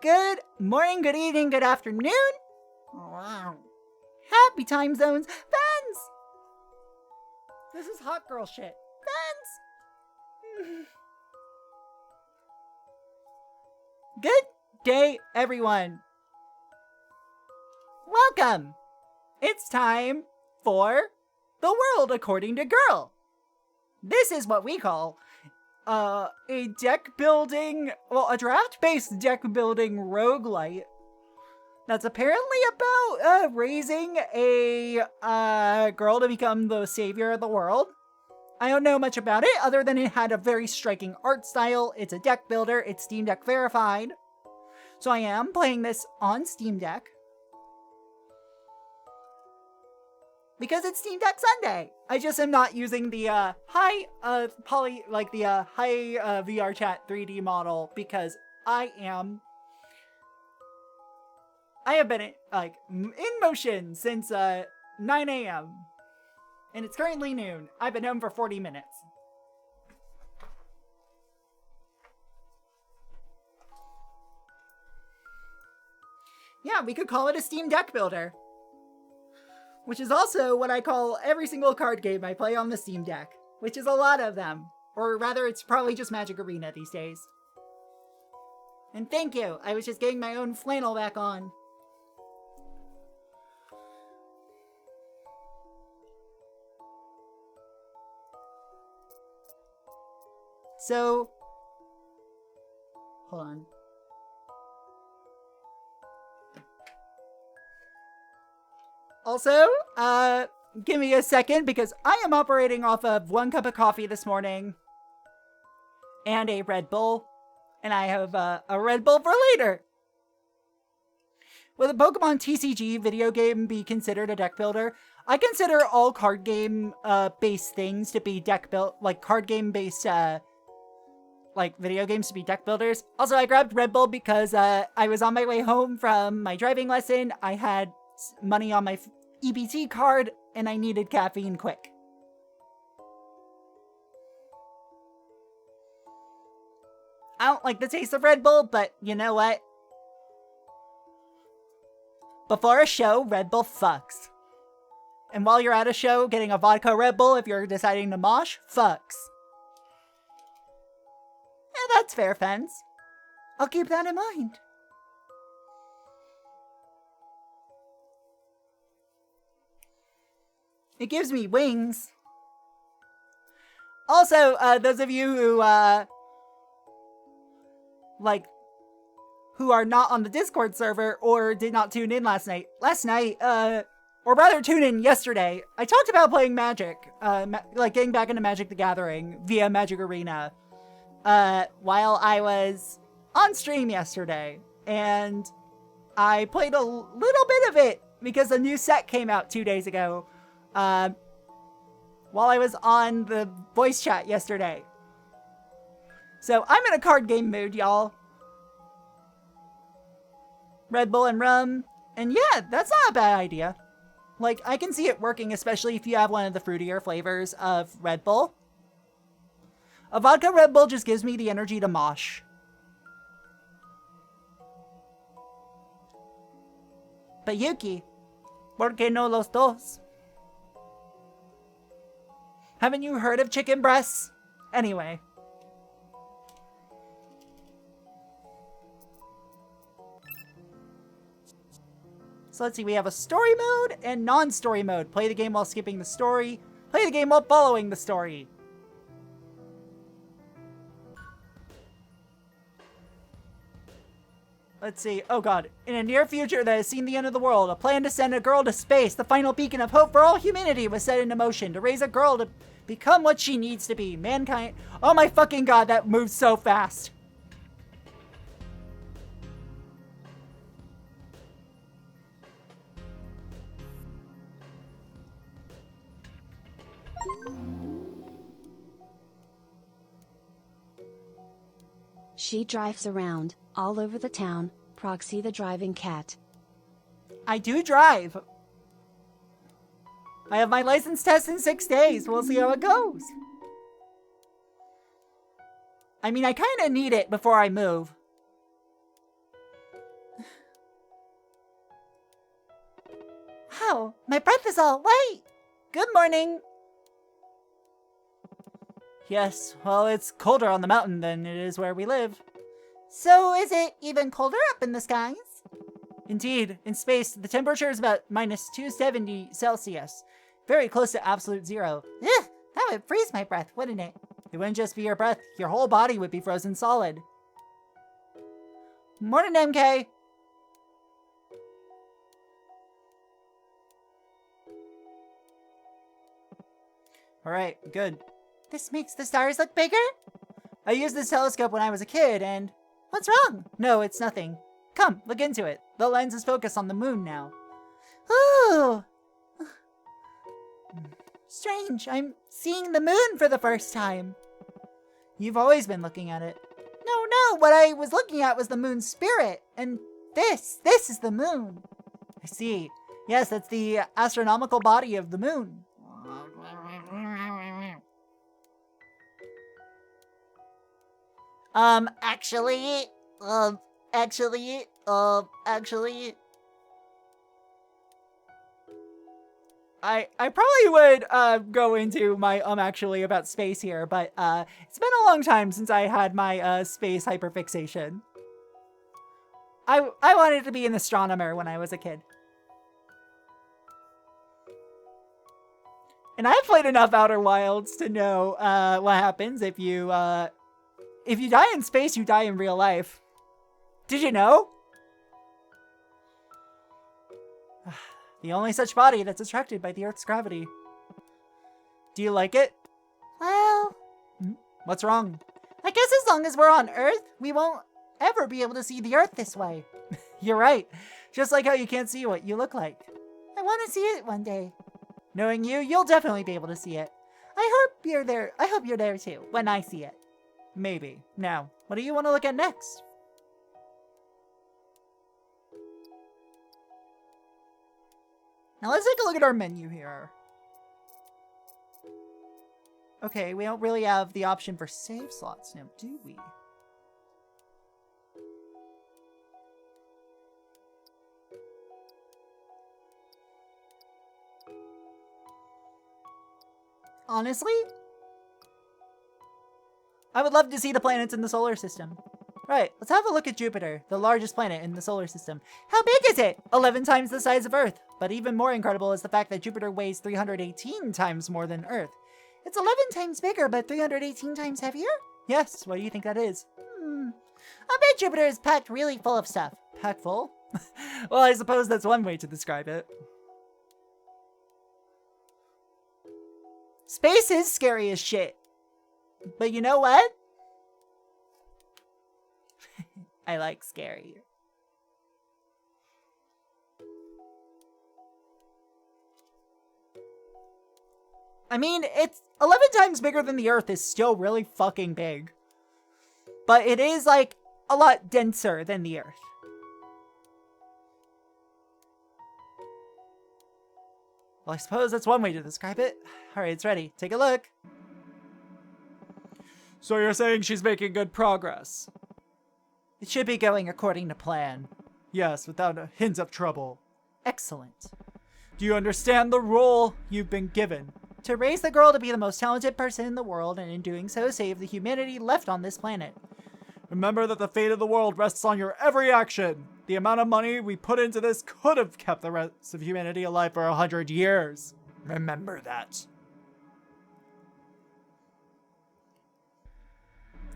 Good morning, good evening, good afternoon. Wow. Happy time zones. Fans! This is hot girl shit. Fans! Good day, everyone. Welcome. It's time for The World According to Girl. This is what we call a deck building, well, a draft-based deck building roguelite that's apparently about raising a girl to become the savior of the world. I don't know much about it other than it had a very striking art style. It's a deck builder. It's Steam Deck verified. So I am playing this on Steam Deck. Because it's Steam Deck Sunday. I just am not using the high VR chat 3D model because I have been in motion since 9 a.m. and it's currently noon. I've been home for 40 minutes. Yeah, we could call it a Steam Deck builder. Which is also what I call every single card game I play on the Steam Deck. Which is a lot of them. Or rather, it's probably just Magic Arena these days. And thank you! I was just getting my own flannel back on. So... hold on. Also, give me a second because I am operating off of 1 cup of coffee this morning and a Red Bull, and I have a Red Bull for later. Will the Pokemon TCG video game be considered a deck builder? I consider all card game based things to be deck built, like card game based like video games to be deck builders. Also, I grabbed Red Bull because I was on my way home from my driving lesson. I had money on my EBT card, and I needed caffeine quick. I don't like the taste of Red Bull, but you know what? Before a show, Red Bull fucks. And while you're at a show, getting a vodka Red Bull if you're deciding to mosh, fucks. Yeah, that's fair, fence. I'll keep that in mind. It gives me wings. Also, those of you who, who are not on the Discord server or did not tune in last night, or rather tune in yesterday, I talked about playing Magic, getting back into Magic the Gathering via Magic Arena, while I was on stream yesterday, and I played a little bit of it because a new set came out 2 days ago. While I was on the voice chat yesterday. So I'm in a card game mood, y'all. Red Bull and rum. And yeah, that's not a bad idea. Like, I can see it working, especially if you have one of the fruitier flavors of Red Bull. A vodka Red Bull just gives me the energy to mosh. But Yuki, ¿por qué no los dos? Haven't you heard of chicken breasts? Anyway. So let's see, we have a story mode and non-story mode. Play the game while skipping the story. Play the game while following the story. Let's see. Oh god. In a near future that has seen the end of the world, a plan to send a girl to space, the final beacon of hope for all humanity, was set into motion to raise a girl to become what she needs to be. Mankind. Oh my fucking god, that moves so fast. She drives around, all over the town, Proxy the driving cat. I do drive. I have my license test in 6 days. We'll see how it goes. I mean, I kind of need it before I move. wow, my breath is all white. Good morning. Yes, well, it's colder on the mountain than it is where we live. So is it even colder up in the skies? Indeed, in space, the temperature is about minus 270 Celsius. Very close to absolute zero. Ugh, that would freeze my breath, wouldn't it? It wouldn't just be your breath, your whole body would be frozen solid. Morning, MK. Alright, good. This makes the stars look bigger? I used this telescope when I was a kid and... What's wrong? No, it's nothing. Come, look into it. The lens is focused on the moon now. Ooh! Strange, I'm seeing the moon for the first time. You've always been looking at it. No, what I was looking at was the moon's spirit. And this is the moon. I see. Yes, that's the astronomical body of the moon. Actually. I probably would go into my actually about space here, but it's been a long time since I had my space hyperfixation. I wanted to be an astronomer when I was a kid. And I've played enough Outer Wilds to know what happens if you die in space, you die in real life. Did you know? The only such body that's attracted by the Earth's gravity. Do you like it? Well... What's wrong? I guess as long as we're on Earth, we won't ever be able to see the Earth this way. You're right. Just like how you can't see what you look like. I want to see it one day. Knowing you, you'll definitely be able to see it. I hope you're there too, when I see it. Maybe. Now, what do you want to look at next? Now let's take a look at our menu here. Okay, we don't really have the option for save slots now, do we? Honestly, I would love to see the planets in the solar system. Right, let's have a look at Jupiter, the largest planet in the solar system. How big is it? 11 times the size of Earth. But even more incredible is the fact that Jupiter weighs 318 times more than Earth. It's 11 times bigger, but 318 times heavier? Yes, what do you think that is? I bet Jupiter is packed really full of stuff. Packed full? Well, I suppose that's one way to describe it. Space is scary as shit. But you know what? I like scary. I mean, it's 11 times bigger than the Earth is still really fucking big. But it is, like, a lot denser than the Earth. Well, I suppose that's one way to describe it. Alright, it's ready. Take a look. So you're saying she's making good progress? It should be going according to plan. Yes, without a hint of trouble. Excellent. Do you understand the role you've been given? To raise the girl to be the most talented person in the world, and in doing so, save the humanity left on this planet. Remember that the fate of the world rests on your every action. The amount of money we put into this could have kept the rest of humanity alive for 100 years. Remember that.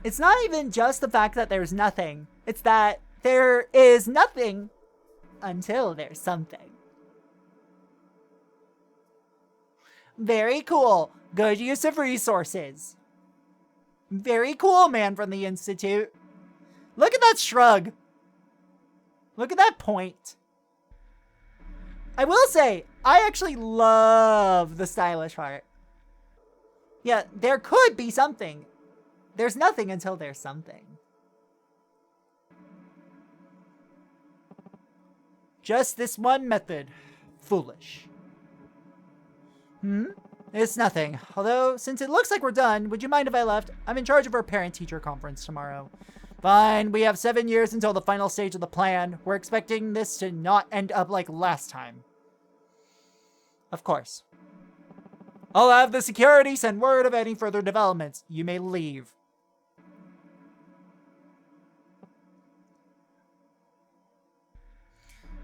It's not even just the fact that there's nothing. It's that there is nothing until there's something. Very cool. Good use of resources. Very cool, man from the Institute. Look at that shrug. Look at that point. I will say, I actually love the stylish part. Yeah, there could be something. There's nothing until there's something. Just this one method. Foolish. It's nothing. Although, since it looks like we're done, would you mind if I left? I'm in charge of our parent-teacher conference tomorrow. Fine, we have 7 years until the final stage of the plan. We're expecting this to not end up like last time. Of course. I'll have the security send word of any further developments. You may leave.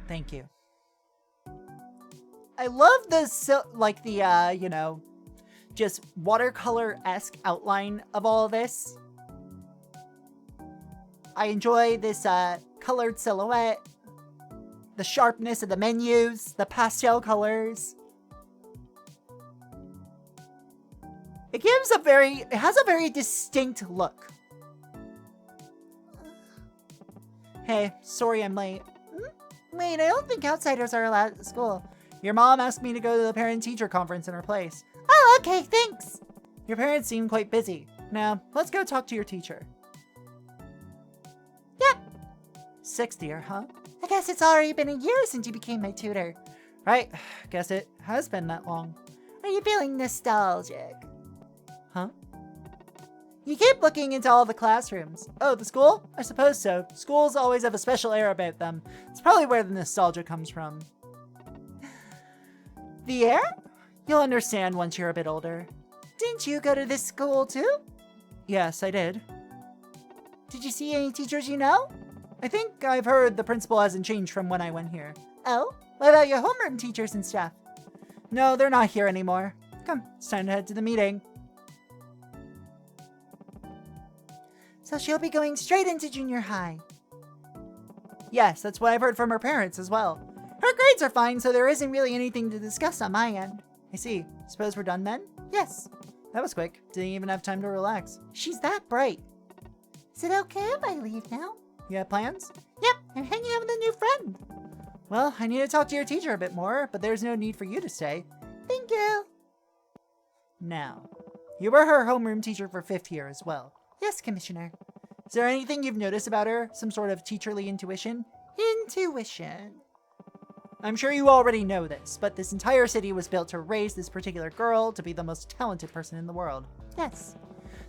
Thank you. I love this, like the, you know, just watercolor-esque outline of all of this. I enjoy this, colored silhouette, the sharpness of the menus, the pastel colors. It has a very distinct look. Hey, sorry I'm late. Wait, I don't think outsiders are allowed at school. Your mom asked me to go to the parent-teacher conference in her place. Oh, okay, thanks. Your parents seem quite busy. Now, let's go talk to your teacher. Yep. 6th year, huh? I guess it's already been a year since you became my tutor. Right, guess it has been that long. Are you feeling nostalgic? Huh? You keep looking into all the classrooms. Oh, the school? I suppose so. Schools always have a special air about them. It's probably where the nostalgia comes from. The air? You'll understand once you're a bit older. Didn't you go to this school too? Yes, I did. Did you see any teachers you know? I think I've heard the principal hasn't changed from when I went here. Oh? What about your homeroom teachers and stuff? No, they're not here anymore. Come, it's time to head to the meeting. So she'll be going straight into junior high. Yes, that's what I've heard from her parents as well. Her grades are fine, so there isn't really anything to discuss on my end. I see. Suppose we're done then? Yes. That was quick. Didn't even have time to relax. She's that bright. Is it okay if I leave now? You have plans? Yep, I'm hanging out with a new friend. Well, I need to talk to your teacher a bit more, but there's no need for you to stay. Thank you. Now, you were her homeroom teacher for 5th year as well. Yes, Commissioner. Is there anything you've noticed about her? Some sort of teacherly intuition? Intuition. I'm sure you already know this, but this entire city was built to raise this particular girl to be the most talented person in the world. Yes.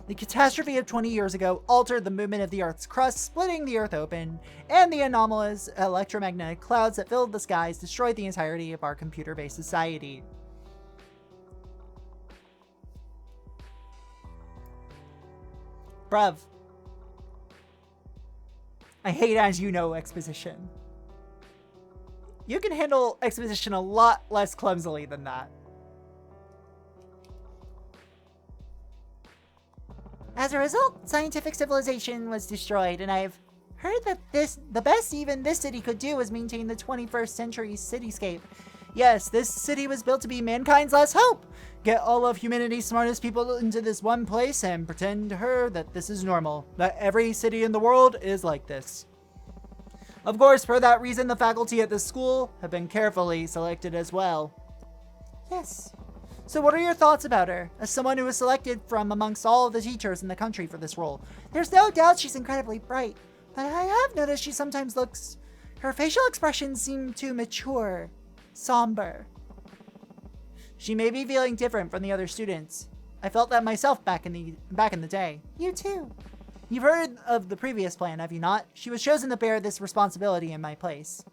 The catastrophe of 20 years ago altered the movement of the Earth's crust, splitting the Earth open, and the anomalous electromagnetic clouds that filled the skies destroyed the entirety of our computer-based society. Bruv. I hate as you know exposition. You can handle exposition a lot less clumsily than that. As a result, scientific civilization was destroyed, and I've heard that the best even this city could do was maintain the 21st century cityscape. Yes, this city was built to be mankind's last hope. Get all of humanity's smartest people into this one place and pretend to her that this is normal, that every city in the world is like this. Of course, for that reason, the faculty at this school have been carefully selected as well. Yes. So what are your thoughts about her, as someone who was selected from amongst all of the teachers in the country for this role? There's no doubt she's incredibly bright, but I have noticed she sometimes looks... Her facial expressions seem too mature, somber. She may be feeling different from the other students. I felt that myself back in the day. You too. You've heard of the previous plan, have you not? She was chosen to bear this responsibility in my place.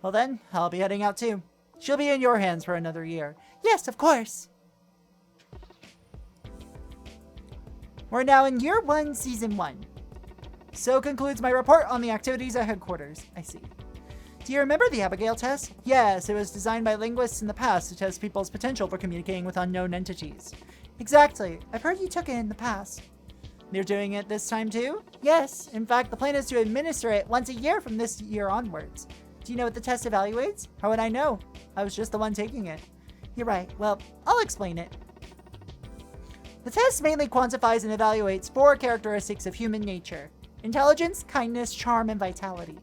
Well then, I'll be heading out too. She'll be in your hands for another year. Yes, of course. We're now in year 1, season 1. So concludes my report on the activities at headquarters. I see. Do you remember the Abigail test? Yes, it was designed by linguists in the past to test people's potential for communicating with unknown entities. Exactly. I've heard you took it in the past. They're doing it this time too? Yes. In fact, the plan is to administer it once a year from this year onwards. Do you know what the test evaluates? How would I know? I was just the one taking it. You're right. Well, I'll explain it. The test mainly quantifies and evaluates 4 characteristics of human nature: intelligence, kindness, charm, and vitality.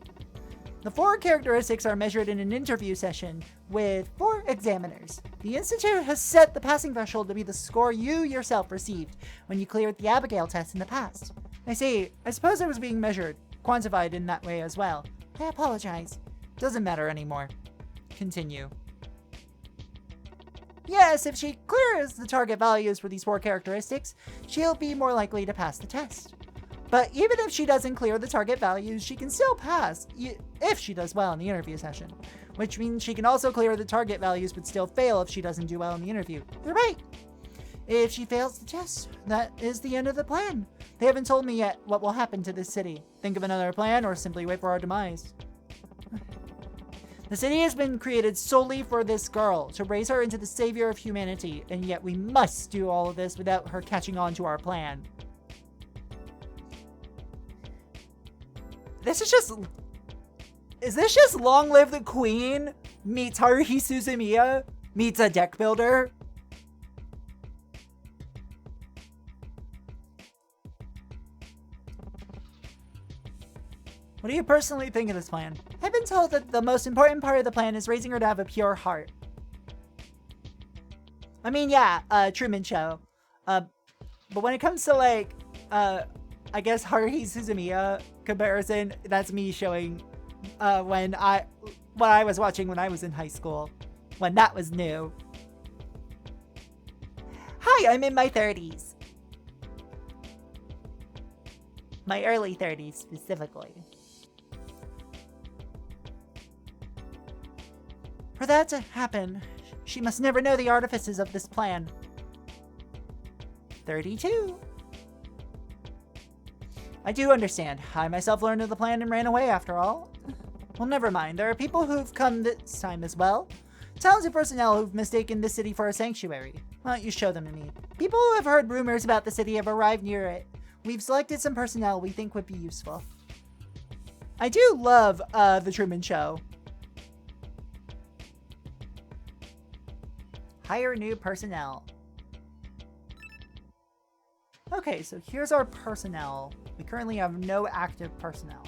The 4 characteristics are measured in an interview session with 4 examiners. The Institute has set the passing threshold to be the score you yourself received when you cleared the Abigail test in the past. I see. I suppose it was being measured, quantified in that way as well. I apologize. Doesn't matter anymore. Continue. Yes, if she clears the target values for these 4 characteristics, she'll be more likely to pass the test. But even if she doesn't clear the target values, she can still pass if she does well in the interview session. which means she can also clear the target values but still fail if she doesn't do well in the interview. They're right. If she fails the test, that is the end of the plan. They haven't told me yet what will happen to this city. Think of another plan or simply wait for our demise. The city has been created solely for this girl, to raise her into the savior of humanity, and yet we must do all of this without her catching on to our plan. Is this just Long Live the Queen meets Haruhi Suzumiya meets a deck builder? What do you personally think of this plan? I've been told that the most important part of the plan is raising her to have a pure heart. I mean, yeah, Truman Show. But when it comes to, like, I guess Haruhi Suzumiya comparison, that's me showing what I was watching when I was in high school. When that was new. Hi, I'm in my 30s. My early 30s, specifically. For that to happen, she must never know the artifices of this plan. 32. I do understand. I myself learned of the plan and ran away after all. Well, never mind. There are people who've come this time as well. Talented personnel who've mistaken this city for a sanctuary. Why don't you show them to me? People who have heard rumors about the city have arrived near it. We've selected some personnel we think would be useful. I do love The Truman Show. Hire new personnel. Okay, so here's our personnel. We currently have no active personnel.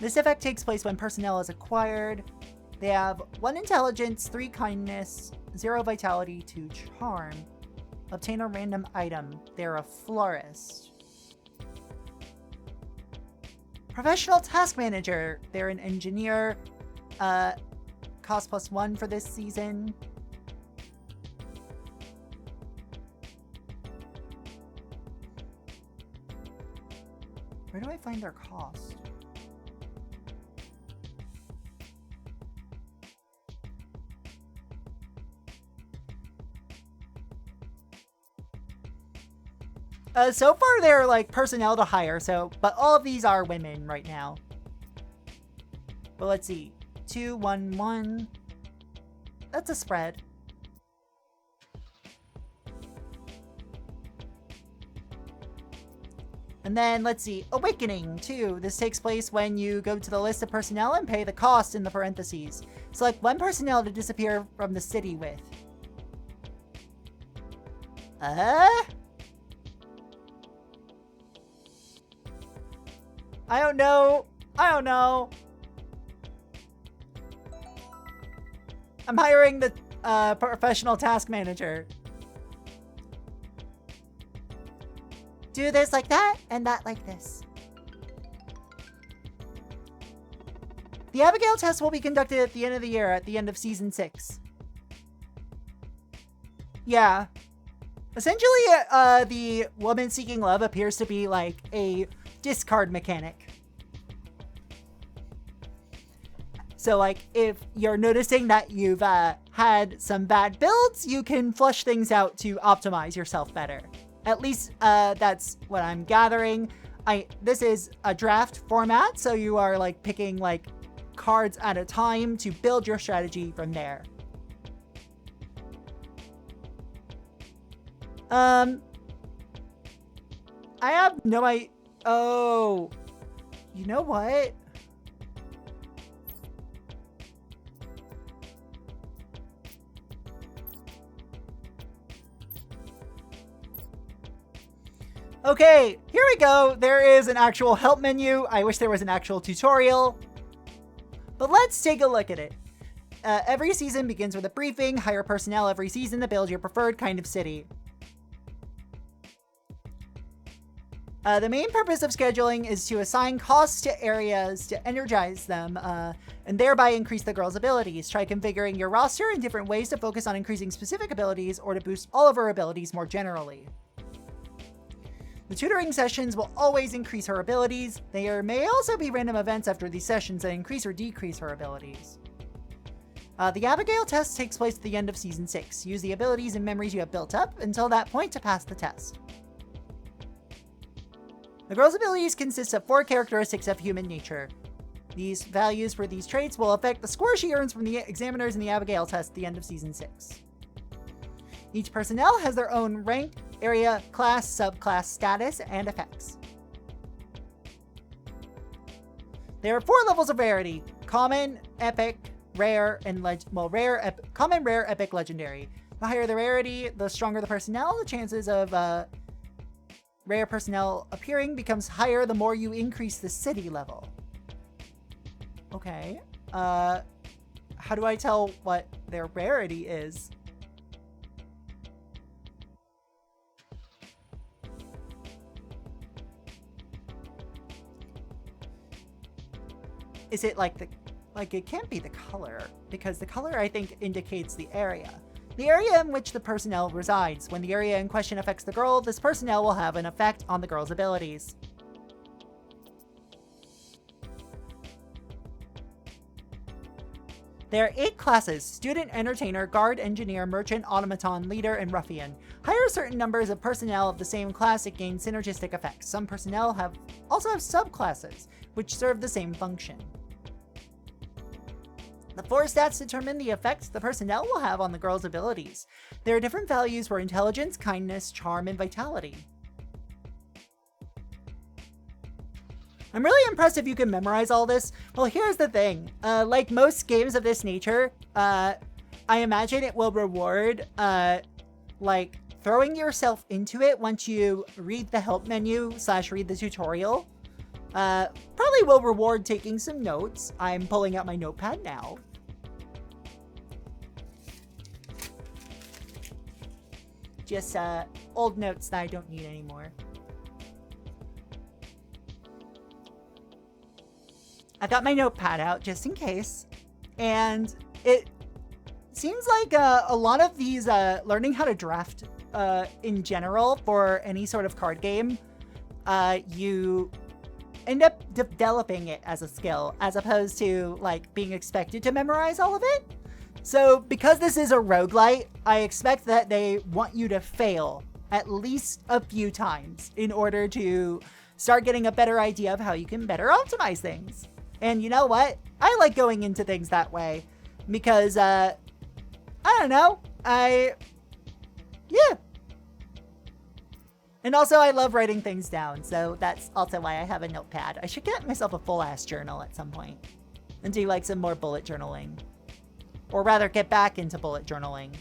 This effect takes place when personnel is acquired. They have 1 intelligence, 3 kindness, 0 vitality, 2 charm. Obtain a random item. They're a florist. Professional task manager. They're an engineer. Cost +1 for this season. Where do I find their cost? So far they're like personnel to hire, but all of these are women right now. But let's see. 2, 1, 1. That's a spread. And then let's see. Awakening 2. This takes place when you go to the list of personnel and pay the cost in the parentheses. Select 1 personnel to disappear from the city with. I don't know. I'm hiring the professional task manager. Do this like that, and that like this. The Abigail test will be conducted at the end of the year, at the end of Season 6. Yeah. Essentially, the woman seeking love appears to be like a discard mechanic. So, like, if you're noticing that you've had some bad builds, you can flush things out to optimize yourself better. At least, that's what I'm gathering. This is a draft format, so you are, like, picking, like, cards at a time to build your strategy from there. I have no idea. Oh, you know what? Okay, here we go. There is an actual help menu. I wish there was an actual tutorial. But let's take a look at it. Every season begins with a briefing. Hire personnel every season to build your preferred kind of city. The main purpose of scheduling is to assign costs to areas to energize them, and thereby increase the girl's abilities. Try configuring your roster in different ways to focus on increasing specific abilities or to boost all of her abilities more generally. The tutoring sessions will always increase her abilities. There may also be random events after these sessions that increase or decrease her abilities. The Abigail test takes place at the end of Season 6. Use the abilities and memories you have built up until that point to pass the test. The girl's abilities consist of 4 characteristics of human nature. These values for these traits will affect the score she earns from the examiners in the Abigail test at the end of Season 6. Each personnel has their own rank, area, class, subclass, status, and effects. There are 4 levels of rarity: common, epic, rare, and common, rare, epic, legendary. The higher the rarity, the stronger the personnel. The chances of rare personnel appearing becomes higher the more you increase the city level. Okay. How do I tell what their rarity is? Is it like it can't be the color, because the color I think indicates the area. The area in which the personnel resides. When the area in question affects the girl, this personnel will have an effect on the girl's abilities. There are 8 classes: student, entertainer, guard, engineer, merchant, automaton, leader, and ruffian. Hire certain numbers of personnel of the same class to gain synergistic effects. Some personnel also have subclasses, which serve the same function. The 4 stats determine the effects the personnel will have on the girl's abilities. There are different values for intelligence, kindness, charm, and vitality. I'm really impressed if you can memorize all this. Well, here's the thing. Like most games of this nature, I imagine it will reward, like, throwing yourself into it once you read the help menu / read the tutorial. Probably will reward taking some notes. I'm pulling out my notepad now. Just old notes that I don't need anymore. I've got my notepad out just in case. And it seems like a lot of these learning how to draft in general for any sort of card game, you end up developing it as a skill as opposed to like being expected to memorize all of it. So because this is a roguelite, I expect that they want you to fail at least a few times in order to start getting a better idea of how you can better optimize things. And you know what? I like going into things that way because, I don't know, yeah. And also I love writing things down, so that's also why I have a notepad. I should get myself a full-ass journal at some point and do like some more bullet journaling. Or rather, get back into bullet journaling.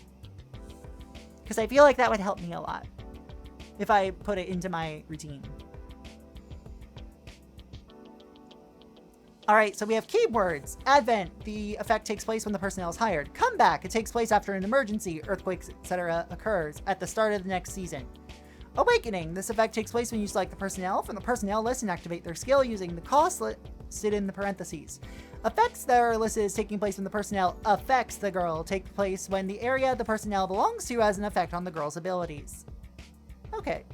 Because I feel like that would help me a lot if I put it into my routine. Alright, so we have keywords. Advent, the effect takes place when the personnel is hired. Comeback, it takes place after an emergency, earthquakes, etc. occurs at the start of the next season. Awakening, this effect takes place when you select the personnel from the personnel list and activate their skill using the cost listed in the parentheses. Effects that are listed as taking place when the personnel affects the girl take place when the area the personnel belongs to has an effect on the girl's abilities. Okay.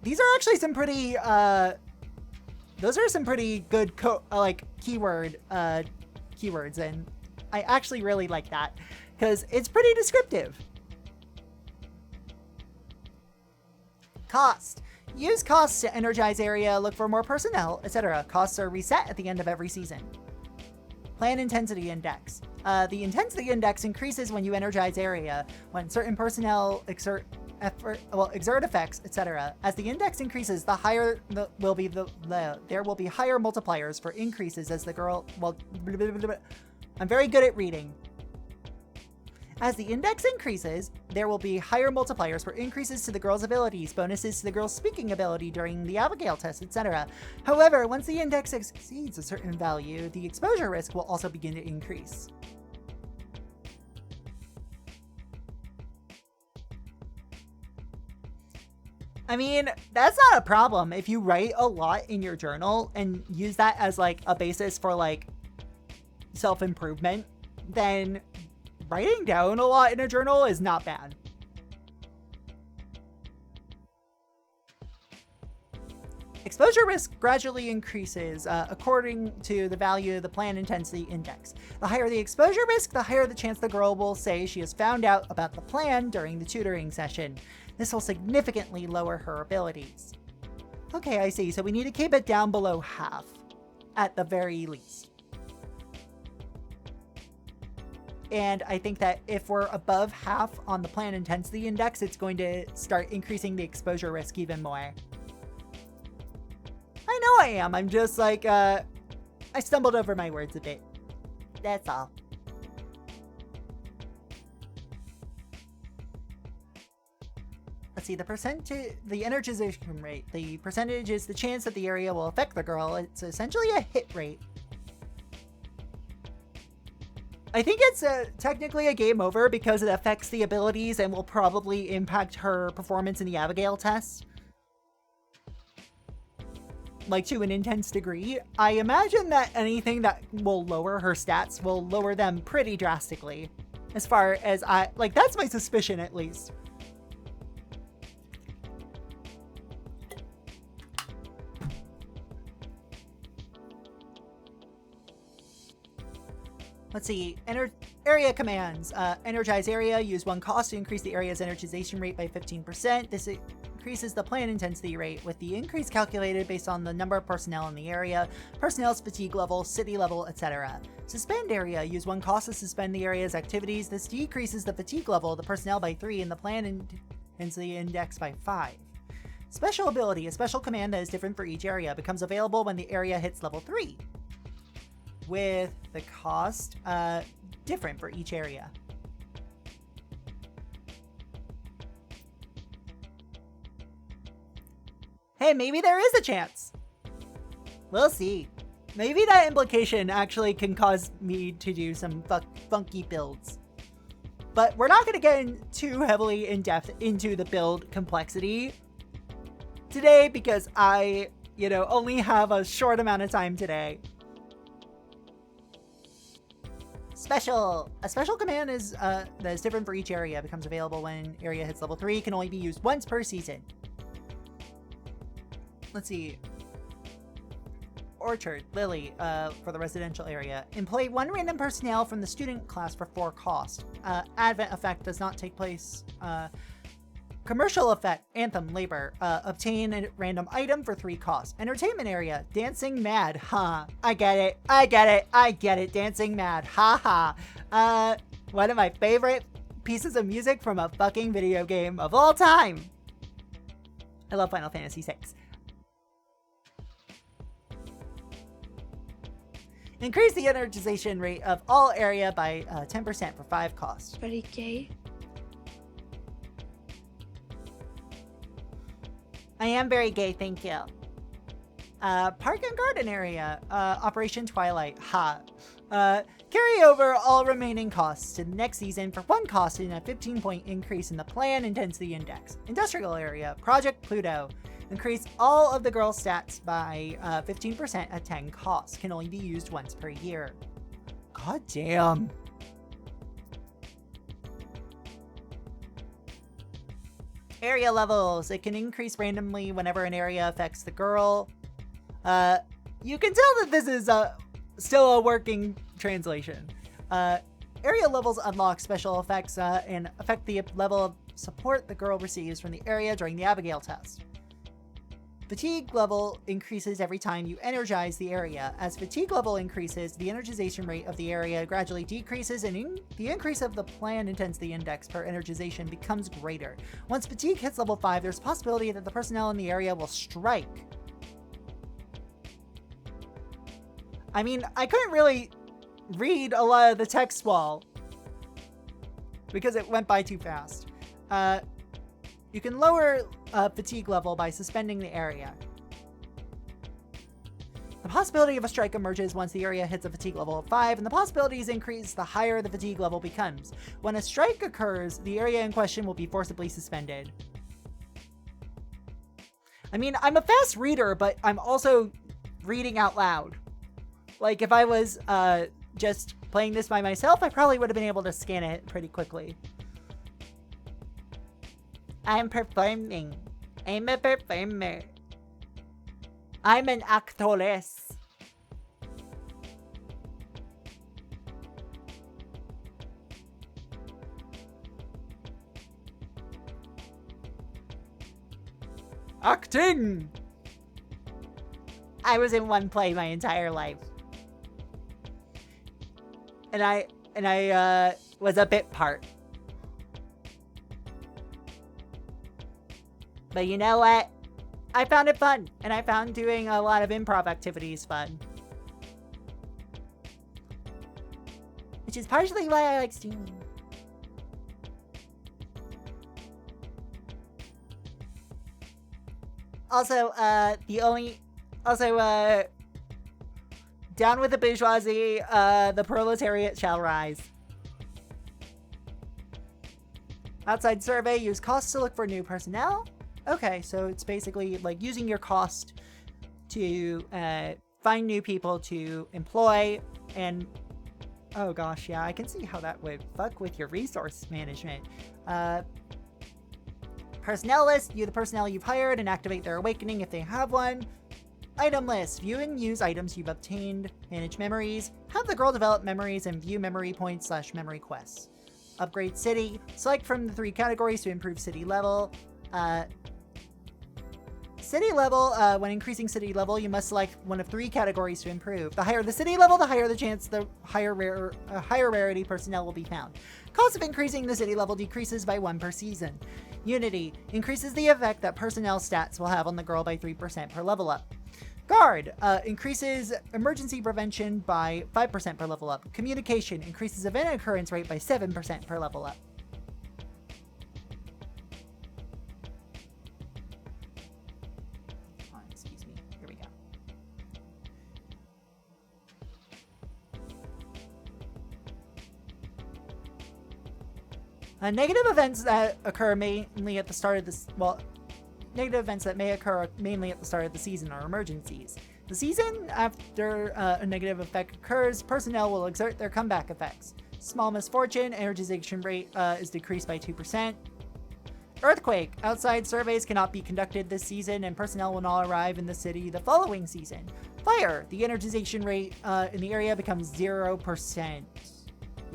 These are actually some pretty, those are some pretty good keyword keywords, and I actually really like that because it's pretty descriptive. Cost. Use costs to energize area, look for more personnel, etc. Costs are reset at the end of every season. Plan intensity index. The intensity index increases when you energize area, when certain personnel exert effects, etc. As the index increases, the higher there will be higher multipliers for increases as the girl. Well, I'm very good at reading. As the index increases, there will be higher multipliers for increases to the girl's abilities, bonuses to the girl's speaking ability during the Abigail test, etc. However, once the index exceeds a certain value, the exposure risk will also begin to increase. I mean, that's not a problem. If you write a lot in your journal and use that as like a basis for like self-improvement, then writing down a lot in a journal is not bad. Exposure risk gradually increases according to the value of the plan intensity index. The higher the exposure risk, the higher the chance the girl will say she has found out about the plan during the tutoring session. This will significantly lower her abilities. Okay, I see. So we need to keep it down below half, at the very least. And I think that if we're above half on the plan intensity index, it's going to start increasing the exposure risk even more. I know I am. I'm just like, I stumbled over my words a bit. That's all. Let's see, the energization rate. The percentage is the chance that the area will affect the girl. It's essentially a hit rate. I think it's technically a game over because it affects the abilities and will probably impact her performance in the Abigail test. Like, to an intense degree. I imagine that anything that will lower her stats will lower them pretty drastically. As far as that's my suspicion at least. Let's see, area commands. Energize area, use 1 cost to increase the area's energization rate by 15%. This increases the plan intensity rate, with the increase calculated based on the number of personnel in the area, personnel's fatigue level, city level, etc. Suspend area, use 1 cost to suspend the area's activities. This decreases the fatigue level of the personnel by 3 and the plan intensity index by 5. Special ability, a special command that is different for each area, becomes available when the area hits level 3. With the cost different for each area. Hey, maybe there is a chance. We'll see. Maybe that implication actually can cause me to do some funky builds. But we're not going to get too heavily in depth into the build complexity today because I, only have a short amount of time today. A special command is that is different for each area. Becomes available when area hits level 3. Can only be used once per season. Let's see. Orchard, Lily, for the residential area. Employ 1 random personnel from the student class for 4 cost. Advent effect does not take place. Commercial effect, Anthem, Labor. Obtain a random item for 3 costs. Entertainment area, Dancing Mad. Ha. I get it. Dancing Mad. Ha ha. One of my favorite pieces of music from a fucking video game of all time. I love Final Fantasy VI. Increase the energization rate of all area by 10% for 5 costs. Very gay. I am very gay, thank you. Park and garden area. Operation Twilight. Ha. Carry over all remaining costs to the next season for 1 cost and a 15-point increase in the plan intensity index. Industrial area. Project Pluto. Increase all of the girl stats by 15% at 10 costs. Can only be used once per year. God damn. Area levels. It can increase randomly whenever an area affects the girl. You can tell that this is still a working translation. Area levels unlock special effects and affect the level of support the girl receives from the area during the Abigail test. Fatigue level increases every time you energize the area. As fatigue level increases, the energization rate of the area gradually decreases and the increase of the plan intensity index per energization becomes greater. Once fatigue hits level 5, there's a possibility that the personnel in the area will strike. I mean, I couldn't really read a lot of the text wall because it went by too fast. You can lower fatigue level by suspending the area. The possibility of a strike emerges once the area hits a fatigue level of 5, and the possibilities increase the higher the fatigue level becomes. When a strike occurs, the area in question will be forcibly suspended. I mean, I'm a fast reader, but I'm also reading out loud. Like, if I was just playing this by myself, I probably would have been able to scan it pretty quickly. I'm performing. I'm a performer. I'm an actress. Acting! I was in one play my entire life. And I was a bit part. But you know what? I found it fun, and I found doing a lot of improv activities fun. Which is partially why I like streaming. Also, down with the bourgeoisie, the proletariat shall rise. Outside survey, use costs to look for new personnel. Okay, so it's basically like using your cost to find new people to employ, and oh gosh, yeah, I can see how that would fuck with your resource management. Personnel list, view the personnel you've hired and activate their awakening if they have one. Item list, view and use items you've obtained. Manage memories, have the girl develop memories and view memory points / memory quests. Upgrade city, select from the 3 categories to improve city level. City level, when increasing city level, you must select one of 3 categories to improve. The higher the city level, the higher the chance the higher rarity personnel will be found. Cost of increasing the city level decreases by 1 per season. Unity, increases the effect that personnel stats will have on the girl by 3% per level up. Guard, increases emergency prevention by 5% per level up. Communication, increases event occurrence rate by 7% per level up. Excuse me, here we go. Negative events that occur mainly at the start of this, negative events that may occur mainly at the start of the season are emergencies. The season after a negative effect occurs, personnel will exert their comeback effects. Small misfortune, energization rate is decreased by 2%. Earthquake, outside surveys cannot be conducted this season and personnel will not arrive in the city the following season. Fire, the energization rate in the area becomes 0%.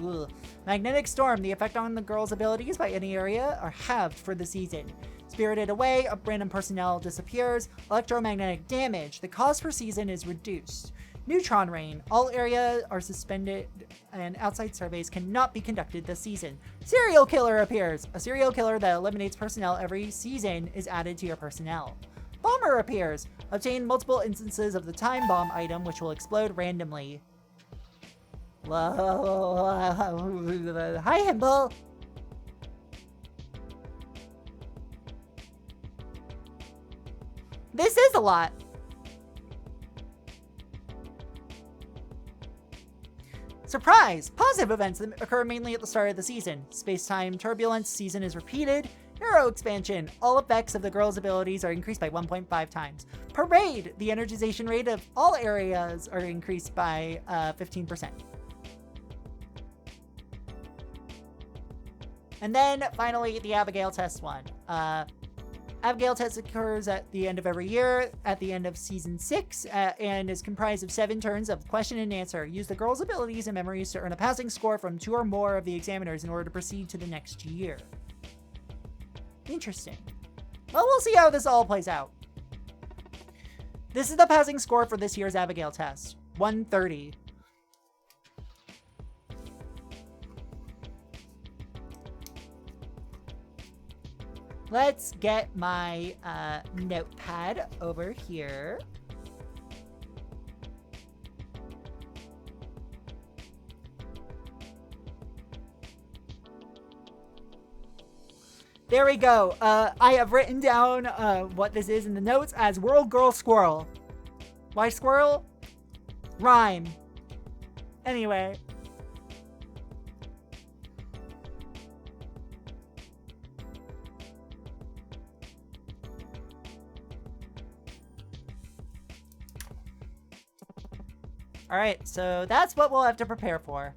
Ugh. Magnetic storm, the effect on the girl's abilities by any area are halved for the season. Spirited away, random personnel disappears. Electromagnetic damage, the cost per season is reduced. Neutron rain, all areas are suspended and outside surveys cannot be conducted this season. Serial killer appears. A serial killer that eliminates personnel every season is added to your personnel. Bomber appears. Obtain multiple instances of the time bomb item which will explode randomly. Hi, Himble. This is a lot. Surprise! Positive events that occur mainly at the start of the season. Space-time turbulence, season is repeated. Hero expansion, all effects of the girl's abilities are increased by 1.5 times. Parade, the energization rate of all areas are increased by 15%. And then, finally, the Abigail test one. Abigail test occurs at the end of every year, at the end of Season 6, and is comprised of 7 turns of question and answer. Use the girl's abilities and memories to earn a passing score from 2 or more of the examiners in order to proceed to the next year. Interesting. Well, we'll see how this all plays out. This is the passing score for this year's Abigail test. 130. Let's get my notepad over here. There we go. I have written down what this is in the notes as World Girl Squirrel. Why squirrel? Rhyme. Anyway. Alright, so that's what we'll have to prepare for.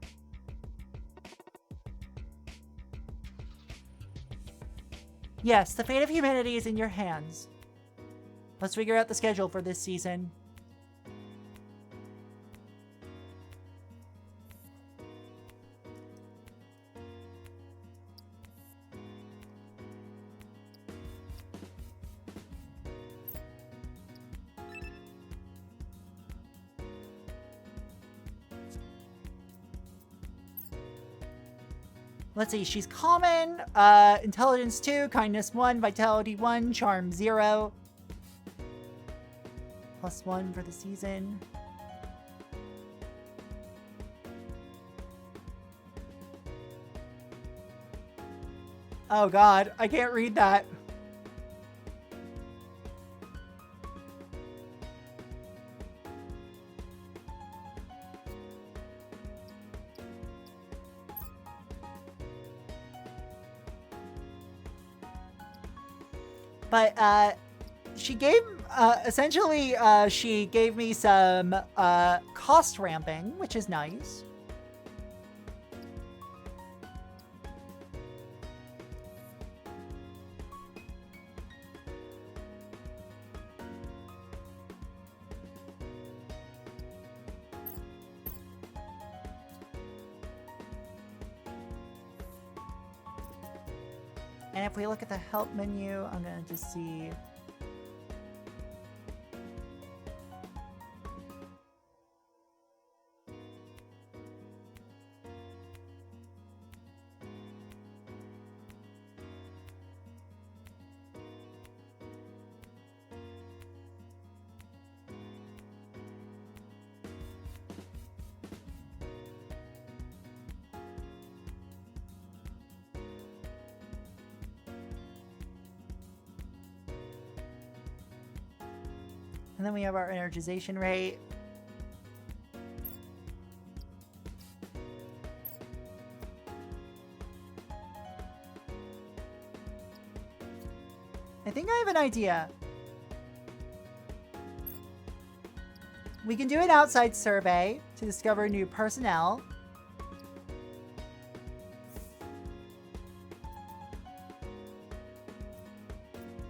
Yes, the fate of humanity is in your hands. Let's figure out the schedule for this season. Let's see, she's common, intelligence 2, kindness 1, vitality 1, charm 0. +1 for the season. Oh god, I can't read that. But, she gave, essentially, she gave me some, cost ramping, which is nice. And if we look at the help menu, I'm gonna just see. And then we have our energization rate. I think I have an idea. We can do an outside survey to discover new personnel.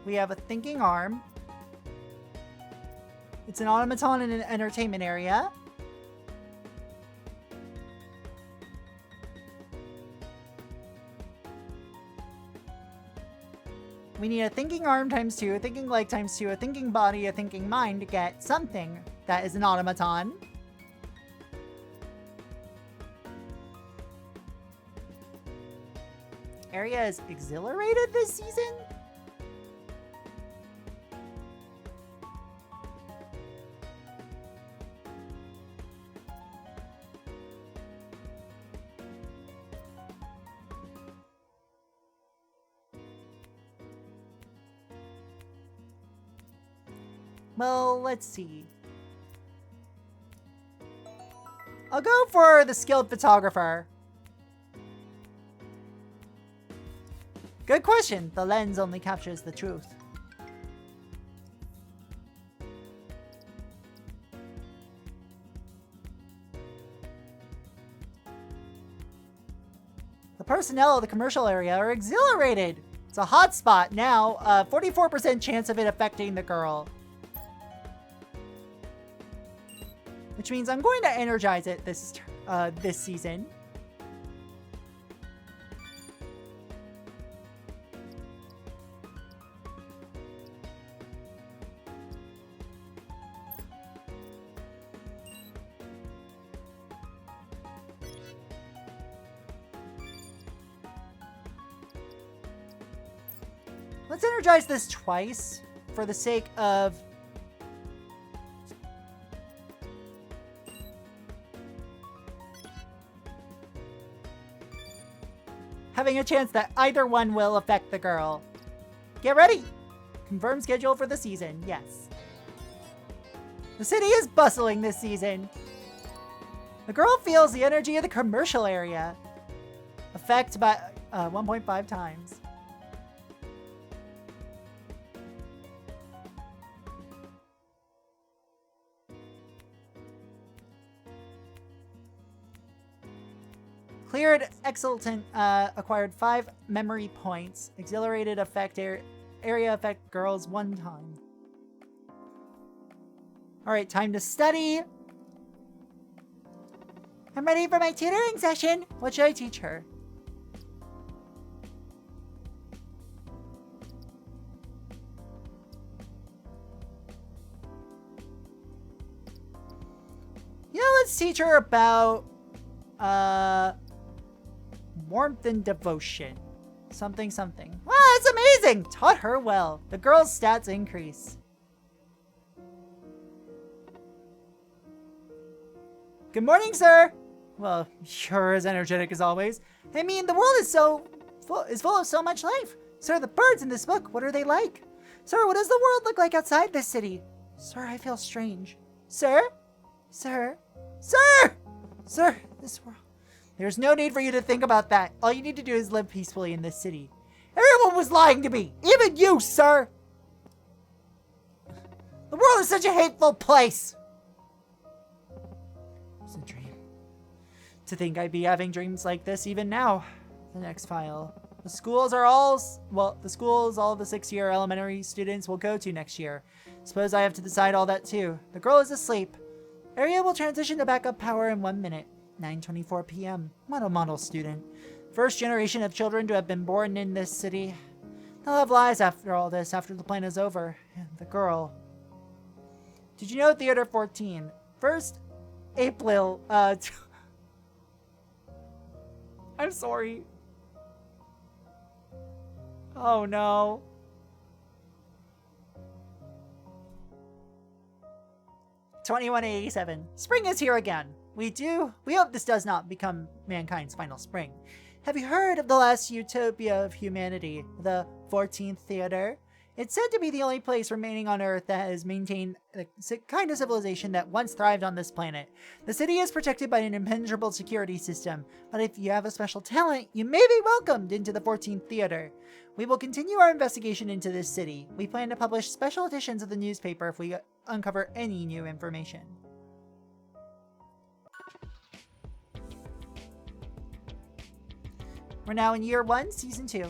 We have a thinking arm. It's an automaton in an entertainment area. We need a thinking arm times 2, a thinking leg times 2, a thinking body, a thinking mind to get something that is an automaton. Area is exhilarated this season? Well, let's see. I'll go for the skilled photographer. Good question. The lens only captures the truth. The personnel of the commercial area are exhilarated. It's a hot spot now. 44% chance of it affecting the girl. Which means I'm going to energize it this season. Let's energize this twice for the sake of having a chance that either one will affect the girl. Get ready! Confirm schedule for the season, yes. The city is bustling this season. The girl feels the energy of the commercial area. Effect by 1.5 times. Cleared Exultant acquired 5 memory points. Exhilarated effect area effect girls 1 time. Alright, time to study. I'm ready for my tutoring session. What should I teach her? Let's teach her about warmth and devotion. Something. Wow, that's amazing! Taught her well. The girl's stats increase. Good morning, sir. Well, you're as energetic as always. I mean, the world is full of so much life. Sir, the birds in this book, what are they like? Sir, what does the world look like outside this city? Sir, I feel strange. Sir, this world. There's no need for you to think about that. All you need to do is live peacefully in this city. Everyone was lying to me. Even you, sir. The world is such a hateful place. It's a dream. To think I'd be having dreams like this even now. The next file. The schools all the 6th-year elementary students will go to next year. Suppose I have to decide all that too. The girl is asleep. Area will transition to backup power in 1 minute. 9:24 p.m. Model student. First generation of children to have been born in this city. They'll have lives after all this, after the plan is over. And the girl. Did you know Theater 14? First April, I'm sorry. Oh no. $21.87. Spring is here again. We hope this does not become mankind's final spring. Have you heard of the last utopia of humanity, the 14th Theater? It's said to be the only place remaining on Earth that has maintained the kind of civilization that once thrived on this planet. The city is protected by an impenetrable security system, but if you have a special talent, you may be welcomed into the 14th Theater. We will continue our investigation into this city. We plan to publish special editions of the newspaper if we uncover any new information. We're now in Year 1, Season 2.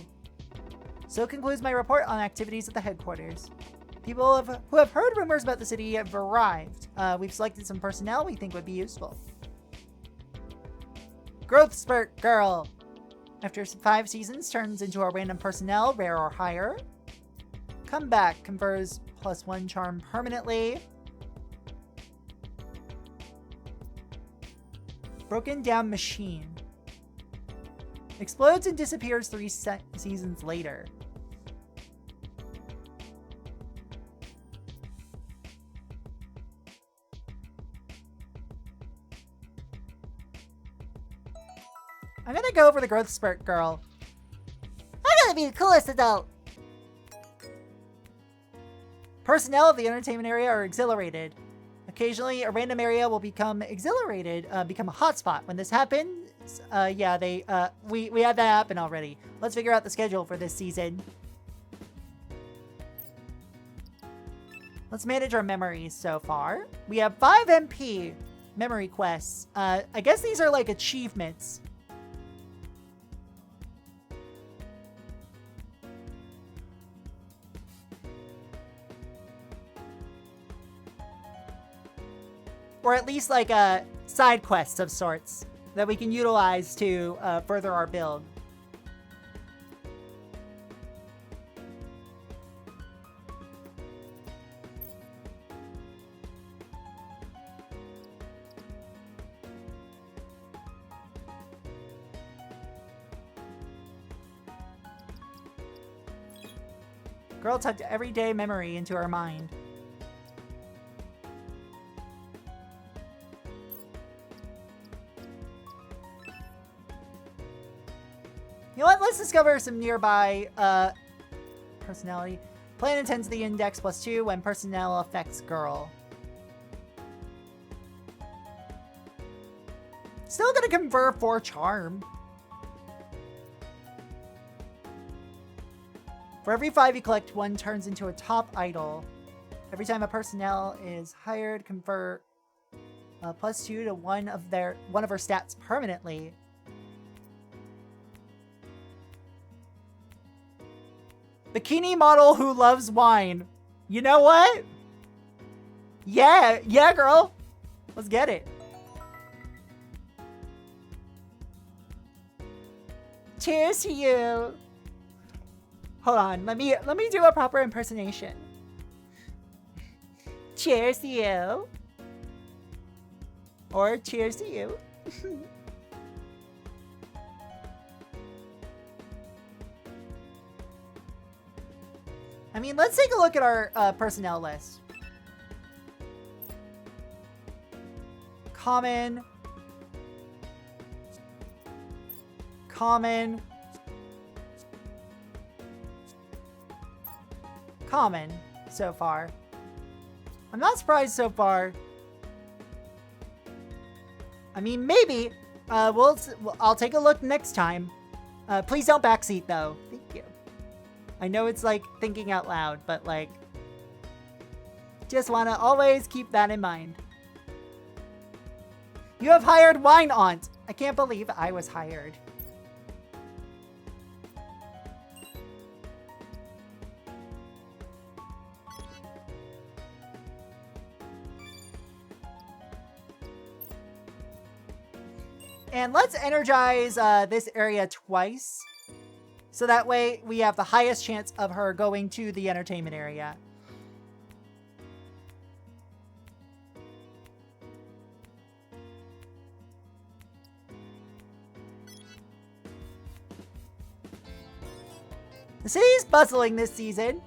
So concludes my report on activities at the headquarters. People who have heard rumors about the city have arrived. We've selected some personnel we think would be useful. Growth Spurt Girl. After 5 seasons, turns into a random personnel, rare or higher. Comeback confers +1 charm permanently. Broken Down Machine. Explodes and disappears 3 seasons later. I'm gonna go for the Growth Spurt Girl. I'm gonna be the coolest adult! Personnel of the entertainment area are exhilarated. Occasionally, a random area will become exhilarated, become a hotspot. When this happens, we had that happen already. Let's figure out the schedule for this season. Let's manage our memories so far. We have 5 MP memory quests. I guess these are like achievements. Or at least like side quests of sorts that we can utilize to further our build. Girl tucked everyday memory into her mind. You know what? Let's discover some nearby personality. Plan intensity index +2 when personnel affects girl. Still gonna convert 4 charm. For every 5 you collect, 1 turns into a top idol. Every time a personnel is hired, convert +2 to one of her stats permanently. Bikini model who loves wine. You know what? Yeah, yeah, girl. Let's get it. Cheers to you. Hold on, let me do a proper impersonation. Cheers to you. Or cheers to you. I mean, let's take a look at our personnel list. Common. Common. Common so far. I'm not surprised so far. I mean, maybe. I'll take a look next time. Please don't backseat though. Thank you. I know it's like thinking out loud, but like, just want to always keep that in mind. You have hired Wine Aunt. I can't believe I was hired. And let's energize this area twice. So that way we have the highest chance of her going to the entertainment area. The city's bustling this season.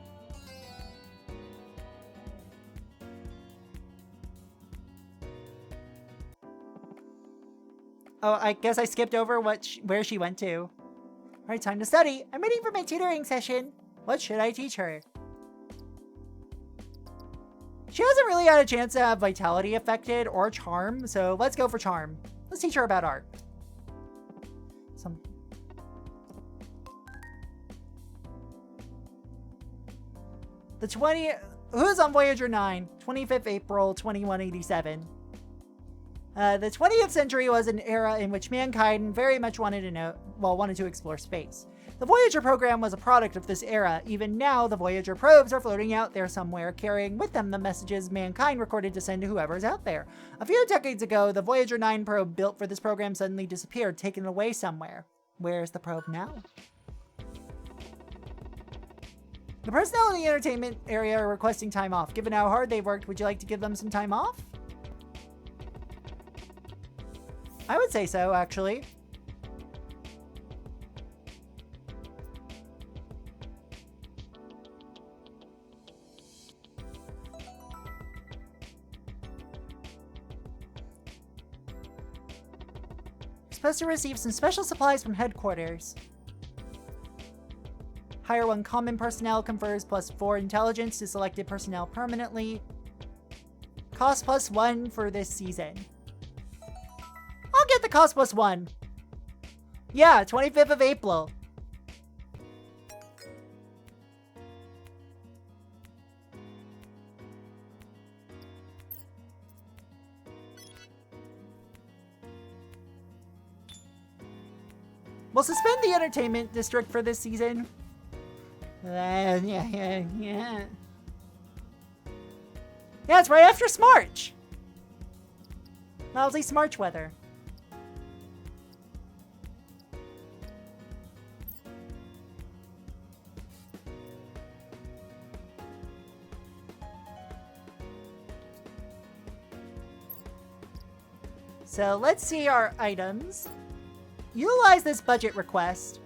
Oh, I guess I skipped over where she went to. All right, time to study. I'm ready for my tutoring session. What should I teach her? She hasn't really had a chance to have vitality affected or charm, so let's go for charm. Let's teach her about art. Who's on Voyager 9? 25th April, 2187. The 20th century was an era in which mankind very much wanted to explore space. The Voyager program was a product of this era. Even now, the Voyager probes are floating out there somewhere, carrying with them the messages mankind recorded to send to whoever's out there. A few decades ago, the Voyager 9 probe built for this program suddenly disappeared, taken away somewhere. Where's the probe now? The personnel in the entertainment area are requesting time off. Given how hard they've worked, would you like to give them some time off? I would say so, actually. You're supposed to receive some special supplies from headquarters. Hire one common personnel confers +4 intelligence to selected personnel permanently. Cost +1 for this season. I'll get the cost +1. Yeah, 25th of April. We'll suspend the entertainment district for this season. Yeah, it's right after Smarch. Lousy Smarch weather. So let's see our items. Utilize this budget request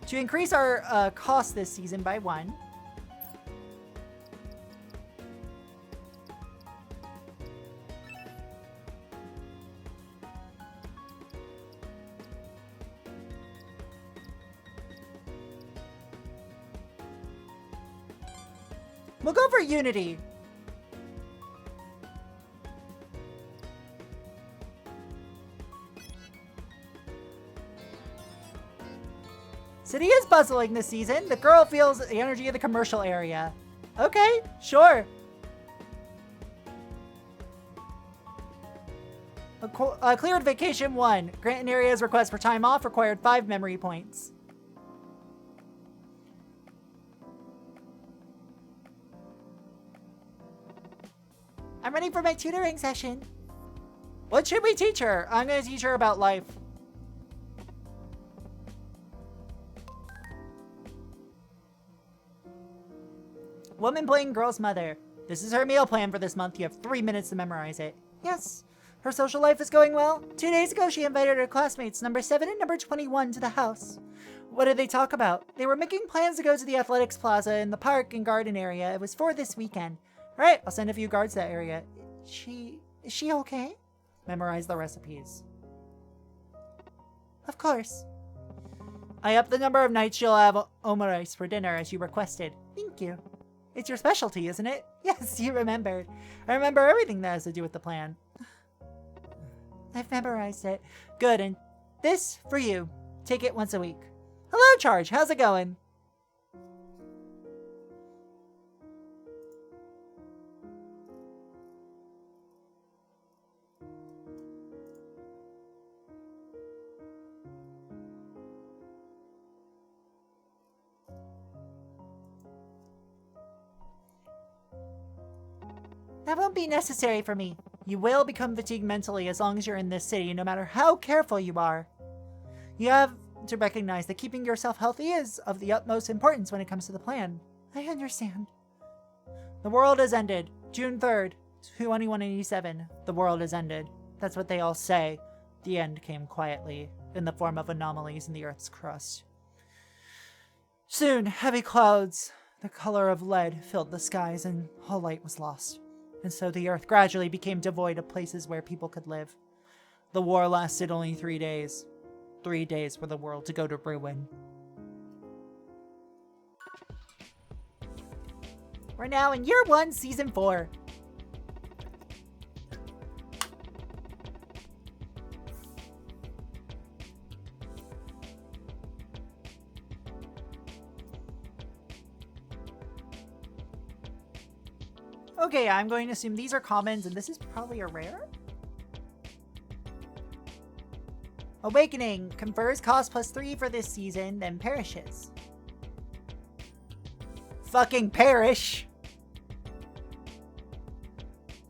to increase our cost this season by 1. We'll go for Unity. City is bustling this season. The girl feels the energy of the commercial area. Okay, sure. Cleared vacation 1. Grant an area's request for time off required 5 memory points. I'm ready for my tutoring session. What should we teach her? I'm gonna teach her about life. Woman playing girl's mother. This is her meal plan for this month. You have 3 minutes to memorize it. Yes. Her social life is going well. 2 days ago, she invited her classmates, number 7 and number 21, to the house. What did they talk about? They were making plans to go to the athletics plaza in the park and garden area. It was for this weekend. All right, I'll send a few guards to that area. Is she okay? Memorize the recipes. Of course. I upped the number of nights she'll have omurice for dinner as you requested. Thank you. It's your specialty, isn't it? Yes, you remembered. I remember everything that has to do with the plan. I've memorized it. Good, and this for you. Take it once a week. Hello, Charge. How's it going? That won't be necessary for me. You will become fatigued mentally as long as you're in this city, no matter how careful you are. You have to recognize that keeping yourself healthy is of the utmost importance when it comes to the plan. I understand. The world has ended. June 3rd, 2187. The world has ended. That's what they all say. The end came quietly, in the form of anomalies in the Earth's crust. Soon, heavy clouds, the color of lead, filled the skies, and all light was lost. And so the Earth gradually became devoid of places where people could live. The war lasted only 3 days. 3 days for the world to go to ruin. We're now in Year 1, Season 4. Okay, I'm going to assume these are commons, and this is probably a rare? Awakening confers cost +3 for this season, then perishes. Fucking perish!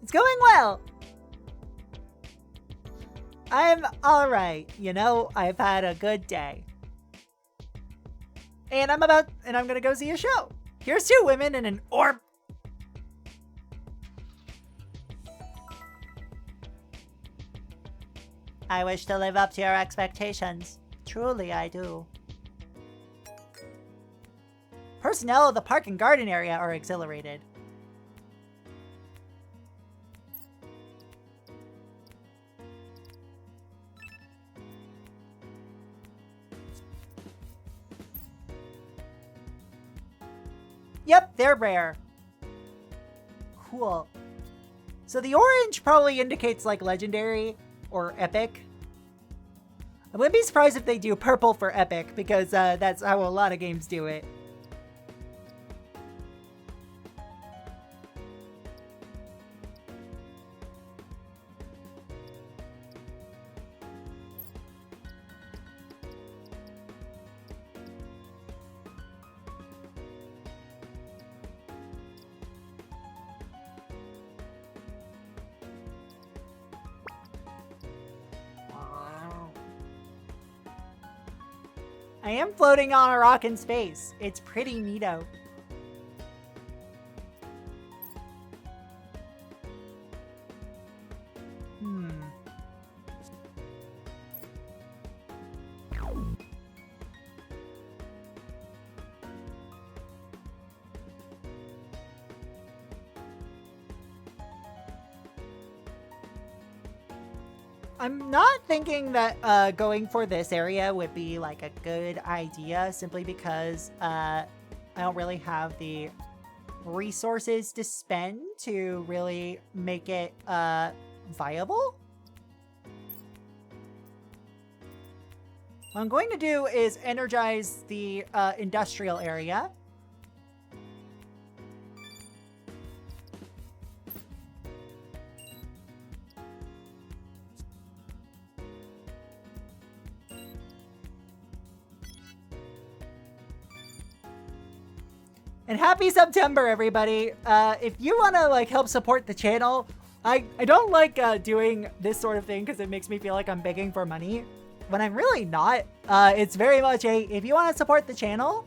It's going well! I'm alright, you know, I've had a good day. And I'm gonna go see a show. Here's 2 women and an orb. I wish to live up to your expectations. Truly, I do. Personnel of the park and garden area are exhilarated. Yep, they're rare. Cool. So the orange probably indicates like legendary or epic. I wouldn't be surprised if they do purple for epic, because that's how a lot of games do it. I am floating on a rock in space. It's pretty neato. I'm not thinking that going for this area would be like a good idea, simply because I don't really have the resources to spend to really make it viable. What I'm going to do is energize the industrial area. And happy September, everybody. If you want to like help support the channel, I don't like doing this sort of thing because it makes me feel like I'm begging for money when I'm really not. It's very much if you want to support the channel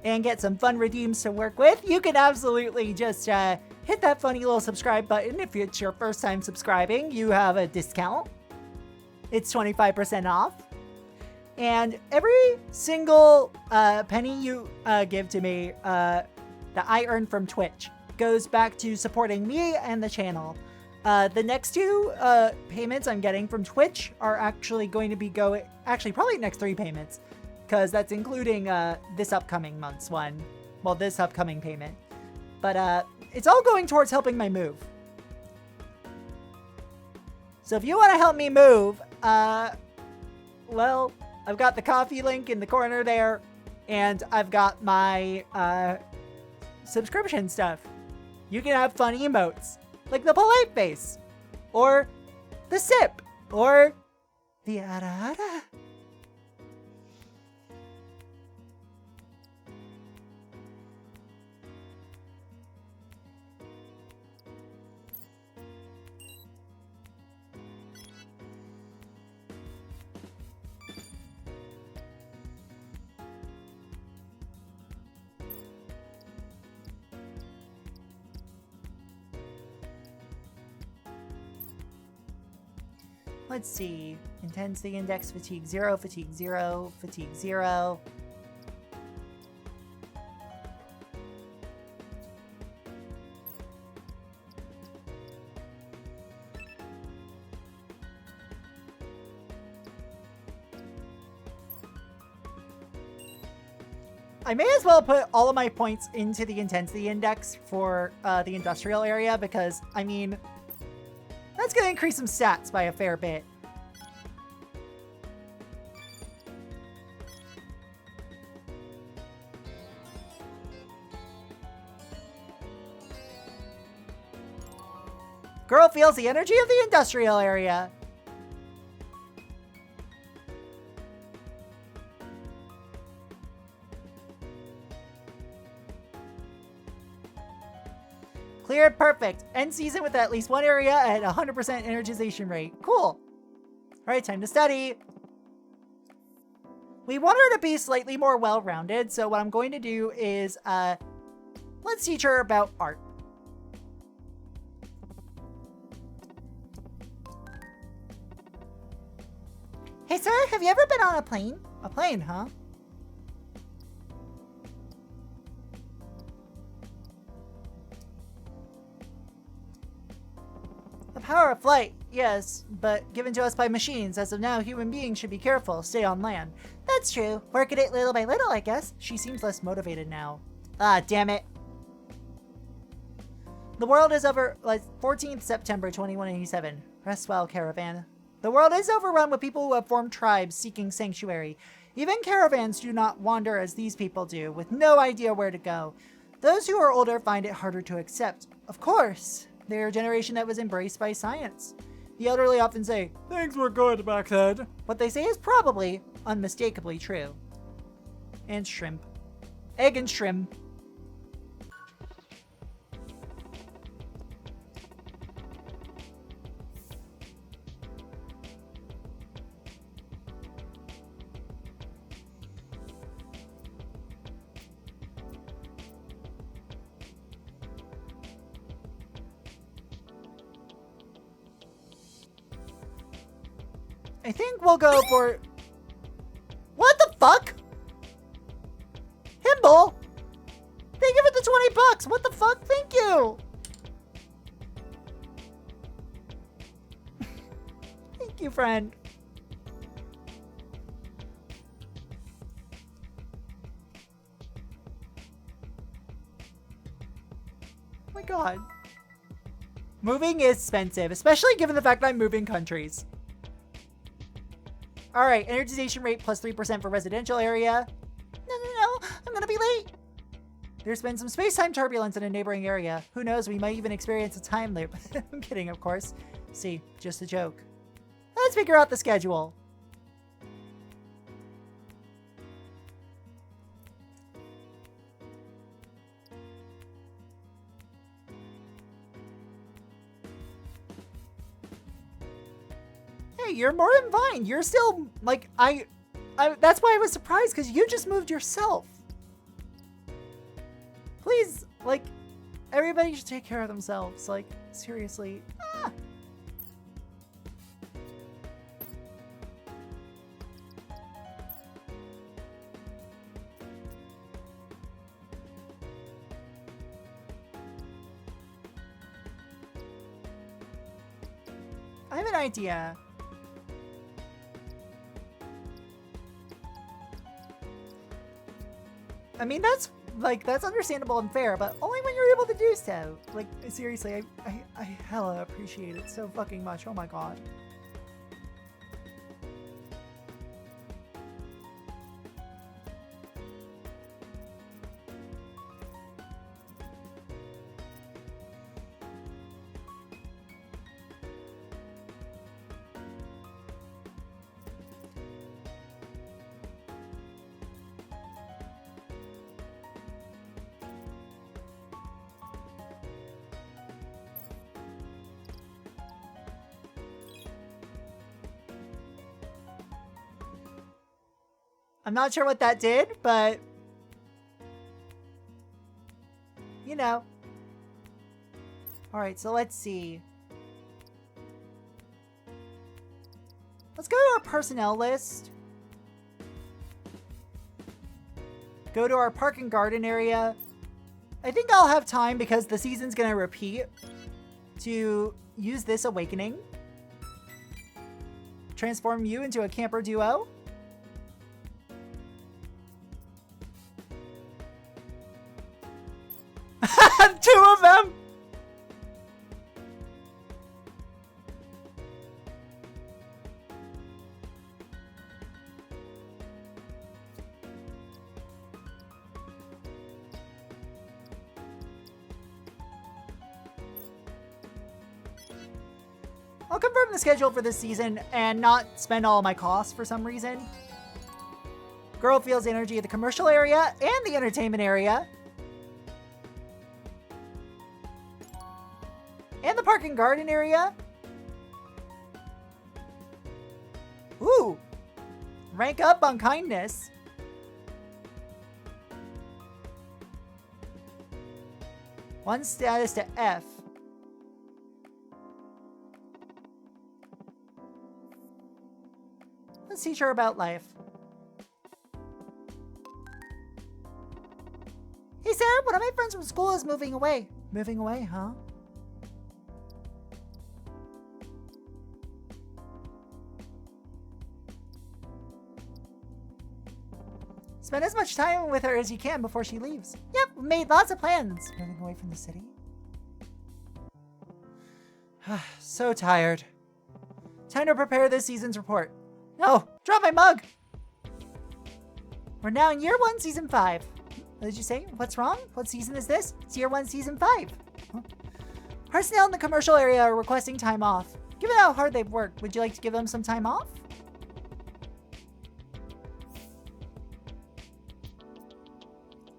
and get some fun redeems to work with, you can absolutely just hit that funny little subscribe button. If it's your first time subscribing, you have a discount. It's 25% off. And every single penny you give to me that I earn from Twitch goes back to supporting me and the channel. The next two payments I'm getting from Twitch are actually going to be probably next 3 payments, because that's including this upcoming month's one. Well, this upcoming payment. But it's all going towards helping my move. So if you want to help me move, well, I've got the coffee link in the corner there, and I've got my subscription stuff. You can have fun emotes, like the polite face, or the sip, or the ara-ara. Let's see. Intensity index, fatigue 0, fatigue 0, fatigue 0. I may as well put all of my points into the intensity index for the industrial area because, I mean, that's going to increase some stats by a fair bit. Girl feels the energy of the industrial area. Cleared, perfect. End season with at least one area at 100% energization rate. Cool. All right, time to study. We want her to be slightly more well-rounded, so what I'm going to do is, let's teach her about art. Hey, sir, have you ever been on a plane? A plane, huh? The power of flight, yes, but given to us by machines. As of now, human beings should be careful, stay on land. That's true. Work at it little by little, I guess. She seems less motivated now. Ah, damn it. The world is over, 14th September 2187. Rest well, caravan. The world is overrun with people who have formed tribes seeking sanctuary. Even caravans do not wander as these people do, with no idea where to go. Those who are older find it harder to accept. Of course. They're a generation that was embraced by science. The elderly often say, things were good back then. What they say is probably, unmistakably true. And shrimp. Egg and shrimp. I think we'll go for... What the fuck? Himble? Thank you for the 20 bucks. What the fuck? Thank you. Thank you, friend. Oh my god. Moving is expensive, especially given the fact that I'm moving countries. All right, energization rate plus 3% for residential area. No, I'm gonna be late. There's been some space-time turbulence in a neighboring area. Who knows, we might even experience a time loop. I'm kidding, of course. See, just a joke. Let's figure out the schedule. Hey, you're more than fine. You're still, like, that's why I was surprised, because you just moved yourself. Please, like, everybody should take care of themselves. Like, seriously. Ah. I have an idea. I mean, that's understandable and fair, but only when you're able to do so. Like, seriously, I hella appreciate it so fucking much. Oh my god. I'm not sure what that did, but you know. All right, so let's see. Let's go to our personnel list. Go to our park and garden area. I think I'll have time because the season's gonna repeat to use this awakening. Transform you into a camper duo. Two of them! I'll confirm the schedule for this season and not spend all my costs for some reason. Girl feels energy at the commercial area and the entertainment area. And the park and garden area. Ooh. Rank up on kindness. One status to F. Let's teach her about life. Hey Sarah, one of my friends from school is moving away. Moving away, huh? Spend as much time with her as you can before she leaves. Yep, we made lots of plans. Moving away from the city. So tired. Time to prepare this season's report. No, drop my mug. We're now in year 1, season 5. What did you say? What's wrong? What season is this? It's year 1, season 5. Huh? Personnel in the commercial area are requesting time off. Given how hard they've worked, would you like to give them some time off?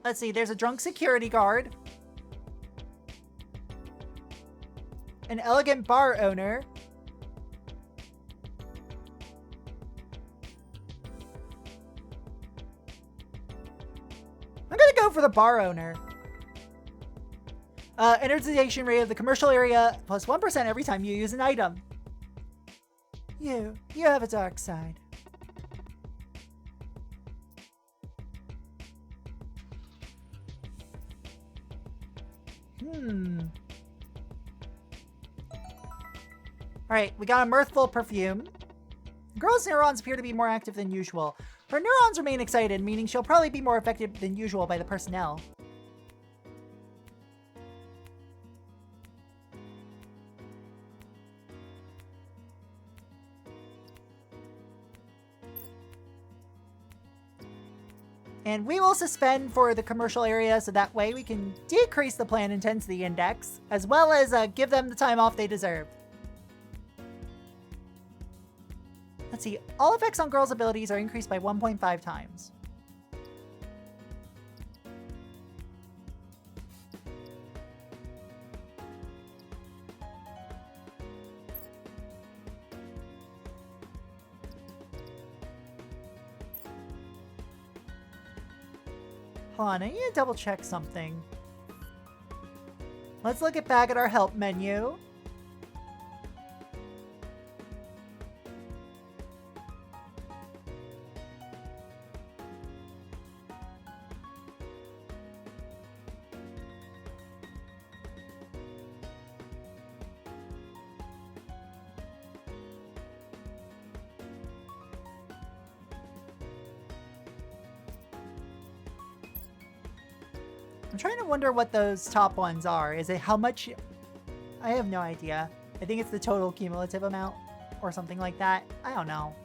Let's see, there's a drunk security guard. An elegant bar owner. I'm gonna go for the bar owner. Energization rate of the commercial area plus 1% every time you use an item. You have a dark side. Alright, we got a mirthful perfume. The girl's neurons appear to be more active than usual. Her neurons remain excited, meaning she'll probably be more affected than usual by the personnel. And we will suspend for the commercial area so that way we can decrease the plan intensity index, as well as give them the time off they deserve. Let's see, all effects on girls' abilities are increased by 1.5 times. Hold on, I need to double check something. Let's look back at our help menu. I'm trying to wonder what those top ones are. Is it how much? I have no idea. I think it's the total cumulative amount or something like that. I don't know.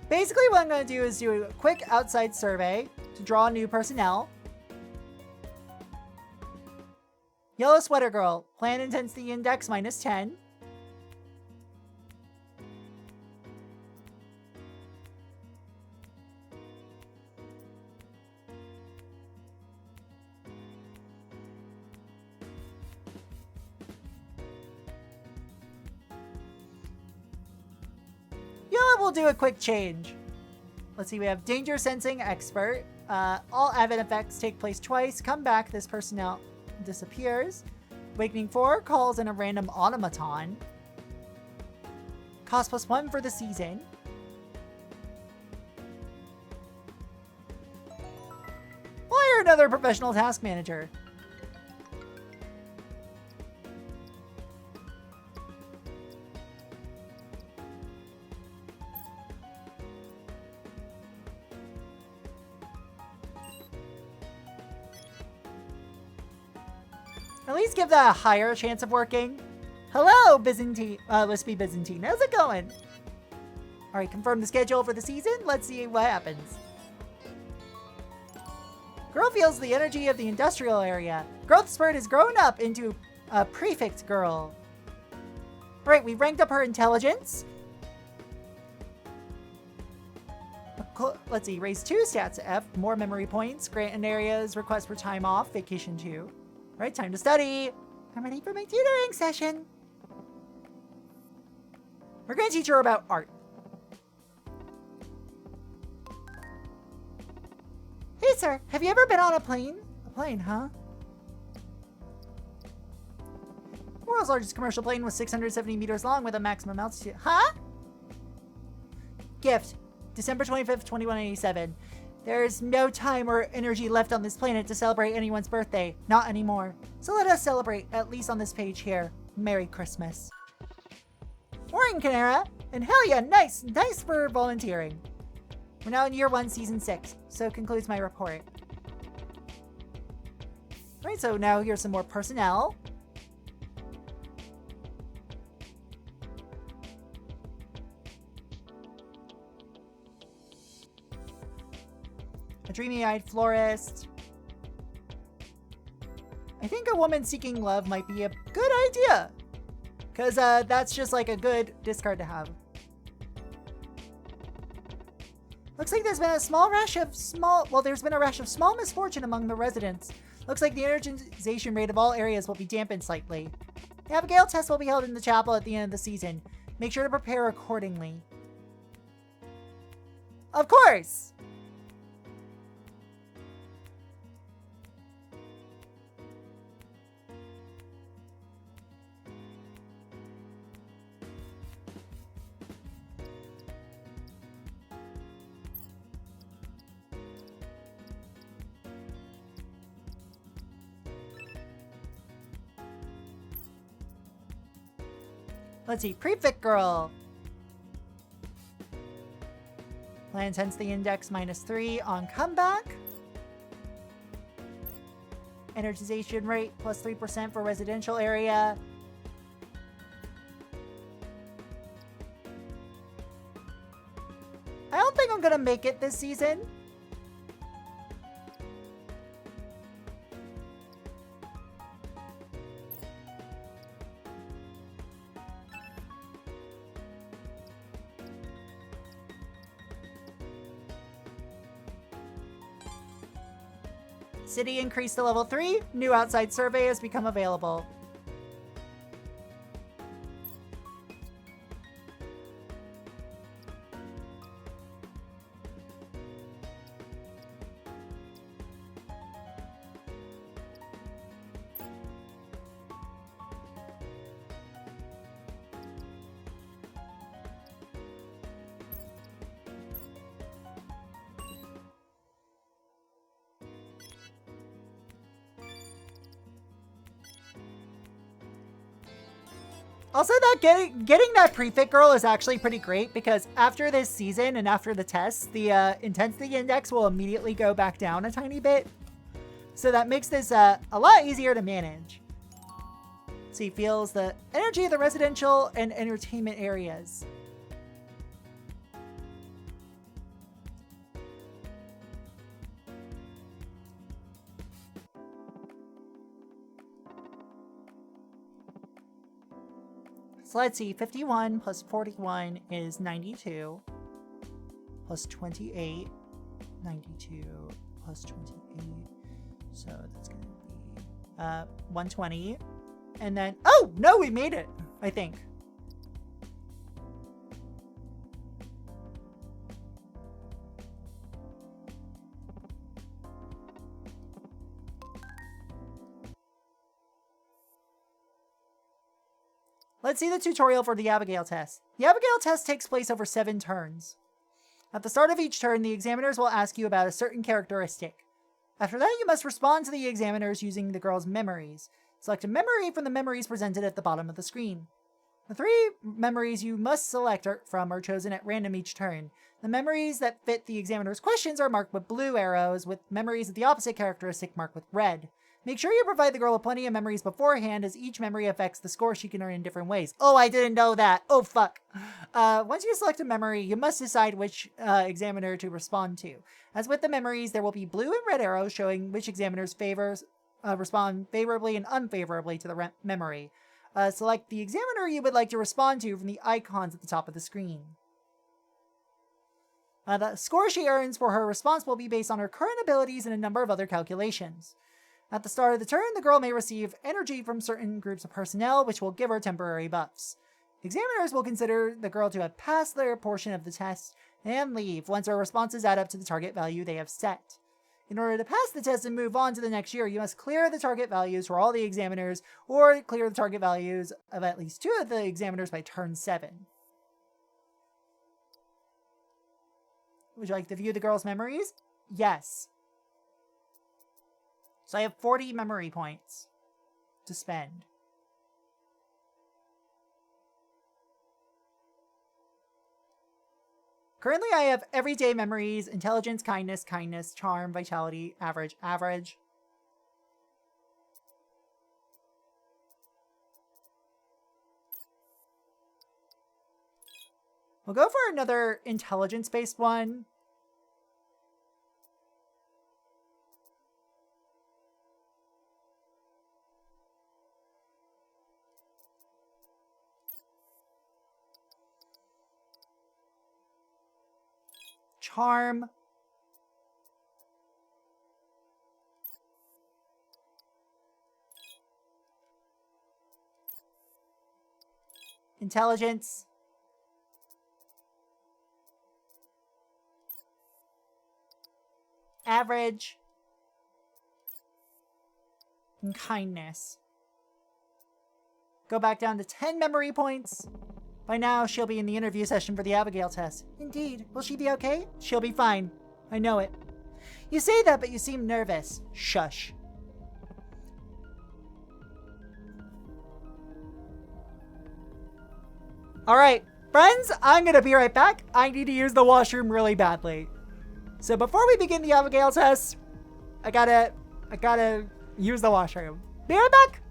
Basically, what I'm going to do is do a quick outside survey to draw new personnel. Yellow Sweater Girl, Plan Intensity Index -10. We'll do a quick change. Let's see, we have Danger Sensing Expert. All advent effects take place twice. Come back, this personnel disappears. Awakening 4 calls in a random automaton. Cost +1 for the season. Hire another professional task manager. At least give that a higher chance of working. Hello, Byzantine. Lispy Byzantine. How's it going? Alright, confirm the schedule for the season. Let's see what happens. Girl feels the energy of the industrial area. Growth Spurt has grown up into a prefect girl. Alright, we ranked up her intelligence. Let's see, raise 2 stats to F, more memory points, grant in areas, request for time off, vacation 2. Right, time to study. I'm ready for my tutoring session. We're going to teach her about art. Hey, sir, have you ever been on a plane? A plane, huh? The world's largest commercial plane was 670 meters long with a maximum altitude. Huh? Gift, December 25th, 2187. There's no time or energy left on this planet to celebrate anyone's birthday. Not anymore. So let us celebrate, at least on this page here. Merry Christmas. Morning, Canara! And hell yeah, nice for volunteering. We're now in year 1, season 6. So concludes my report. Alright, so now here's some more personnel. A dreamy-eyed florist. I think a woman seeking love might be a good idea. Because that's just like a good discard to have. Looks like there's been a rash of small misfortune among the residents. Looks like the energization rate of all areas will be dampened slightly. The Abigail test will be held in the chapel at the end of the season. Make sure to prepare accordingly. Of course! Let's see, Prefect Girl. Plan Intensity Index -3 on comeback. Energization rate +3% for residential area. I don't think I'm gonna make it this season. City increased to level 3. New outside survey has become available. Also, that getting that prefit girl is actually pretty great because after this season and after the tests, the intensity index will immediately go back down a tiny bit. So that makes this a lot easier to manage. So he feels the energy of the residential and entertainment areas. So let's see, 51 plus 41 is 92, plus 28, 92, plus 28, so that's going to be 120, and then, oh, no, we made it, I think. Let's see the tutorial for the Abigail test. The Abigail test takes place over 7 turns. At the start of each turn, the examiners will ask you about a certain characteristic. After that, you must respond to the examiners using the girl's memories. Select a memory from the memories presented at the bottom of the screen. The 3 memories you must select from are chosen at random each turn. The memories that fit the examiner's questions are marked with blue arrows, with memories of the opposite characteristic marked with red. Make sure you provide the girl with plenty of memories beforehand, as each memory affects the score she can earn in different ways. Oh, I didn't know that. Oh, fuck. Once you select a memory, you must decide which examiner to respond to. As with the memories, there will be blue and red arrows showing which examiners respond favorably and unfavorably to the memory. Select the examiner you would like to respond to from the icons at the top of the screen. The score she earns for her response will be based on her current abilities and a number of other calculations. At the start of the turn, the girl may receive energy from certain groups of personnel, which will give her temporary buffs. Examiners will consider the girl to have passed their portion of the test and leave once her responses add up to the target value they have set. In order to pass the test and move on to the next year, you must clear the target values for all the examiners, or clear the target values of at least 2 of the examiners by turn 7. Would you like to view the girl's memories? Yes. So I have 40 memory points to spend. Currently, I have everyday memories: intelligence, kindness, charm, vitality, average. We'll go for another intelligence-based one. Charm. Intelligence. Average. And kindness. Go back down to 10 memory points. By now, she'll be in the interview session for the Abigail test. Indeed. Will she be okay? She'll be fine. I know it. You say that, but you seem nervous. Shush. Alright, friends, I'm gonna be right back. I need to use the washroom really badly. So before we begin the Abigail test, I gotta use the washroom. Be right back!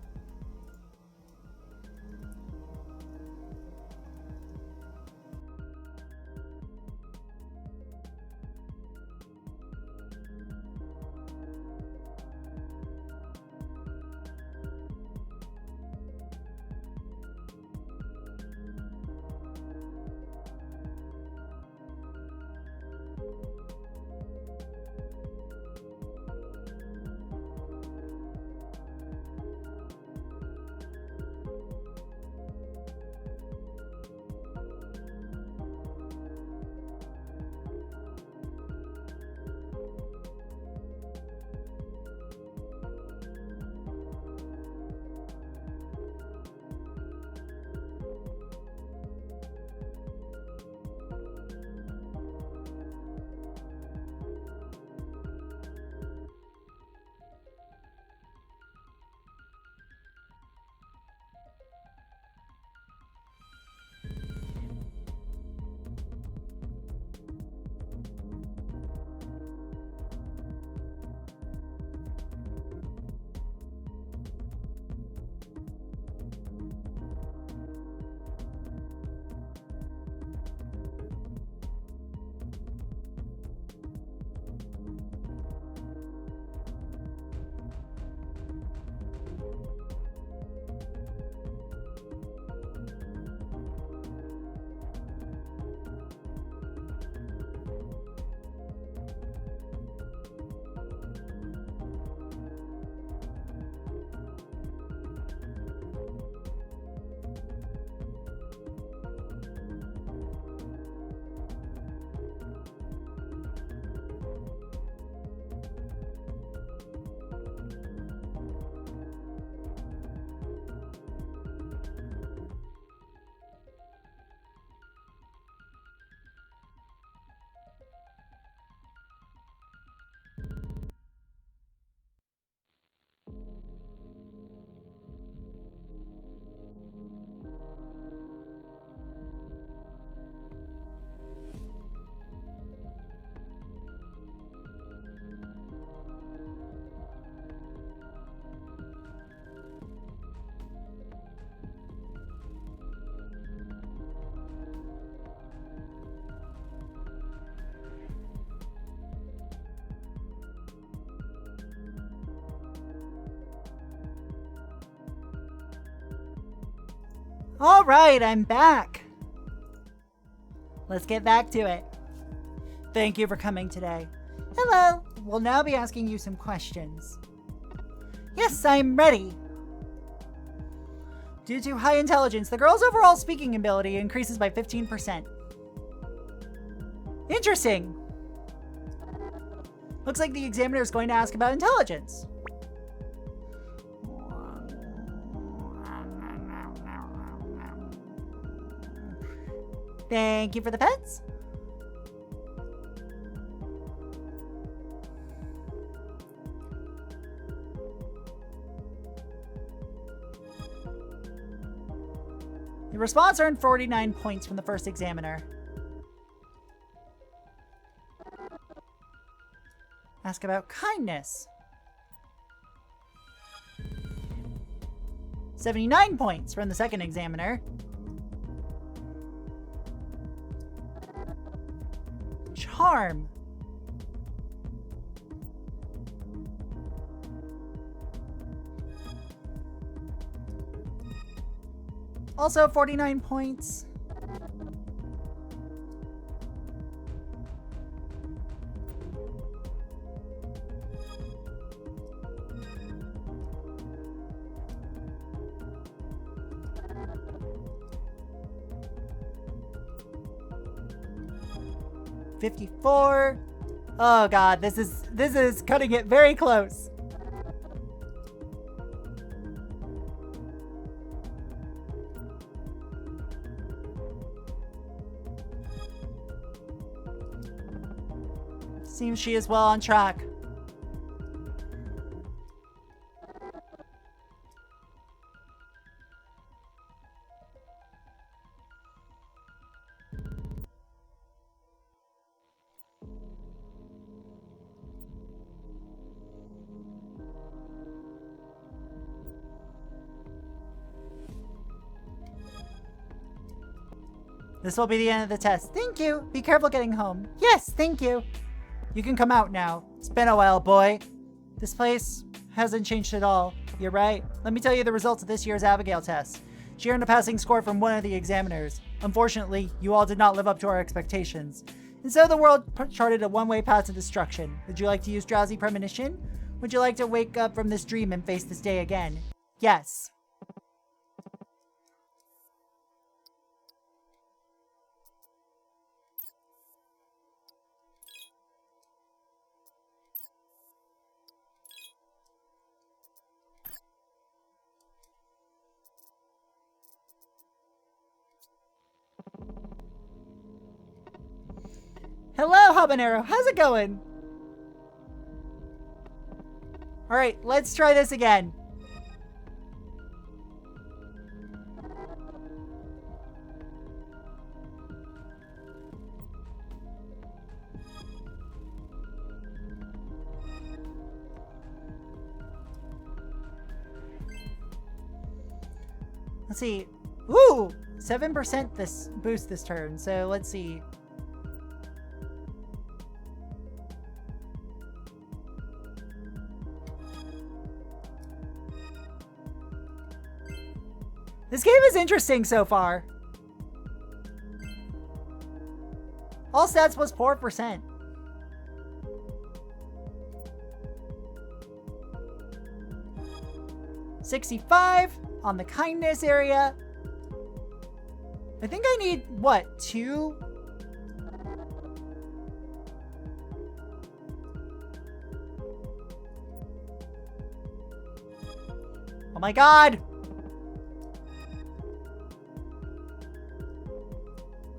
Alright, I'm back. Let's get back to it. Thank you for coming today. Hello. We'll now be asking you some questions. Yes, I'm ready. Due to high intelligence, the girl's overall speaking ability increases by 15%. Interesting. Looks like the examiner is going to ask about intelligence. Thank you for the pets. The response earned 49 points from the first examiner. Ask about kindness. 79 points from the second examiner. Charm. Also 49 points. $54. Oh god, this is cutting it very close. Seems she is well on track. This will be the end of the test. Thank you. Be careful getting home. Yes, thank you. You can come out now. It's been a while, boy. This place hasn't changed at all. You're right. Let me tell you the results of this year's Abigail test. She earned a passing score from one of the examiners. Unfortunately, you all did not live up to our expectations. And so the world charted a one-way path to destruction. Would you like to use drowsy premonition? Would you like to wake up from this dream and face this day again? Yes. Hello, Habanero. How's it going? Alright, let's try this again. Let's see. Ooh! 7% this boost this turn, so let's see. This game is interesting so far. All stats was 4%. $65 on the kindness area. I think I need, what, 2? Oh my god!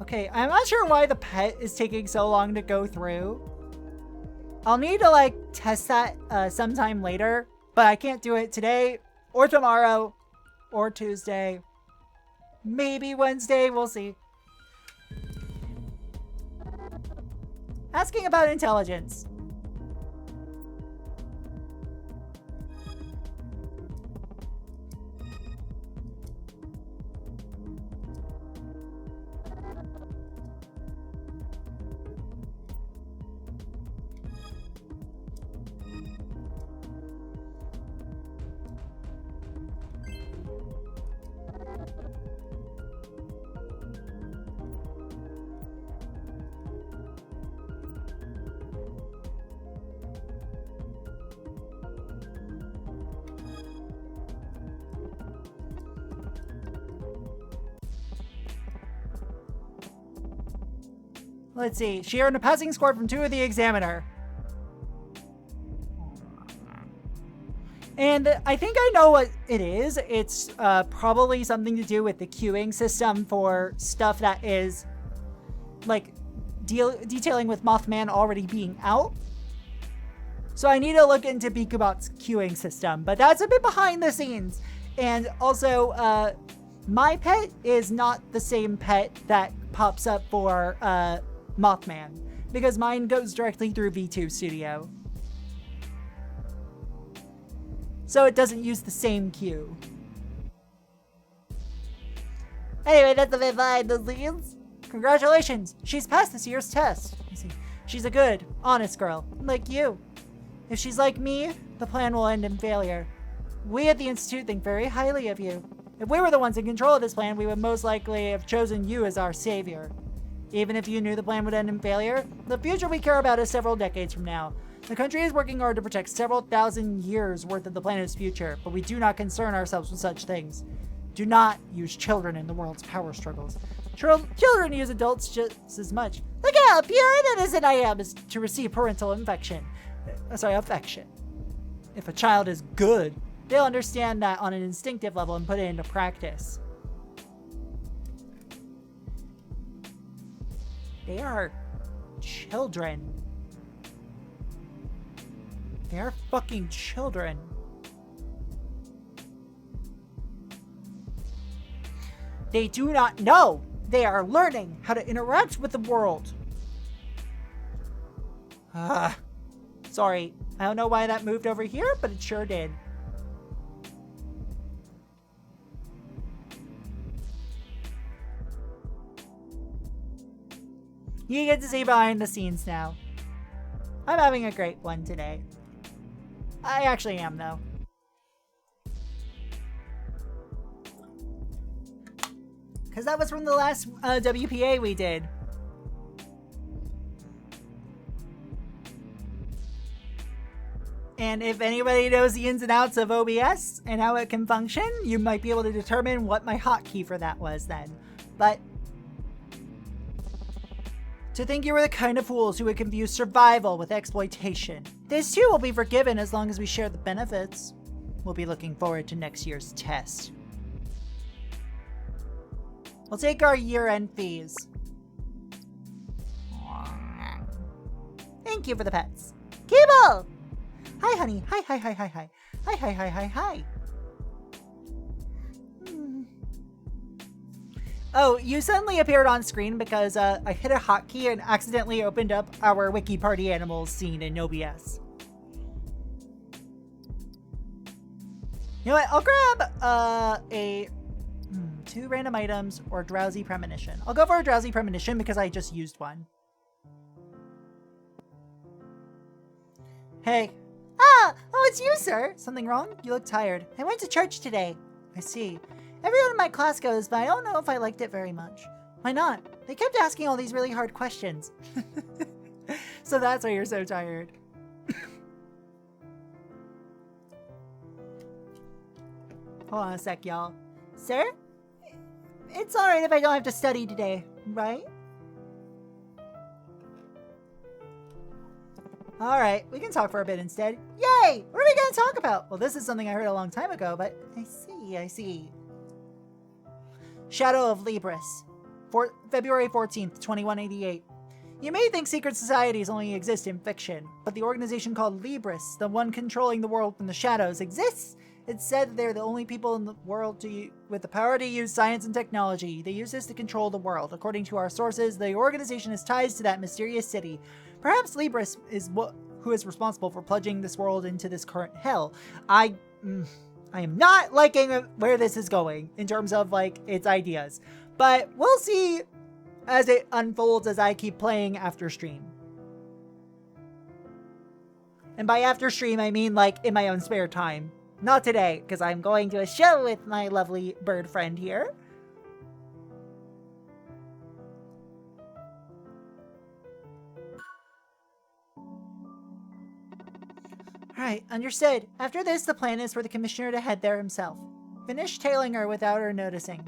Okay, I'm not sure why the pet is taking so long to go through. I'll need to, like, test that sometime later, but I can't do it today, or tomorrow, or Tuesday. Maybe Wednesday, we'll see. Asking about intelligence. Let's see. She earned a passing score from 2 of the examiner. And I think I know what it is. It's probably something to do with the queuing system for stuff that is like detailing with Mothman already being out. So I need to look into Beakabot's queuing system, but that's a bit behind the scenes. And also, my pet is not the same pet that pops up for Mothman, because mine goes directly through V2 Studio. So it doesn't use the same queue. Anyway, that's a bit behind the scenes. Congratulations, she's passed this year's test. She's a good, honest girl, like you. If she's like me, the plan will end in failure. We at the Institute think very highly of you. If we were the ones in control of this plan, we would most likely have chosen you as our savior. Even if you knew the plan would end in failure, the future we care about is several decades from now. The country is working hard to protect several thousand years worth of the planet's future, but we do not concern ourselves with such things. Do not use children in the world's power struggles. Children use adults just as much. Look how pure and innocent I am is to receive parental affection. If a child is good, they'll understand that on an instinctive level and put it into practice. They are children. They are fucking children. They do not know. They are learning how to interact with the world. Sorry. I don't know why that moved over here, but it sure did. You get to see behind the scenes now. I'm having a great one today. I actually am, though. Because that was from the last WPA we did. And if anybody knows the ins and outs of OBS and how it can function, you might be able to determine what my hotkey for that was then. But to think you were the kind of fools who would confuse survival with exploitation. This too will be forgiven as long as we share the benefits. We'll be looking forward to next year's test. We'll take our year-end fees. Thank you for the pets. Keeble! Hi, honey. Hi, hi, hi, hi, hi. Hi, hi, hi, hi, hi. Oh, you suddenly appeared on screen because I hit a hotkey and accidentally opened up our Wiki Party Animals scene in OBS. You know what? I'll grab 2 random items or Drowsy Premonition. I'll go for a Drowsy Premonition because I just used one. Hey. Oh, it's you, sir. Something wrong? You look tired. I went to church today. I see. Everyone in my class goes, but I don't know if I liked it very much. Why not? They kept asking all these really hard questions. So that's why you're so tired. Hold on a sec, y'all. Sir? It's alright if I don't have to study today, right? Alright, we can talk for a bit instead. Yay! What are we going to talk about? Well, this is something I heard a long time ago, but I see. Shadow of Libris. February 14th, 2188. You may think secret societies only exist in fiction, but the organization called Libris, the one controlling the world from the shadows, exists. It's said that they're the only people in the world with the power to use science and technology. They use this to control the world. According to our sources, the organization has ties to that mysterious city. Perhaps Libris is who is responsible for plunging this world into this current hell. I am not liking where this is going in terms of like its ideas, but we'll see as it unfolds as I keep playing after stream. And by after stream, I mean like in my own spare time. Not today, because I'm going to a show with my lovely bird friend here. Alright, understood. After this, the plan is for the commissioner to head there himself. Finish tailing her without her noticing.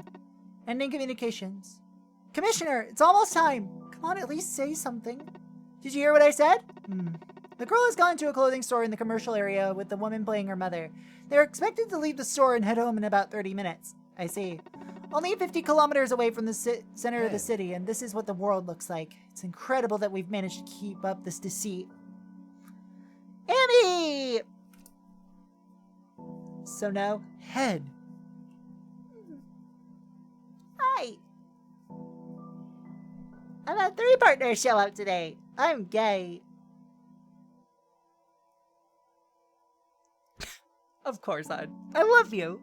Ending communications. Commissioner, it's almost time. Come on, at least say something. Did you hear what I said? The girl has gone to a clothing store in the commercial area with the woman playing her mother. They're expected to leave the store and head home in about 30 minutes. I see. Only 50 kilometers away from the center of the city, and this is what the world looks like. It's incredible that we've managed to keep up this deceit. Amy! So now, head. Hi. I've had 3 partners show up today. I'm gay. Of course, I love you.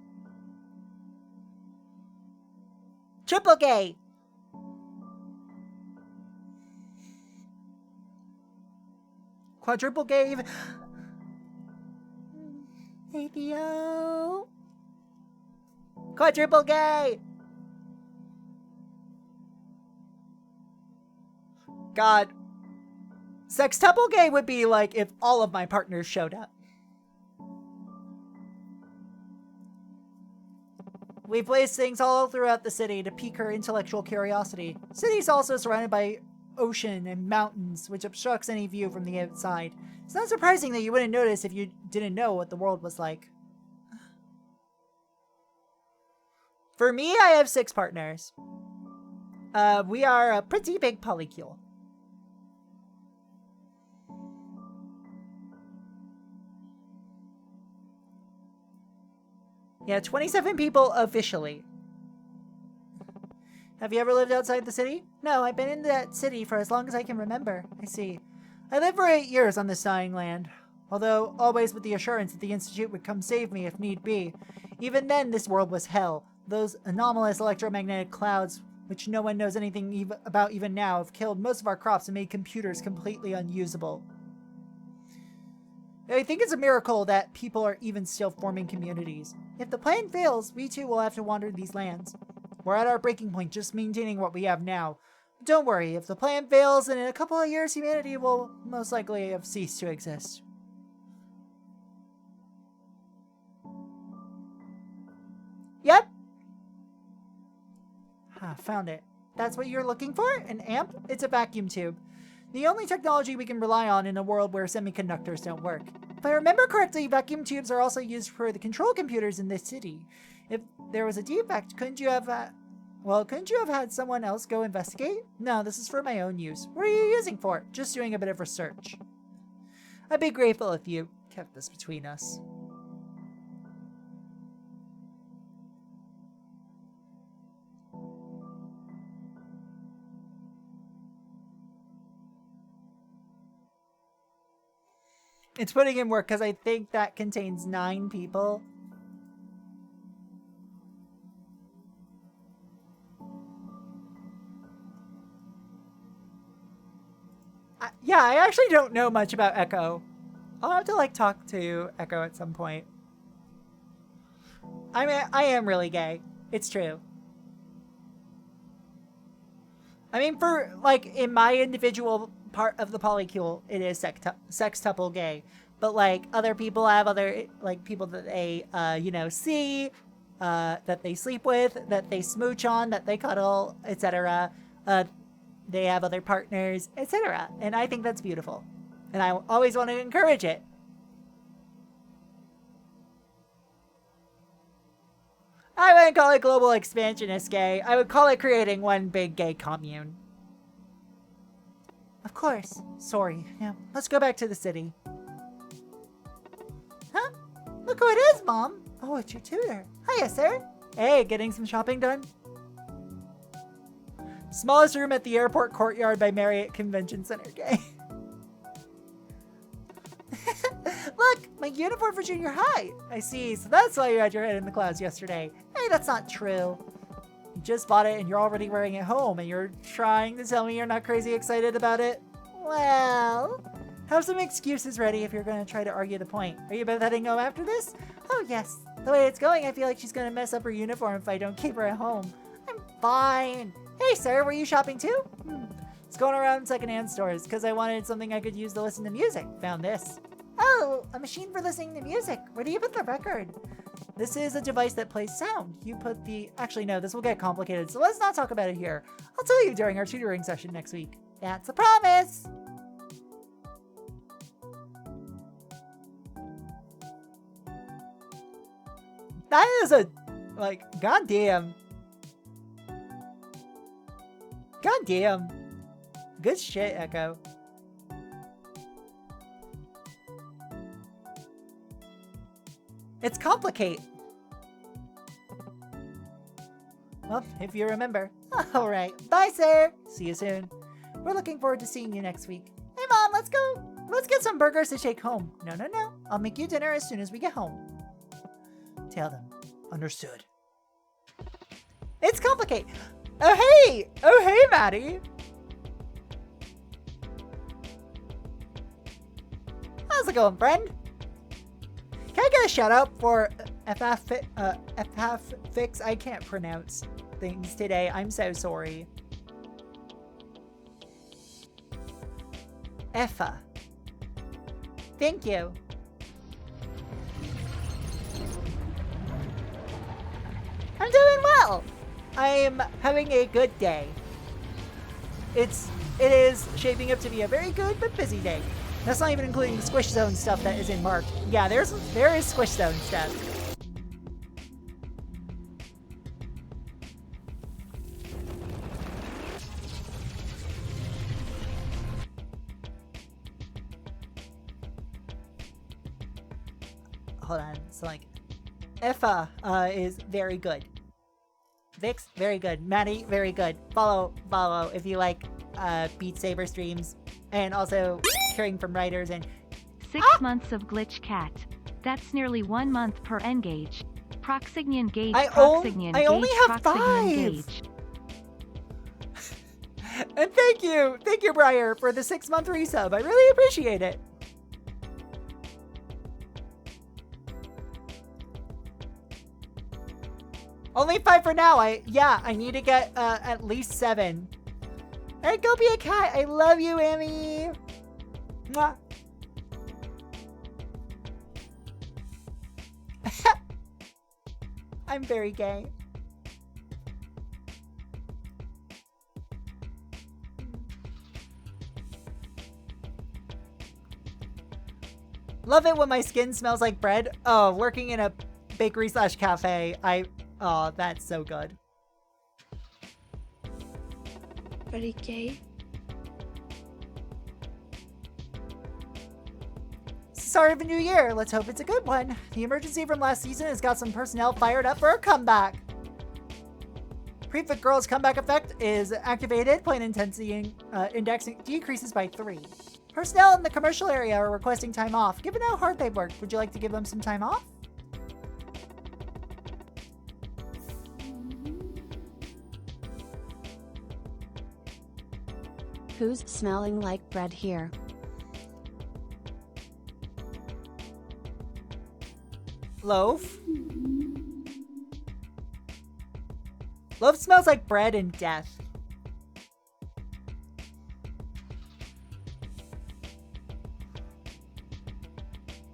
Triple gay. Quadruple gay. Even. ABO. Quadruple gay. God. Sextuple gay would be like if all of my partners showed up. We place things all throughout the city to pique her intellectual curiosity. The city is also surrounded by ocean and mountains, which obstructs any view from the outside. It's not surprising that you wouldn't notice if you didn't know what the world was like. For me, I have 6 partners. We are a pretty big polycule. Yeah, 27 people officially. Have you ever lived outside the city? No, I've been in that city for as long as I can remember. I see. I lived for 8 years on this dying land, although always with the assurance that the Institute would come save me if need be. Even then, this world was hell. Those anomalous electromagnetic clouds, which no one knows anything about even now, have killed most of our crops and made computers completely unusable. I think it's a miracle that people are even still forming communities. If the plan fails, we too will have to wander these lands. We're at our breaking point, just maintaining what we have now. But don't worry, if the plan fails, then in a couple of years humanity will most likely have ceased to exist. Yep. Found it. That's what you're looking for? An amp? It's a vacuum tube. The only technology we can rely on in a world where semiconductors don't work. If I remember correctly, vacuum tubes are also used for the control computers in this city. If there was a defect, couldn't you have had someone else go investigate? No, this is for my own use. What are you using for? Just doing a bit of research. I'd be grateful if you kept this between us. It's putting in work because I think that contains 9 people. Yeah, I actually don't know much about Echo. I'll have to talk to Echo at some point. I mean, I am really gay. It's true. I mean, for in my individual part of the polycule, it is sextuple gay. But other people have other people that they see, that they sleep with, that they smooch on, that they cuddle, etc. They have other partners, etc. And I think that's beautiful, and I always want to encourage it. I wouldn't call it global expansionist gay. I would call it creating one big gay commune. Of course. Sorry. Now, let's go back to the city. Huh? Look who it is, Mom. Oh, it's your tutor. Hiya, sir. Hey, getting some shopping done? Smallest room at the airport courtyard by Marriott Convention Center gay. Look, my uniform for junior high. I see. So that's why you had your head in the clouds yesterday. Hey, that's not true. You just bought it and you're already wearing it home and you're trying to tell me you're not crazy excited about it? Well, have some excuses ready if you're going to try to argue the point. Are you both heading home after this? Oh, yes. The way it's going, I feel like she's going to mess up her uniform if I don't keep her at home. I'm fine. Hey, sir, were you shopping too? It's going around secondhand stores because I wanted something I could use to listen to music. Found this. Oh, a machine for listening to music. Where do you put the record? This is a device that plays sound. You put the... Actually, no, this will get complicated, so let's not talk about it here. I'll tell you during our tutoring session next week. That's a promise. That is a, like, goddamn. Goddamn. Good shit, Echo. It's complicate. Well, if you remember. Alright. Bye, sir. See you soon. We're looking forward to seeing you next week. Hey, Mom, let's go. Let's get some burgers to take home. No, no, no. I'll make you dinner as soon as we get home. Tell them. Understood. It's complicate. Oh, hey. Oh, hey, Maddie. How's it going, friend? Can I get a shout out for FF Fix? I can't pronounce things today. I'm so sorry. Effa. Thank you. I'm doing well. I'm having a good day. It is shaping up to be a very good but busy day. That's not even including the Squish Zone stuff that is in marked. Yeah, there is Squish Zone stuff. Hold on, so like, Effa is very good. Vix, very good. Maddie, very good. Follow if you like Beat Saber streams, and also hearing from writers and 6 months of Glitch Cat. That's nearly 1 month per engage. Proxignian gauge. I only have 5. And thank you, Briar, for the 6-month resub. I really appreciate it. Only 5 for now. I need to get at least 7. All right, go be a cat. I love you, Emmy. Mwah. I'm very gay. Love it when my skin smells like bread. Oh, working in a bakery / cafe. Oh, that's so good. Very gay. Start of a new year. Let's hope it's a good one. The emergency from last season has got some personnel fired up for a comeback. Prefect Girl's comeback effect is activated. Point intensity indexing decreases by 3. Personnel in the commercial area are requesting time off. Given how hard they've worked, would you like to give them some time off? Who's smelling like bread here? Loaf. Loaf smells like bread and death.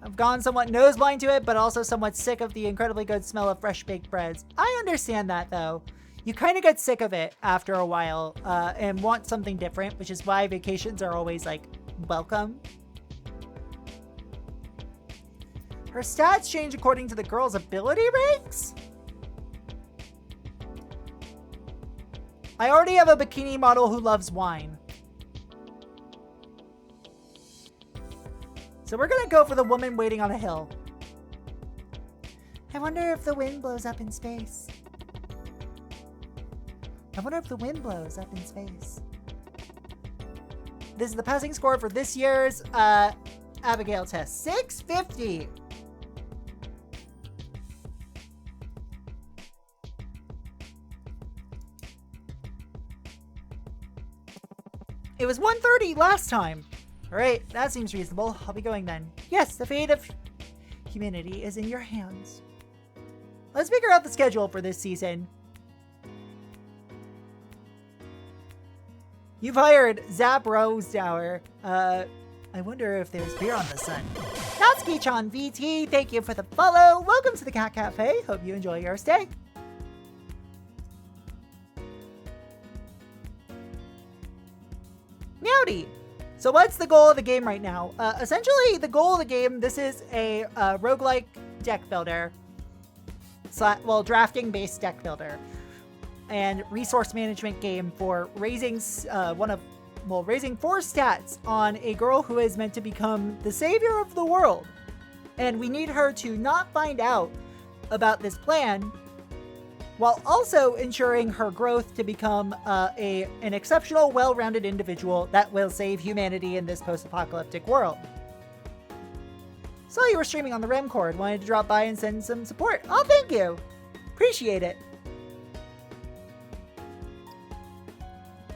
I've gone somewhat noseblind to it, but also somewhat sick of the incredibly good smell of fresh baked breads. I understand that though. You kind of get sick of it after a while and want something different, which is why vacations are always like welcome. Her stats change according to the girl's ability ranks? I already have a bikini model who loves wine. So we're gonna go for the woman waiting on a hill. I wonder if the wind blows up in space. This is the passing score for this year's Abigail test. 650. It was 130 last time. All right, that seems reasonable. I'll be going then. Yes, the fate of humanity is in your hands. Let's figure out the schedule for this season. You've hired Zap Rosedower. I wonder if there's beer on the sun. Natsuki-chan VT, thank you for the follow. Welcome to the Cat Cafe. Hope you enjoy your stay. Meow party. So what's the goal of the game right now? Essentially, the goal of the game, this is a roguelike deck builder. Well, drafting-based deck builder. And resource management game for raising raising 4 stats on a girl who is meant to become the savior of the world. And we need her to not find out about this plan, while also ensuring her growth to become an exceptional, well-rounded individual that will save humanity in this post-apocalyptic world. Saw you were streaming on the REM cord. Wanted to drop by and send some support. Oh, thank you. Appreciate it.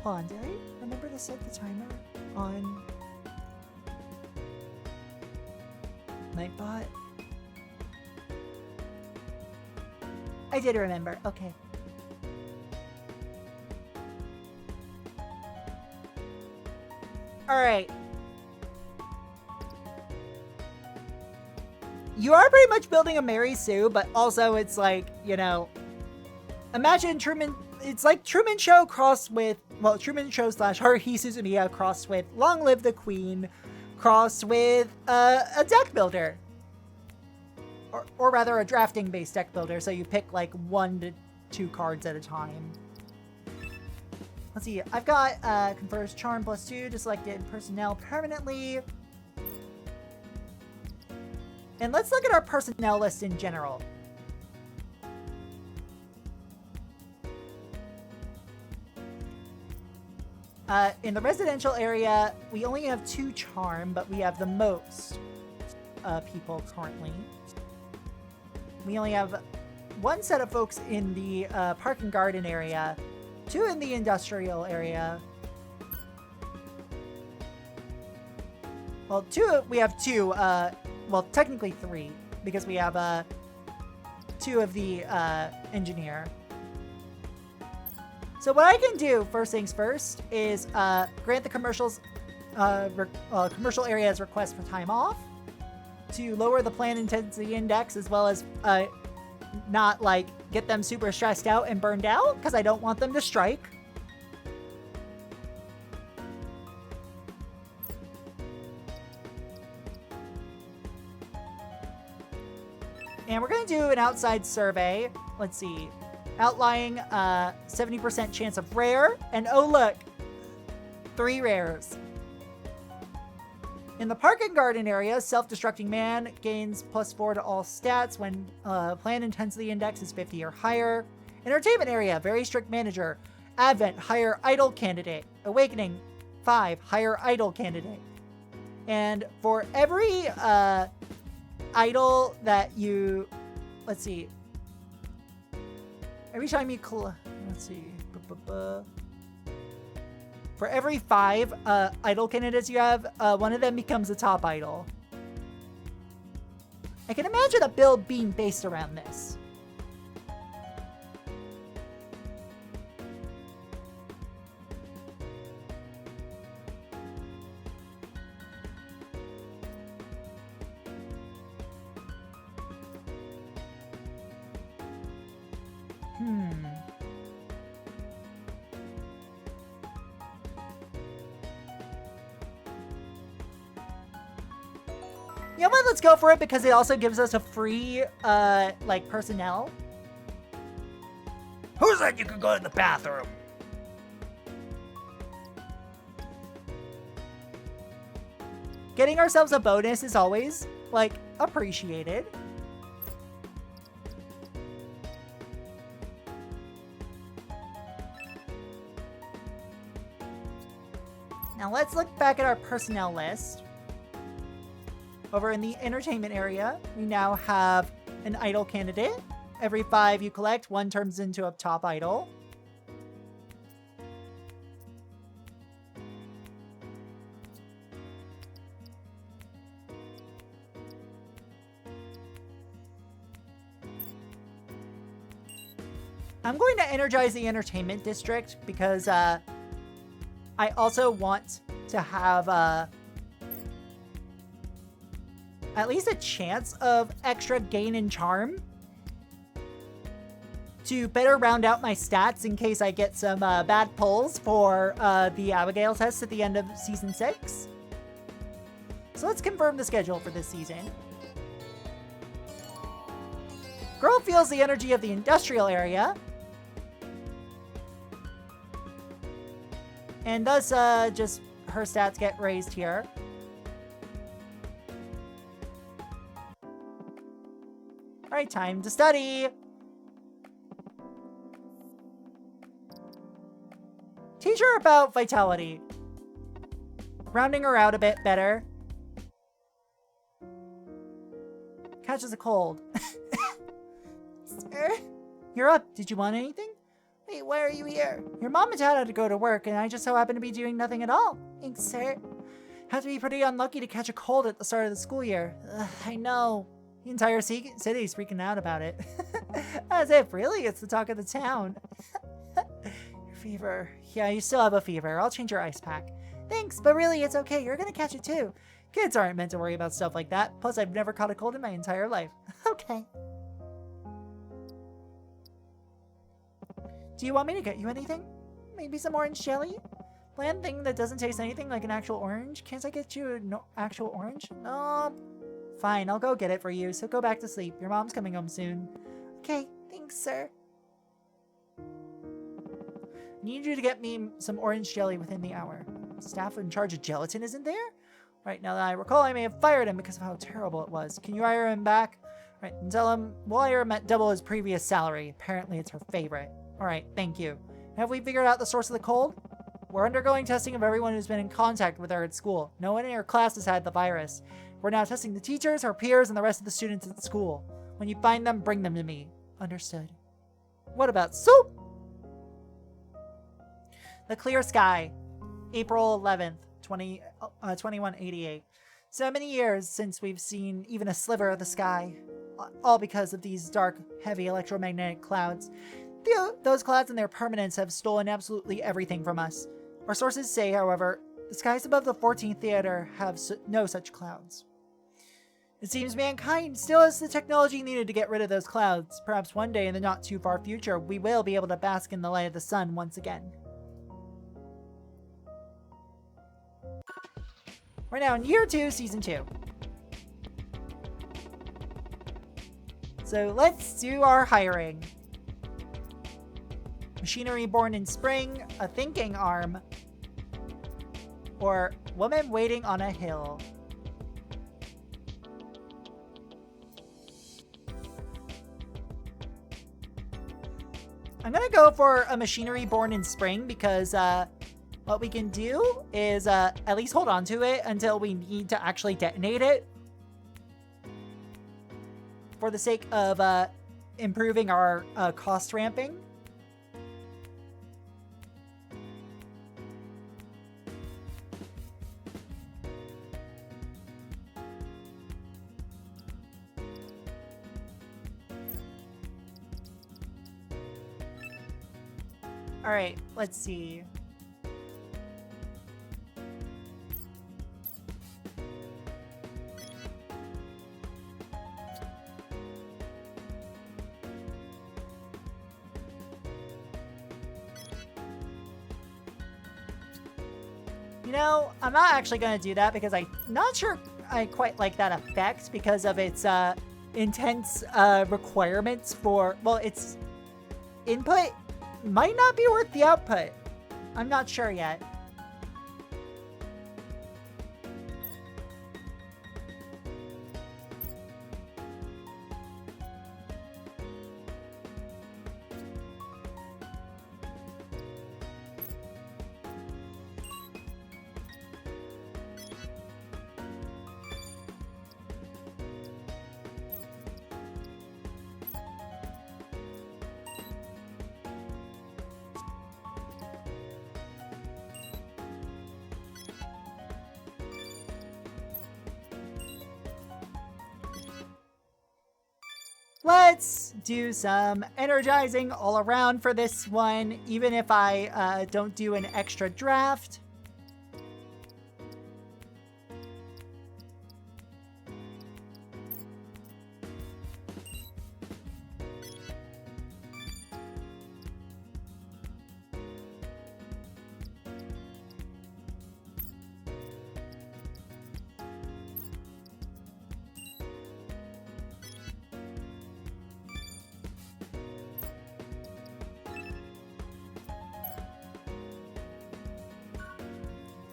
Hold on, did I remember to set the timer on Nightbot? I did remember. Okay. Alright. You are pretty much building a Mary Sue, but also it's like, you know, imagine Truman. It's like Truman Show crossed with, well, Truman Show / Haruhi Suzumiya crossed with Long Live the Queen crossed with a deck builder. Or rather a drafting based deck builder, so you pick like 1 to 2 cards at a time. Let's see, I've got confers charm +2 to selected personnel permanently. And let's look at our personnel list in general. In the residential area, we only have 2 charm, but we have the most people currently. We only have 1 set of folks in the park and garden area, 2 in the industrial area. Well, we have 2, well, technically 3, because we have 2 of the engineer. So what I can do, first things first, is grant the commercial areas request for time off to lower the plan intensity index, as well as not like get them super stressed out and burned out, because I don't want them to strike. And we're going to do an outside survey. Let's see. Outlying 70% chance of rare. And oh look, 3 rares. In the park and garden area, self-destructing man gains +4 to all stats when plan intensity index is 50 or higher. Entertainment area, very strict manager. Advent, higher idle candidate. Awakening, 5, higher idle candidate. And for every idle that you, let's see. Every time you, let's see. For every 5 idle candidates you have, 1 of them becomes a top idol. I can imagine a build being based around this. You know what? Let's go for it, because it also gives us a free, like, personnel. Who said you could go to the bathroom? Getting ourselves a bonus is always, like, appreciated. Now let's look back at our personnel list. Over in the entertainment area, we now have an idol candidate. Every 5 you collect, 1 turns into a top idol. I'm going to energize the entertainment district because I also want to have at least a chance of extra gain in charm. to better round out my stats in case I get some bad pulls for the Abigail test at the end of Season 6. So let's confirm the schedule for this season. Girl feels the energy of the industrial area. And thus, just her stats get raised here. Alright, time to study! Teach her about vitality. Rounding her out a bit better. Catches a cold. Sir? You're up. Did you want anything? Wait, why are you here? Your mom and dad had to go to work, and I just so happen to be doing nothing at all. Thanks, sir. Have to be pretty unlucky to catch a cold at the start of the school year. Ugh, I know. The entire city's freaking out about it. As if, really, it's the talk of the town. Your fever. Yeah, you still have a fever. I'll change your ice pack. Thanks, but really, it's okay. You're gonna catch it too. Kids aren't meant to worry about stuff like that. Plus, I've never caught a cold in my entire life. Okay. Do you want me to get you anything? Maybe some orange jelly? Bland thing that doesn't taste anything like an actual orange? Can't I get you an actual orange? No. Fine, I'll go get it for you, so go back to sleep. Your mom's coming home soon. Okay, thanks, sir. Need you to get me some orange jelly within the hour. Staff in charge of gelatin isn't there? Right, now that I recall, I may have fired him because of how terrible it was. Can you hire him back? Right, and tell him we'll hire him at double his previous salary. Apparently it's her favorite. Alright, thank you. Have we figured out the source of the cold? We're undergoing testing of everyone who's been in contact with her at school. No one in her class has had the virus. We're now testing the teachers, her peers, and the rest of the students at school. When you find them, bring them to me. Understood. What about soup? The Clear Sky, April 11th, 2188. So many years since we've seen even a sliver of the sky, all because of these dark, heavy electromagnetic clouds. Those clouds and their permanence have stolen absolutely everything from us. Our sources say, however, the skies above the 14th theater have no such clouds. It seems mankind still has the technology needed to get rid of those clouds. Perhaps one day in the not too far future, we will be able to bask in the light of the sun once again. We're now in Year 2, Season 2. So let's do our hiring. Machinery born in spring, a thinking arm, or woman waiting on a hill. I'm gonna go for a machinery born in spring because what we can do is at least hold on to it until we need to actually detonate it for the sake of improving our cost ramping. All right, let's see. You know, I'm not actually going to do that because I'm not sure I quite like that effect because of its intense requirements for, well, its input might not be worth the output. I'm not sure yet. Let's do some energizing all around for this one, even if I don't do an extra draft.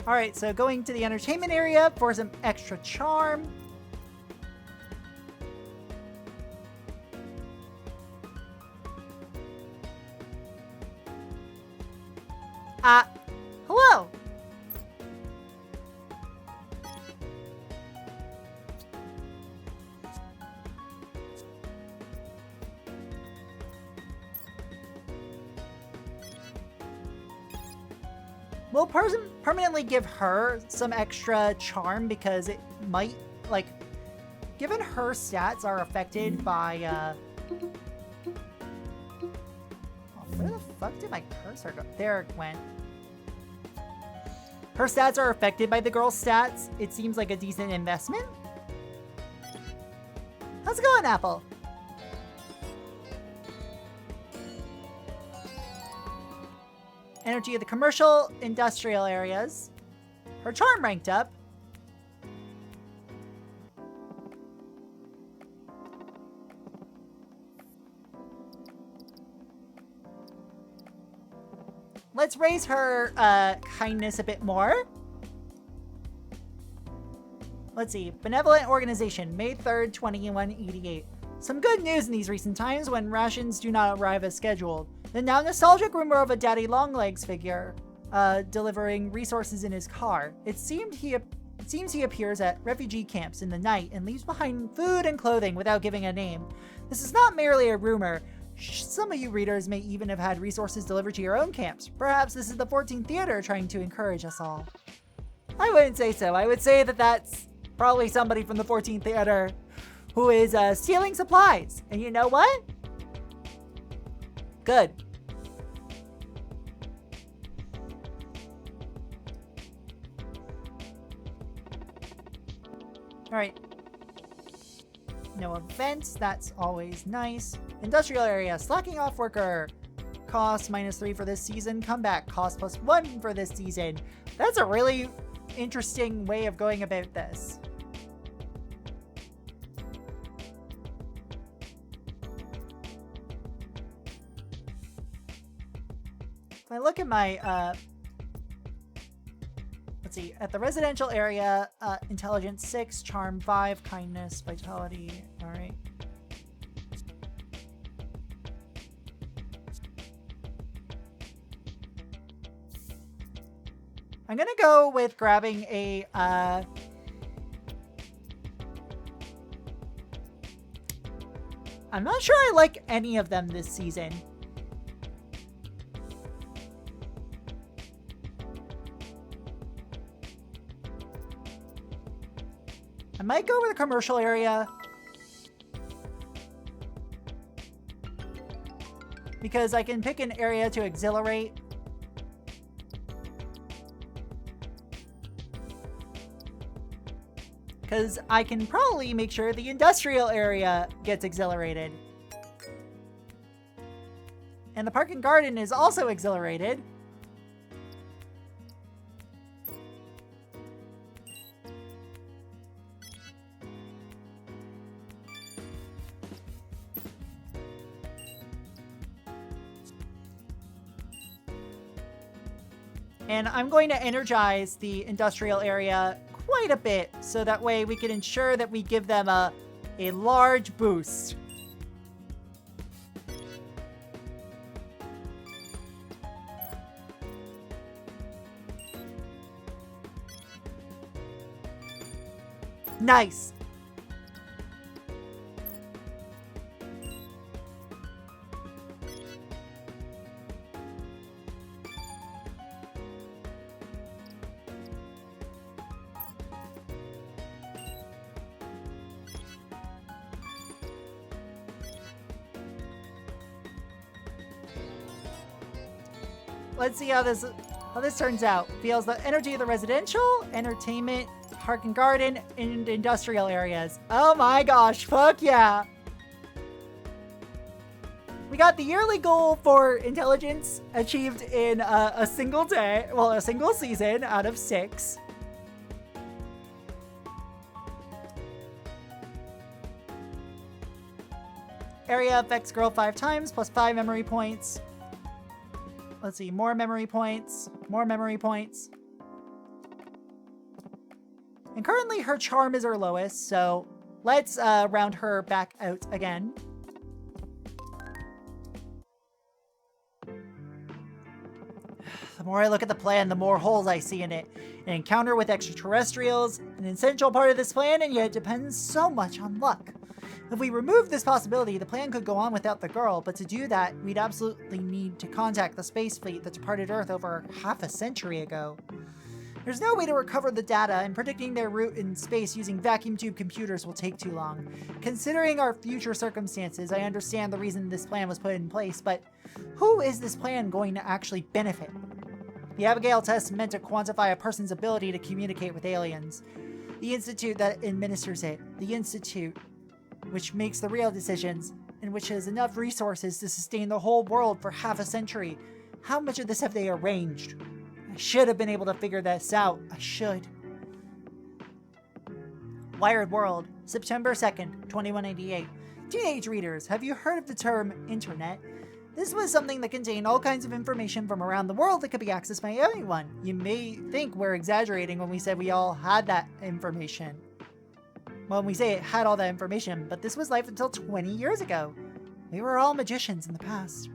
Alright, so going to the entertainment area for some extra charm. Hello! We'll permanently give her some extra charm because it might, like, given her stats are affected by, oh, where the fuck did my cursor go? There it went. Her stats are affected by the girl's stats. It seems like a decent investment. How's it going, Apple? Energy of the commercial, industrial areas. Her charm ranked up. Let's raise her kindness a bit more. Let's see. Benevolent Organization, May 3rd, 2188. Some good news in these recent times when rations do not arrive as scheduled. The now nostalgic rumor of a Daddy Longlegs figure delivering resources in his car. It seems he appears at refugee camps in the night and leaves behind food and clothing without giving a name. This is not merely a rumor. Some of you readers may even have had resources delivered to your own camps. Perhaps this is the 14th Theater trying to encourage us all. I wouldn't say so. I would say that that's probably somebody from the 14th Theater who is stealing supplies. And you know what? Good. Alright. No events, that's always nice. Industrial area, slacking off worker. Cost -3 for this season. Comeback, cost +1 for this season. That's a really interesting way of going about this. If I look at my, let's see, at the residential area, intelligence 6, charm 5, kindness, vitality, alright. I'm gonna go with grabbing a, I'm not sure I like any of them this season. I might go with the commercial area. Because I can pick an area to exhilarate. Because I can probably make sure the industrial area gets exhilarated. And the park and garden is also exhilarated. And I'm going to energize the industrial area quite a bit, so that way we can ensure that we give them a large boost. Nice. Let's see how this turns out. Feels the energy of the residential, entertainment, park and garden, and industrial areas. Oh my gosh, fuck yeah. We got the yearly goal for intelligence achieved in a single day, well, a single season out of 6. Area affects girl 5 times, plus 5 memory points. Let's see, more memory points, more memory points. And currently her charm is her lowest, so let's round her back out again. The more I look at the plan, the more holes I see in it. An encounter with extraterrestrials, an essential part of this plan, and yet it depends so much on luck. If we remove this possibility, the plan could go on without the girl, but to do that, we'd absolutely need to contact the space fleet that departed Earth over half a century ago. There's no way to recover the data, and predicting their route in space using vacuum tube computers will take too long. Considering our future circumstances, I understand the reason this plan was put in place, but who is this plan going to actually benefit? The Abigail test is meant to quantify a person's ability to communicate with aliens. The institute that administers it, the institute which makes the real decisions, and which has enough resources to sustain the whole world for half a century. How much of this have they arranged? I should have been able to figure this out. I should. Wired World, September 2nd, 2188. Teenage readers, have you heard of the term internet? This was something that contained all kinds of information from around the world that could be accessed by anyone. You may think we're exaggerating when we said we all had that information. When we say it had all that information, but this was life until 20 years ago. We were all magicians in the past.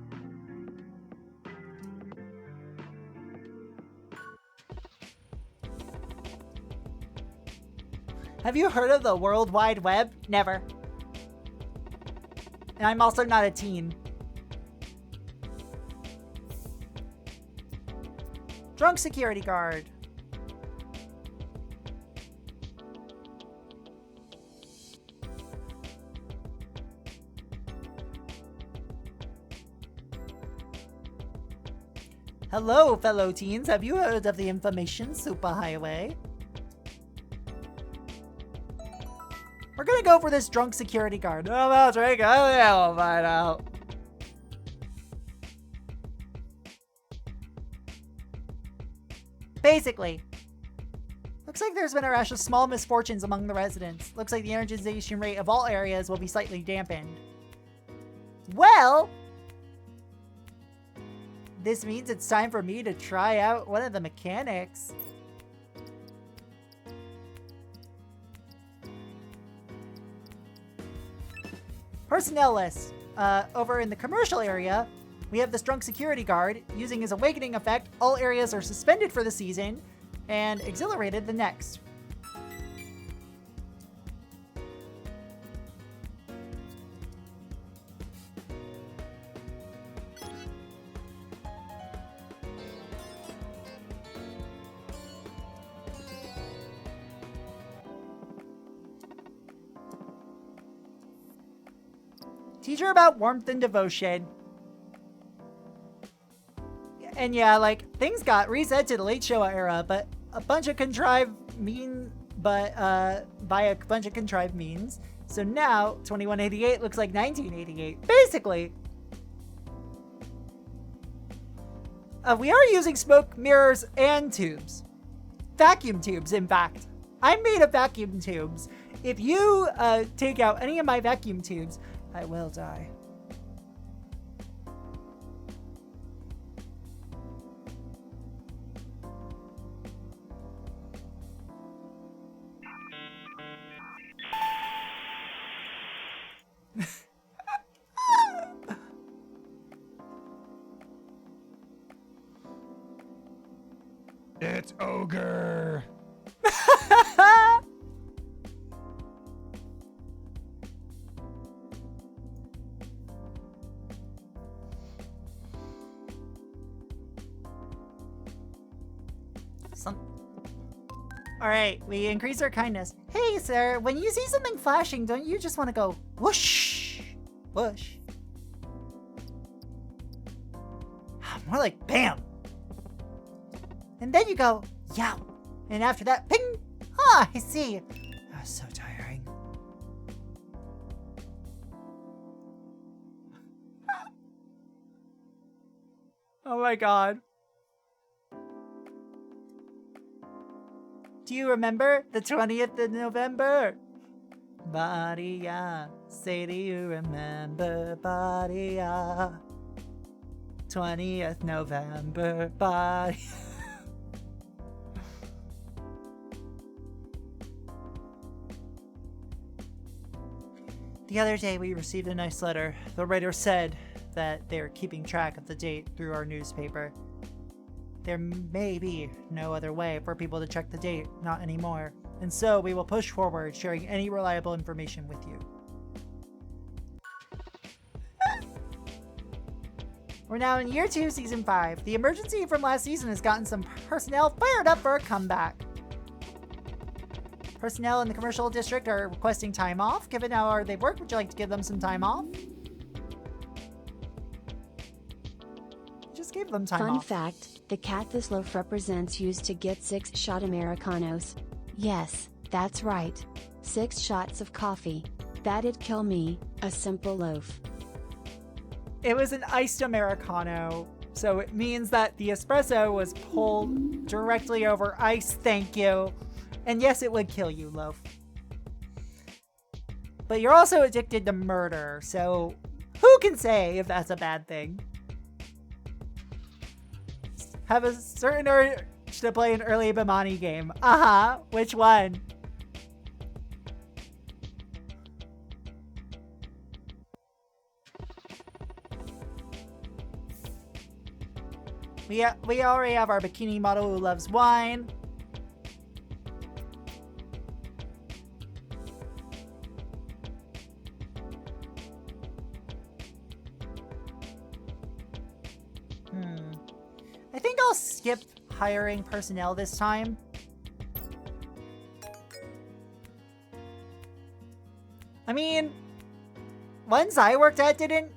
Have you heard of the World Wide Web? Never. And I'm also not a teen. Drunk security guard. Hello, fellow teens. Have you heard of the information superhighway? We're gonna go for this drunk security guard. Oh, well, Drake, I'll find out. Basically, looks like there's been a rash of small misfortunes among the residents. Looks like the energization rate of all areas will be slightly dampened. Well, this means it's time for me to try out one of the mechanics. Personnel list. Over in the commercial area, we have this drunk security guard. Using his awakening effect, all areas are suspended for the season and exhilarated the next. Teach her about warmth and devotion. And yeah, like, things got reset to the late Showa era, but a bunch of contrived by a bunch of contrived means. So now, 2188 looks like 1988. Basically. We are using smoke mirrors and tubes. Vacuum tubes, in fact. I'm made of vacuum tubes. If you take out any of my vacuum tubes, I will die. It's ogre. Alright, we increase our kindness. Hey, sir, when you see something flashing, don't you just want to go whoosh? Whoosh. More like bam. And then you go yow. And after that, ping. Ah, I see. That was so tiring. Oh my god. Do you remember the 20th of November? Badia, say do you remember Badia? 20th November, Badia. The other day we received a nice letter. The writer said that they're keeping track of the date through our newspaper. There may be no other way for people to check the date, not anymore. And so we will push forward, sharing any reliable information with you. We're now in year 2, season 5. The emergency from last season has gotten some personnel fired up for a comeback. Personnel in the commercial district are requesting time off. Given how hard they've worked, would you like to give them some time off? Just gave them time off. Fun fact, the cat this loaf represents used to get 6 shot Americanos. Yes, that's right. 6 shots of coffee. That'd kill me, a simple loaf. It was an iced Americano, so it means that the espresso was pulled directly over ice, thank you. And yes, it would kill you, loaf. But you're also addicted to murder, so who can say if that's a bad thing? Have a certain urge to play an early Bimani game. Which one? We already have our bikini model who loves wine. I think I'll skip hiring personnel this time. I mean, ones I worked at didn't.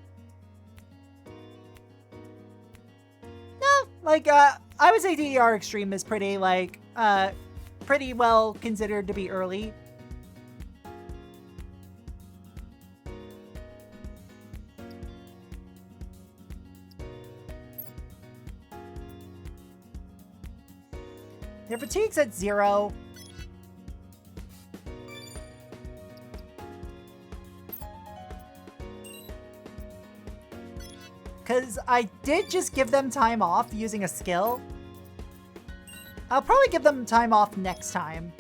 No, like, I would say DDR Extreme is pretty, like, pretty well considered to be early. Their fatigue's at 0. Because I did just give them time off using a skill. I'll probably give them time off next time.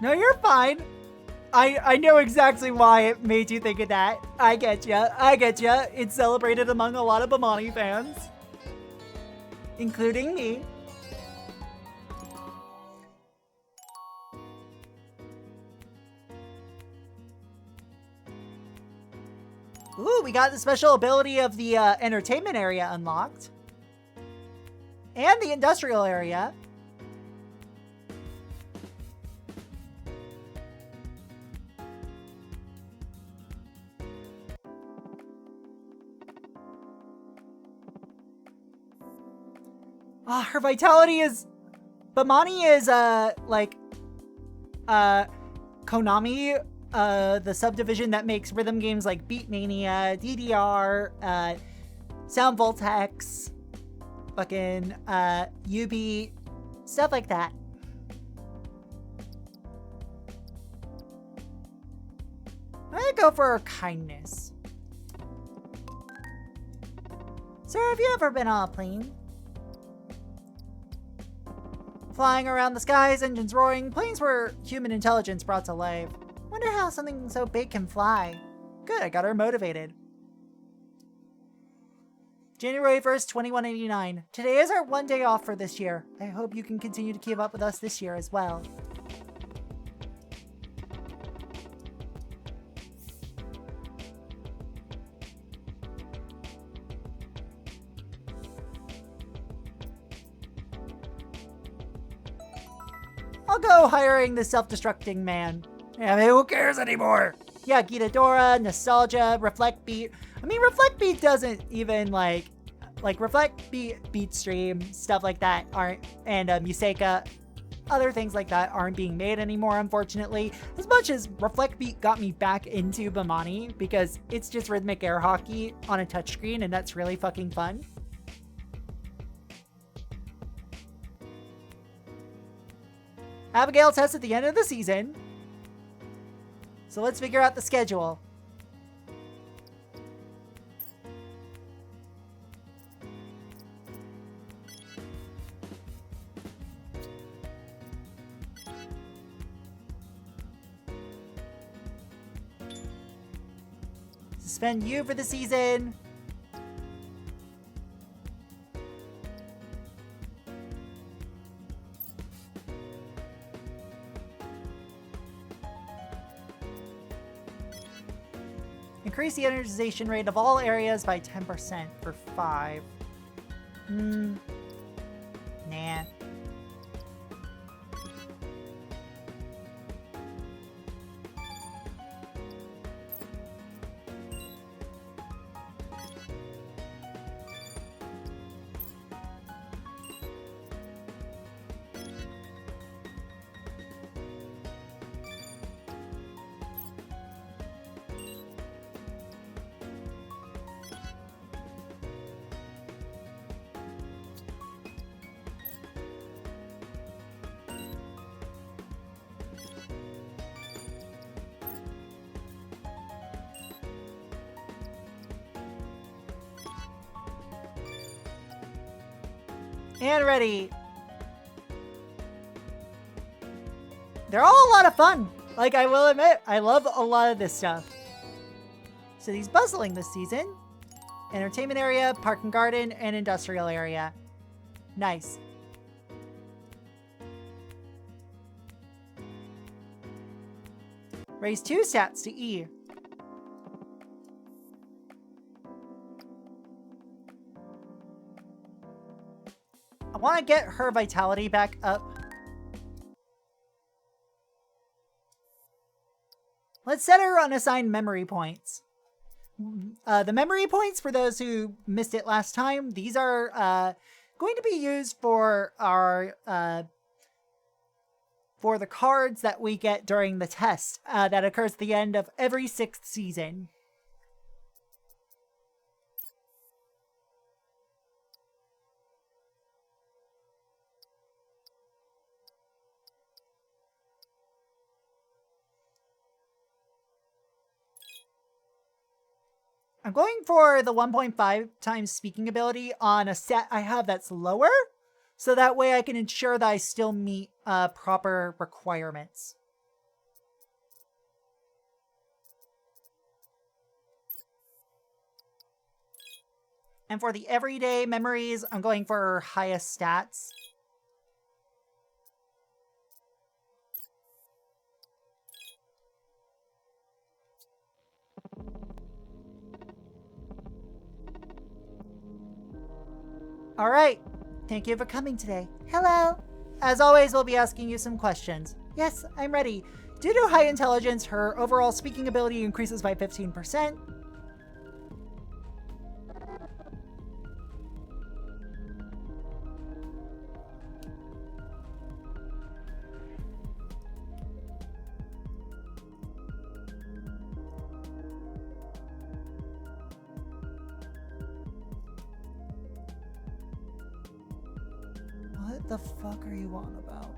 No, you're fine. I know exactly why it made you think of that. I get ya. It's celebrated among a lot of Bimani fans. Including me. Ooh, we got the special ability of the entertainment area unlocked. And the industrial area. Her vitality is... Bimani is, Konami, the subdivision that makes rhythm games like Beat Mania, DDR, Sound Voltex, fucking, UB, stuff like that. I'm gonna go for kindness. Sir, have you ever been on a plane? Flying around the skies, engines roaring, planes were human intelligence brought to life. Wonder how something so big can fly. Good, I got her motivated. January 1st, 2189. Today is our one day off for this year. I hope you can continue to keep up with us this year as well. I'll go hiring the self-destructing man. Yeah, I mean, who cares anymore? Yeah, Gitadora, Nostalgia, Reflect Beat. I mean, Reflect Beat doesn't even, like Reflect Beat, Beat Stream, stuff like that aren't, and Museka other things like that aren't being made anymore, unfortunately. As much as Reflect Beat got me back into Bamani because it's just rhythmic air hockey on a touchscreen, and that's really fucking fun. Abigail tests at the end of the season. So let's figure out the schedule. Suspend you for the season. Increase the energization rate of all areas by 10% for 5. Nah. And ready. They're all a lot of fun. Like, I will admit, I love a lot of this stuff. City's bustling this season. Entertainment area, park and garden, and industrial area. Nice. Raise 2 stats to E. I want to get her vitality back up. Let's set her on assigned memory points. The memory points, for those who missed it last time, these are going to be used for our for the cards that we get during the test that occurs at the end of every 6th season. I'm going for the 1.5 times speaking ability on a set I have that's lower, so that way I can ensure that I still meet proper requirements. And for the everyday memories, I'm going for highest stats. All right. Thank you for coming today. Hello. As always, we'll be asking you some questions. Yes, I'm ready. Due to high intelligence, her overall speaking ability increases by 15%. What the fuck are you on about?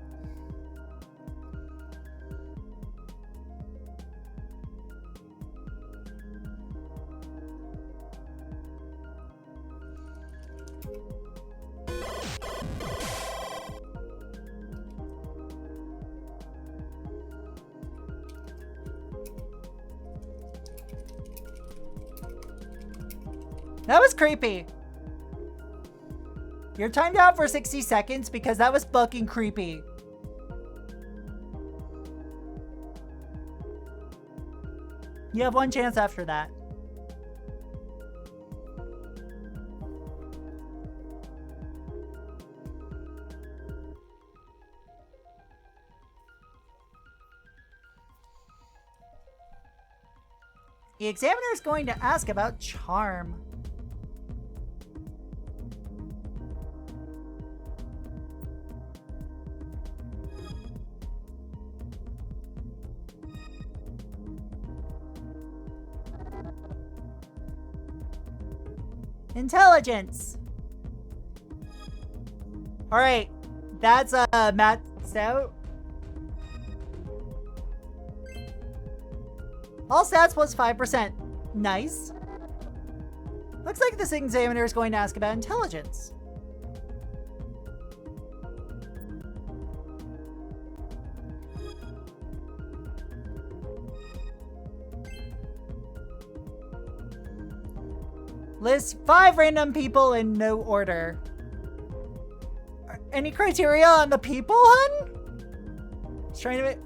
That was creepy. You're timed out for 60 seconds because that was fucking creepy. You have one chance after that. The examiner is going to ask about charm. Intelligence. Alright. That's maxed out. All stats plus 5%. Nice. Looks like this examiner is going to ask about intelligence. List 5 random people in no order. Any criteria on the people, hun? Just trying to...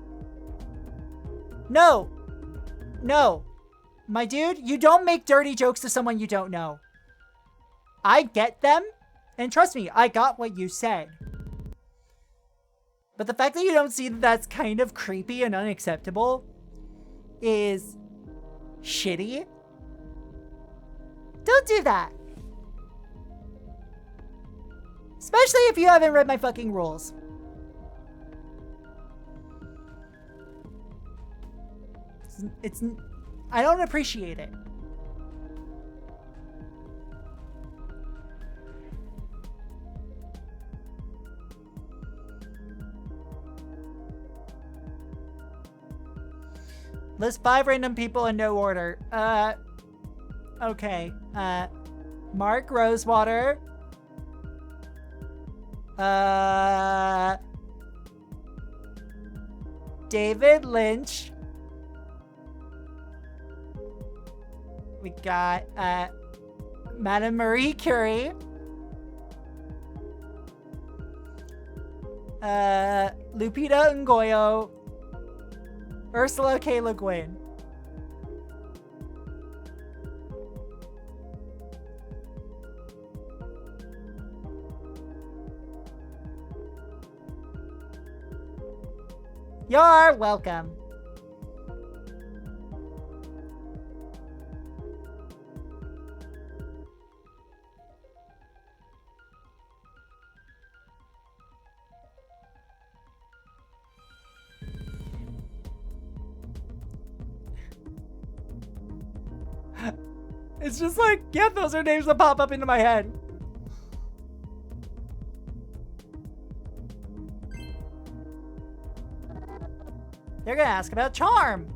No. No. My dude, you don't make dirty jokes to someone you don't know. I get them. And trust me, I got what you said. But the fact that you don't see that that's kind of creepy and unacceptable is shitty. Don't do that. Especially if you haven't read my fucking rules. It's I don't appreciate it. List 5 random people in no order. Okay. Mark Rosewater. David Lynch. We got, Madame Marie Curie. Lupita Ngoyo. Ursula K. Le Guin. You're welcome. It's just like, yeah, those are names that pop up into my head. They're gonna ask about charm.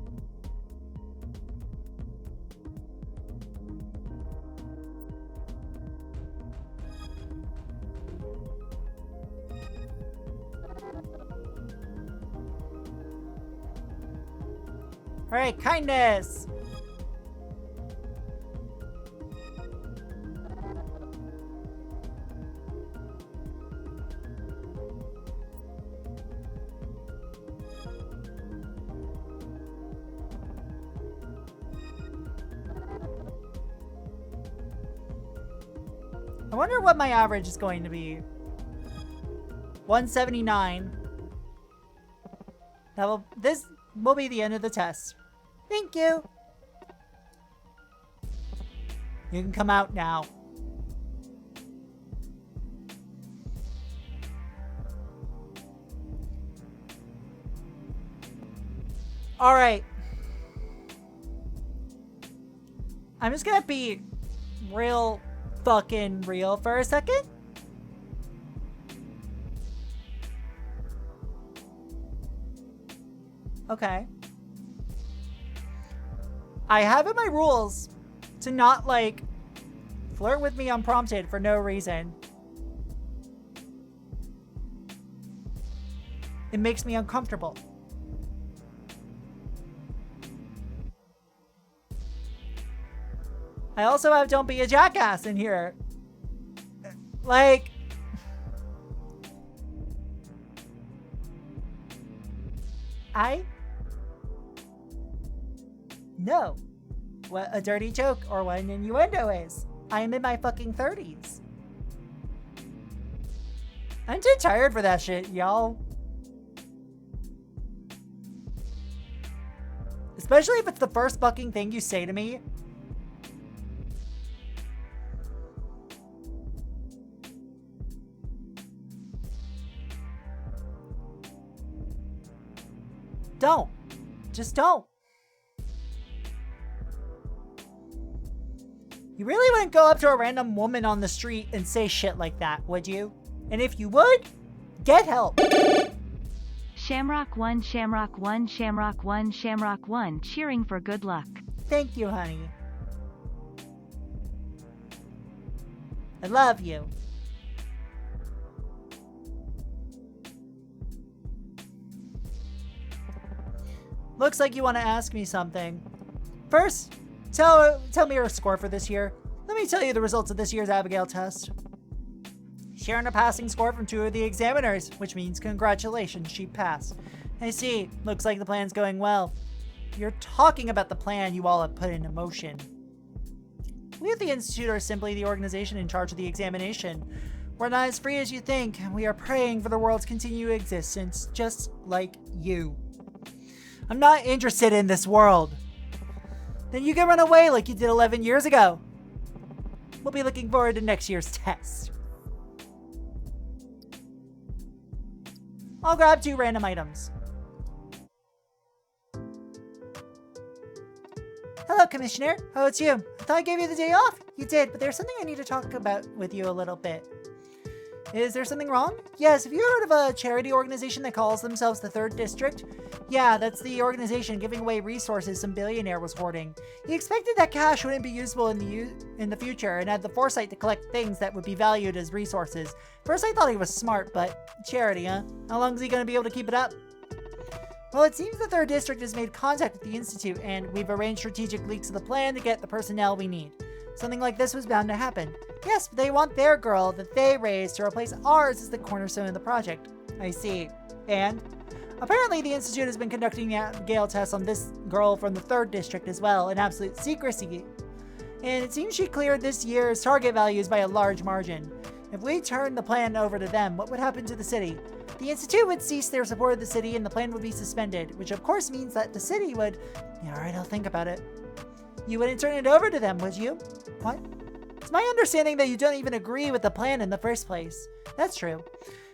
All right, kindness. I wonder what my average is going to be. 179. This will be the end of the test. Thank you. You can come out now. All right. I'm just gonna be real fucking real for a second. Okay. I have in my rules to not, like, flirt with me unprompted for no reason. It makes me uncomfortable. I also have don't be a jackass in here. Like... I know what a dirty joke or what an innuendo is. I am in my fucking 30s. I'm too tired for that shit, y'all. Especially if it's the first fucking thing you say to me. Don't. Just don't. You really wouldn't go up to a random woman on the street and say shit like that, would you? And if you would, get help. Shamrock 1, Shamrock 1, Shamrock 1, Shamrock 1, cheering for good luck. Thank you, honey. I love you. Looks like you want to ask me something. First, tell me your score for this year. Let me tell you the results of this year's Abigail test. She earned a passing score from 2 of the examiners, which means congratulations, she passed. I see. Looks like the plan's going well. You're talking about the plan you all have put into motion. We at the Institute are simply the organization in charge of the examination. We're not as free as you think, and we are praying for the world's continued existence, just like you. I'm not interested in this world. Then you can run away like you did 11 years ago. We'll be looking forward to next year's test. I'll grab 2 random items. Hello, Commissioner. Oh, it's you. I thought I gave you the day off. You did, but there's something I need to talk about with you a little bit. Is there something wrong? Yes, have you heard of a charity organization that calls themselves the Third District? Yeah, that's the organization giving away resources some billionaire was hoarding. He expected that cash wouldn't be usable in the future and had the foresight to collect things that would be valued as resources. First I thought he was smart, but charity, huh? How long is he going to be able to keep it up? Well, it seems the Third District has made contact with the Institute, and we've arranged strategic leaks of the plan to get the personnel we need. Something like this was bound to happen. Yes, but they want their girl that they raised to replace ours as the cornerstone of the project. I see. And? Apparently the Institute has been conducting the Gale tests on this girl from the 3rd District as well, in absolute secrecy. And it seems she cleared this year's target values by a large margin. If we turn the plan over to them, what would happen to the city? The Institute would cease their support of the city and the plan would be suspended, which of course means that the city would... Yeah, alright, I'll think about it. You wouldn't turn it over to them, would you? What? It's my understanding that you don't even agree with the plan in the first place. That's true.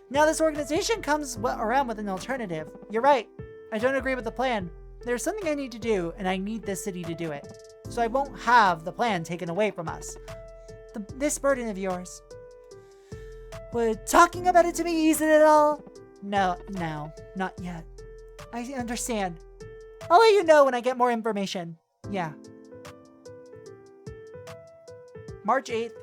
Now this organization comes around with an alternative. You're right. I don't agree with the plan. There's something I need to do, and I need this city to do it. So I won't have the plan taken away from us. This burden of yours. Would talking about it to me ease it at all? No, not yet. I understand. I'll let you know when I get more information. Yeah. March 8th,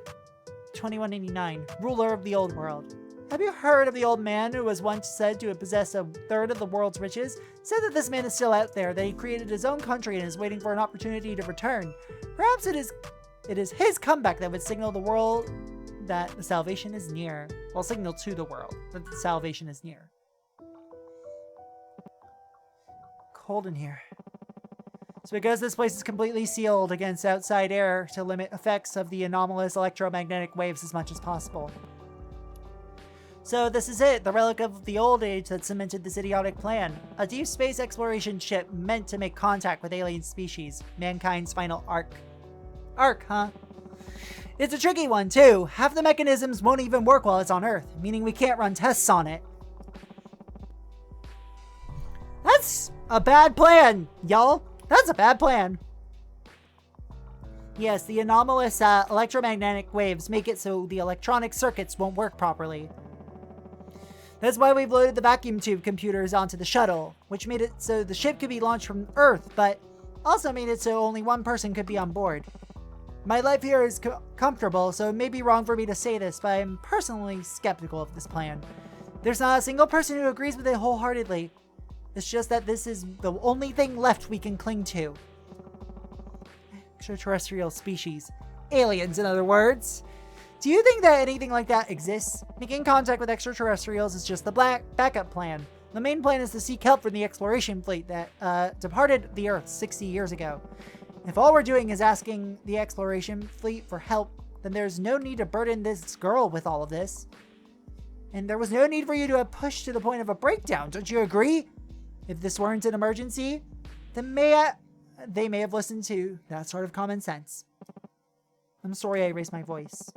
2189. Ruler of the Old World. Have you heard of the old man who was once said to possess a third of the world's riches? Said that this man is still out there, that he created his own country and is waiting for an opportunity to return. Perhaps it is his comeback that would signal the world that the salvation is near. Well, signal to the world that the salvation is near. Cold in here. It's because this place is completely sealed against outside air to limit effects of the anomalous electromagnetic waves as much as possible. So this is it, the relic of the old age that cemented this idiotic plan. A deep space exploration ship meant to make contact with alien species. Mankind's final arc. Arc, huh? It's a tricky one, too. Half the mechanisms won't even work while it's on Earth, meaning we can't run tests on it. That's a bad plan, y'all. That's a bad plan. Yes, the anomalous electromagnetic waves make it so the electronic circuits won't work properly. That's why we've loaded the vacuum tube computers onto the shuttle, which made it so the ship could be launched from Earth, but also made it so only one person could be on board. My life here is comfortable, so it may be wrong for me to say this, but I'm personally skeptical of this plan. There's not a single person who agrees with it wholeheartedly. It's just that this is the only thing left we can cling to. Extraterrestrial species. Aliens, in other words. Do you think that anything like that exists? Making contact with extraterrestrials is just the backup plan. The main plan is to seek help from the exploration fleet that departed the Earth 60 years ago. If all we're doing is asking the exploration fleet for help, then there's no need to burden this girl with all of this. And there was no need for you to have pushed to the point of a breakdown, don't you agree? If this weren't an emergency, then they may have listened to that sort of common sense. I'm sorry I raised my voice.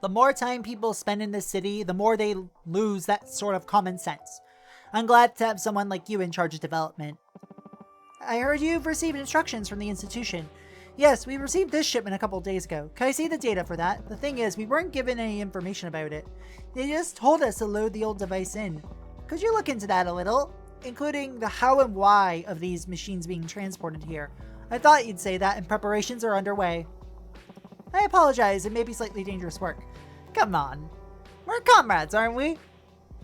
The more time people spend in this city, the more they lose that sort of common sense. I'm glad to have someone like you in charge of development. I heard you've received instructions from the institution. Yes, we received this shipment a couple days ago. Can I see the data for that? The thing is, we weren't given any information about it. They just told us to load the old device in. Could you look into that a little? Including the how and why of these machines being transported here. I thought you'd say that, and preparations are underway. I apologize, it may be slightly dangerous work. Come on. We're comrades, aren't we?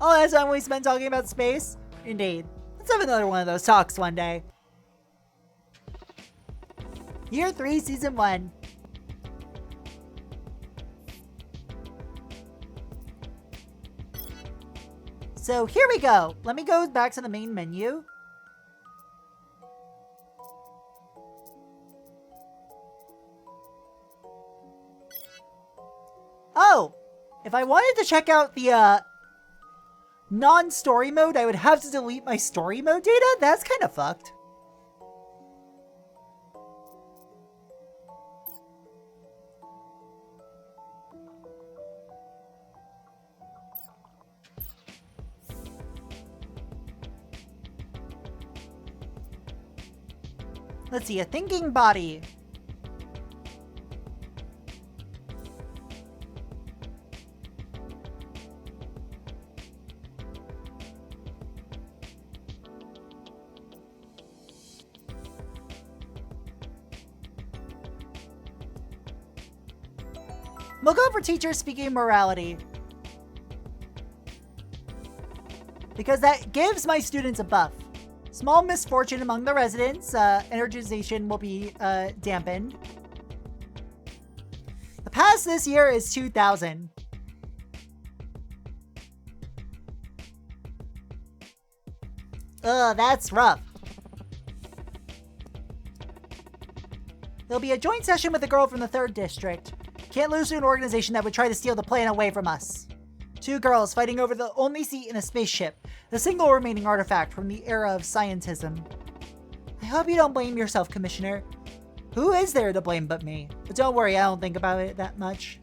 All that time we spent talking about space? Indeed. Let's have another one of those talks one day. Year 3, Season 1. So here we go. Let me go back to the main menu. Oh! If I wanted to check out the, non-story mode, I would have to delete my story mode data? That's kind of fucked. Let's see, a thinking body. We'll go for teachers speaking morality. Because that gives my students a buff. Small misfortune among the residents. Energization will be dampened. The pass this year is 2,000. Ugh, that's rough. There'll be a joint session with a girl from the 3rd district. Can't lose to an organization that would try to steal the plan away from us. 2 girls fighting over the only seat in a spaceship, the single remaining artifact from the era of scientism. I hope you don't blame yourself, Commissioner. Who is there to blame but me? But don't worry, I don't think about it that much.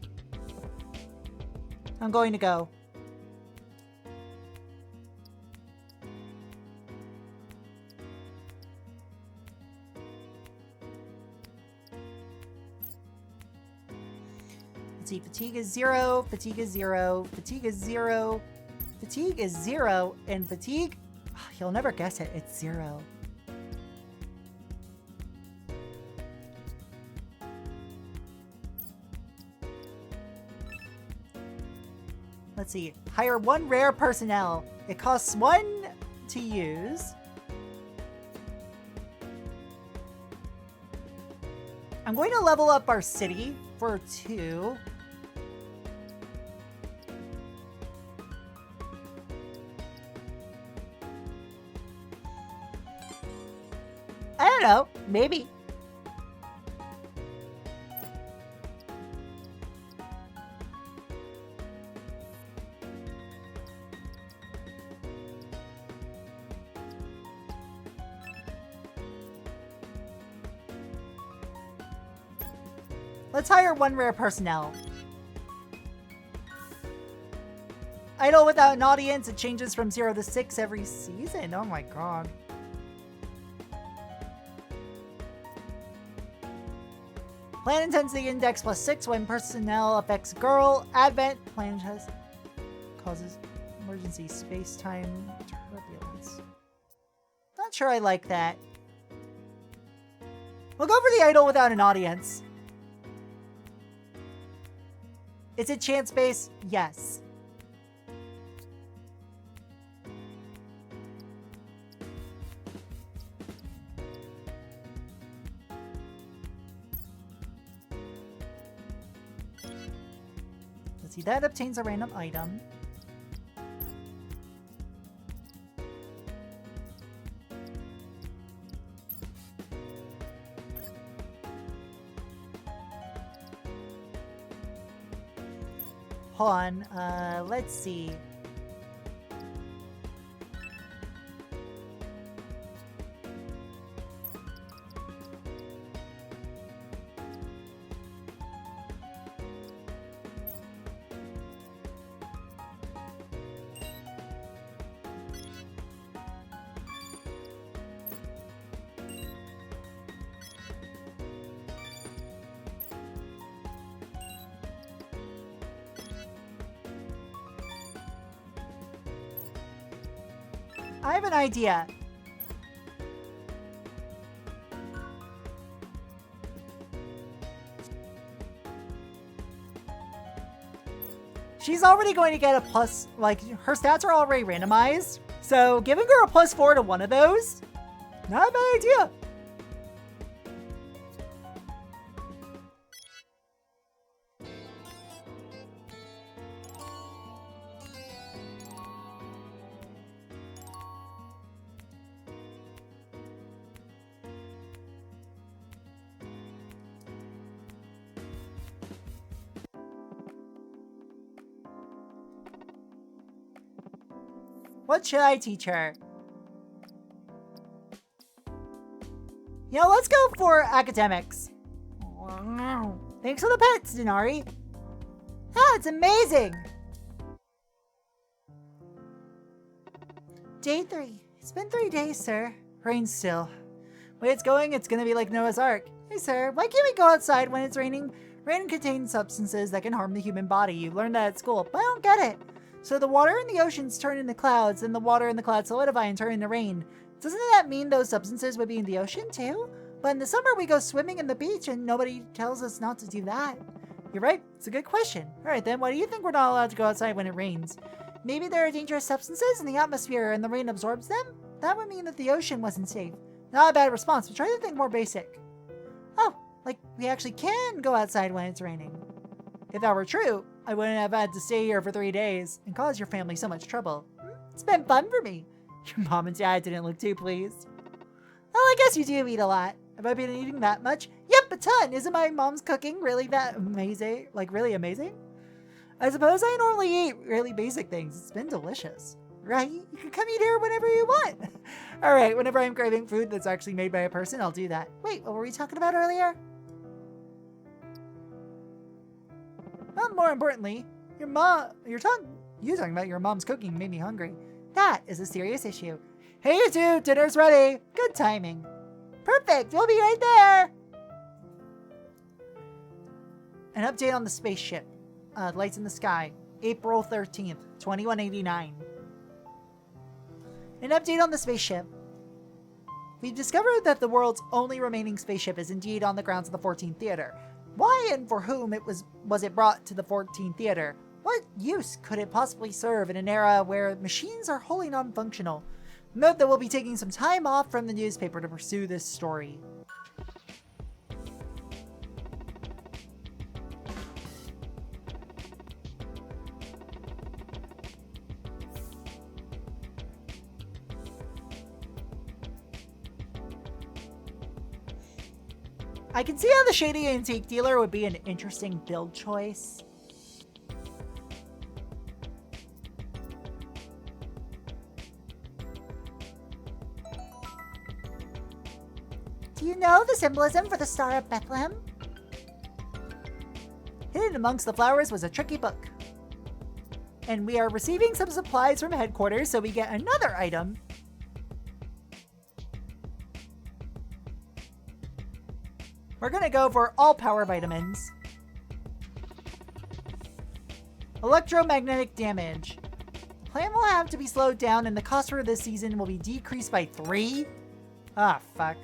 I'm going to go. Let's see, fatigue is 0, fatigue is 0, fatigue is 0, fatigue is 0, and fatigue, you'll never guess it, it's 0. Let's see, hire 1 rare personnel. It costs 1 to use. I'm going to level up our city for 2. I don't know, maybe. Let's hire 1 rare personnel. Idle without an audience, it changes from 0 to 6 every season. Oh my god. Plan intensity index +6 when personnel affects girl. Advent plan causes emergency space-time turbulence. Not sure I like that. We'll go for the idol without an audience. Is it chance-based? Yes. Let's see, that obtains a random item. Hold on, let's see. I have an idea. She's already going to get a plus, like, her stats are already randomized. So giving her a +4 to one of those, not a bad idea. What should I teach her? You know, let's go for academics. Thanks for the pets, Denari. Ah, it's amazing! Day 3. It's been 3 days, sir. Rain's still. The way it's going, it's gonna be like Noah's Ark. Hey, sir, why can't we go outside when it's raining? Rain contains substances that can harm the human body. You learned that at school, but I don't get it. So the water in the oceans turn into clouds, and the water in the clouds solidify and turn into rain. Doesn't that mean those substances would be in the ocean too? But in the summer we go swimming in the beach and nobody tells us not to do that. You're right, it's a good question. Alright then, why do you think we're not allowed to go outside when it rains? Maybe there are dangerous substances in the atmosphere and the rain absorbs them? That would mean that the ocean wasn't safe. Not a bad response, but try to think more basic. Oh, like we actually can go outside when it's raining. If that were true, I wouldn't have had to stay here for 3 days and cause your family so much trouble. It's been fun for me. Your mom and dad didn't look too pleased. Well, I guess you do eat a lot. Have I been eating that much? Yep, a ton. Isn't my mom's cooking really that amazing? Like, really amazing? I suppose I normally eat really basic things. It's been delicious. Right? You can come eat here whenever you want. Alright, whenever I'm craving food that's actually made by a person, I'll do that. Wait, what were we talking about earlier? Well, more importantly, you talking about your mom's cooking made me hungry. That is a serious issue. Hey, you two, dinner's ready. Good timing. Perfect, we'll be right there. An update on the spaceship. Lights in the sky. April 13th, 2189. An update on the spaceship. We've discovered that the world's only remaining spaceship is indeed on the grounds of the 14th Theater. Why and for whom was it brought to the 14th Theater? What use could it possibly serve in an era where machines are wholly non-functional? Note that we'll be taking some time off from the newspaper to pursue this story. I can see how the shady antique dealer would be an interesting build choice. Do you know the symbolism for the Star of Bethlehem? Hidden amongst the flowers was a tricky book. And we are receiving some supplies from headquarters, so we get another item. We're gonna go for all power vitamins. Electromagnetic damage. The plan will have to be slowed down and the cost for this season will be decreased by 3? Ah, fuck.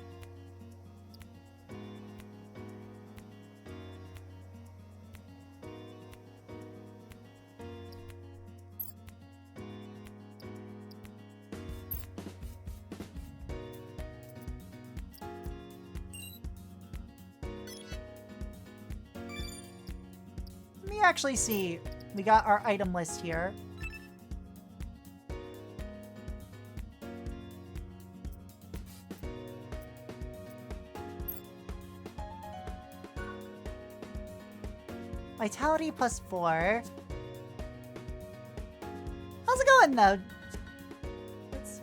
Let me actually see. We got our item list here. Vitality +4. How's it going though? Let's see.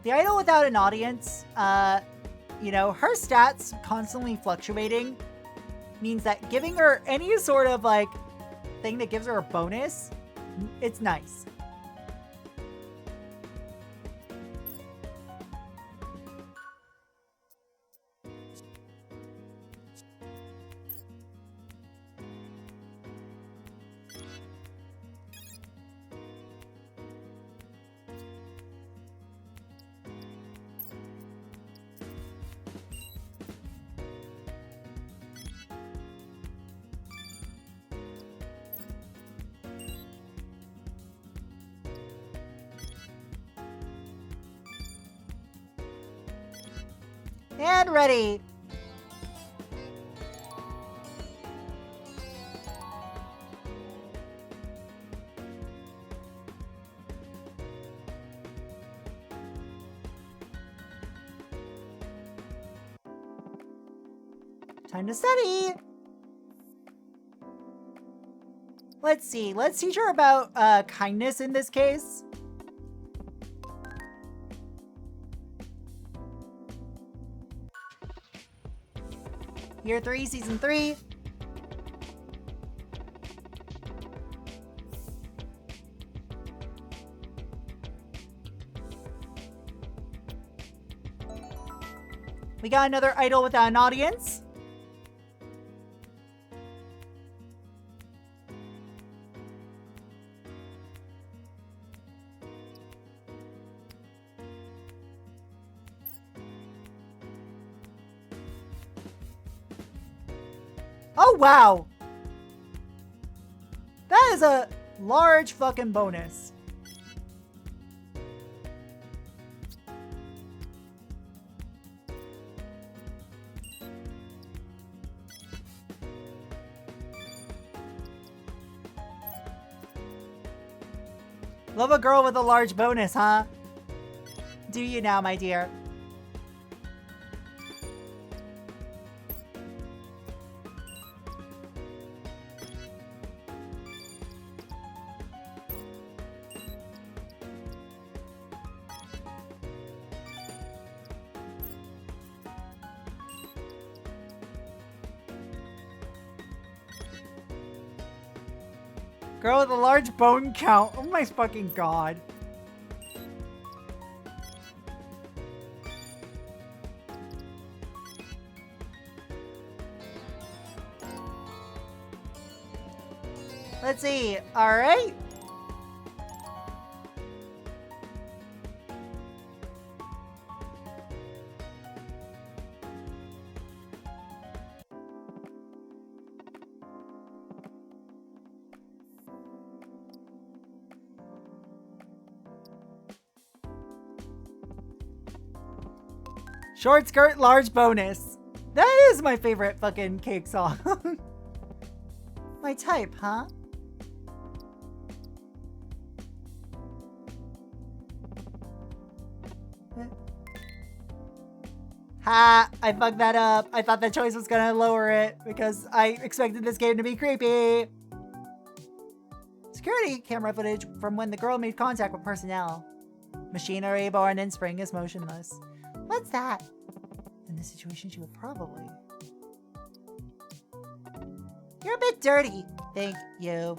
The idol without an audience, you know, her stats constantly fluctuating means that giving her any sort of, like, thing that gives her a bonus, it's nice. And ready. Time to study. Let's see. Let's teach her about kindness in this case. Year 3, Season 3. We got another idol without an audience. Oh, wow. That is a large fucking bonus. Love a girl with a large bonus, huh? Do you now, my dear? Girl with a large bone count. Oh my fucking god. Let's see. All right. Short skirt, large bonus. That is my favorite fucking cake song. My type, huh? Ha! I fucked that up. I thought that choice was gonna lower it because I expected this game to be creepy. Security camera footage from when the girl made contact with personnel. Machinery born in spring is motionless. What's that? In this situation, she would probably... You're a bit dirty. Thank you.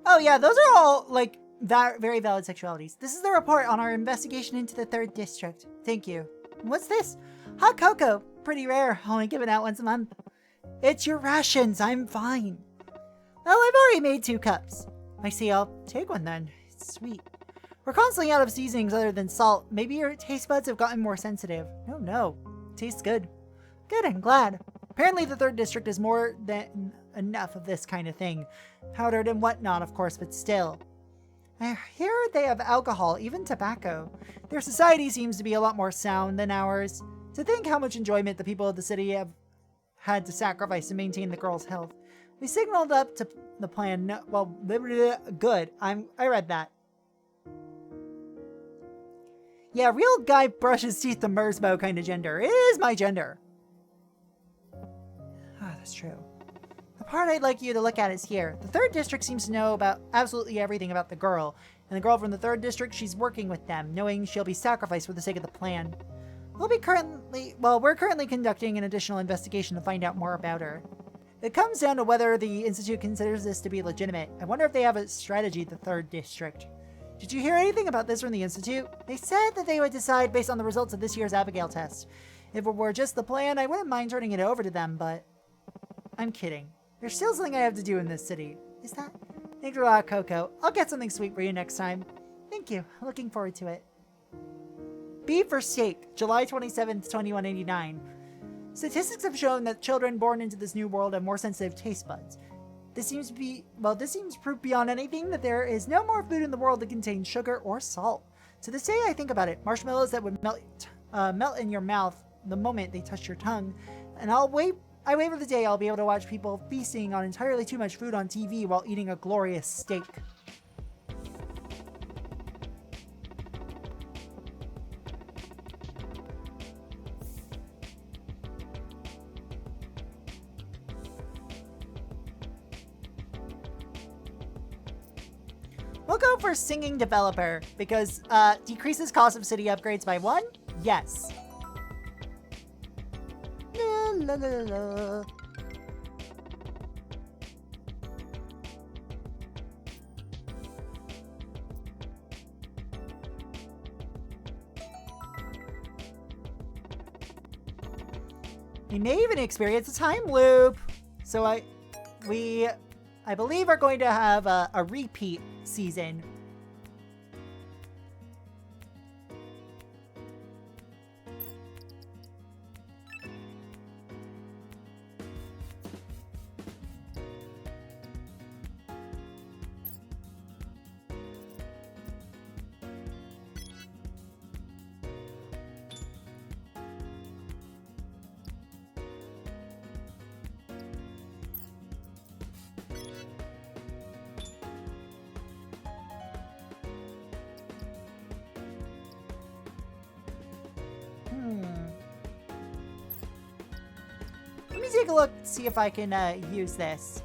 Oh yeah, those are all, like, very valid sexualities. This is the report on our investigation into the 3rd District. Thank you. What's this? Hot cocoa. Pretty rare. Only given out once a month. It's your rations. I'm fine. Well, I've already made 2 cups. I see. I'll take one then. It's sweet. We're constantly out of seasonings other than salt. Maybe your taste buds have gotten more sensitive. Oh no. Tastes good. Good, I'm glad. Apparently the 3rd District is more than enough of this kind of thing. Powdered and whatnot, of course, but still. I hear they have alcohol, even tobacco. Their society seems to be a lot more sound than ours. To think how much enjoyment the people of the city have had to sacrifice to maintain the girl's health. We signaled up to the plan. No, well, good. I read that. Yeah, real guy brushes teeth to Mersbo kind of gender. It is my gender. Ah, that's true. The part I'd like you to look at is here. The 3rd District seems to know about absolutely everything about the girl. And the girl from the 3rd District, she's working with them, knowing she'll be sacrificed for the sake of the plan. We're currently conducting an additional investigation to find out more about her. It comes down to whether the Institute considers this to be legitimate. I wonder if they have a strategy at the 3rd District. Did you hear anything about this from the Institute? They said that they would decide based on the results of this year's Abigail test. If it were just the plan, I wouldn't mind turning it over to them, but... I'm kidding. There's still something I have to do in this city. Is that... Thanks a lot, Coco. I'll get something sweet for you next time. Thank you. Looking forward to it. B for steak, July 27th, 2189. Statistics have shown that children born into this new world have more sensitive taste buds. This seems proof beyond anything that there is no more food in the world that contains sugar or salt. To this day, I think about it. Marshmallows that would melt in your mouth the moment they touch your tongue. And I wait for the day I'll be able to watch people feasting on entirely too much food on TV while eating a glorious steak. We'll go for singing developer because decreases cost of city upgrades by 1? Yes. La, la, la, la. We may even experience a time loop. So I believe are going to have a repeat season. Let me take a look, see if I can use this.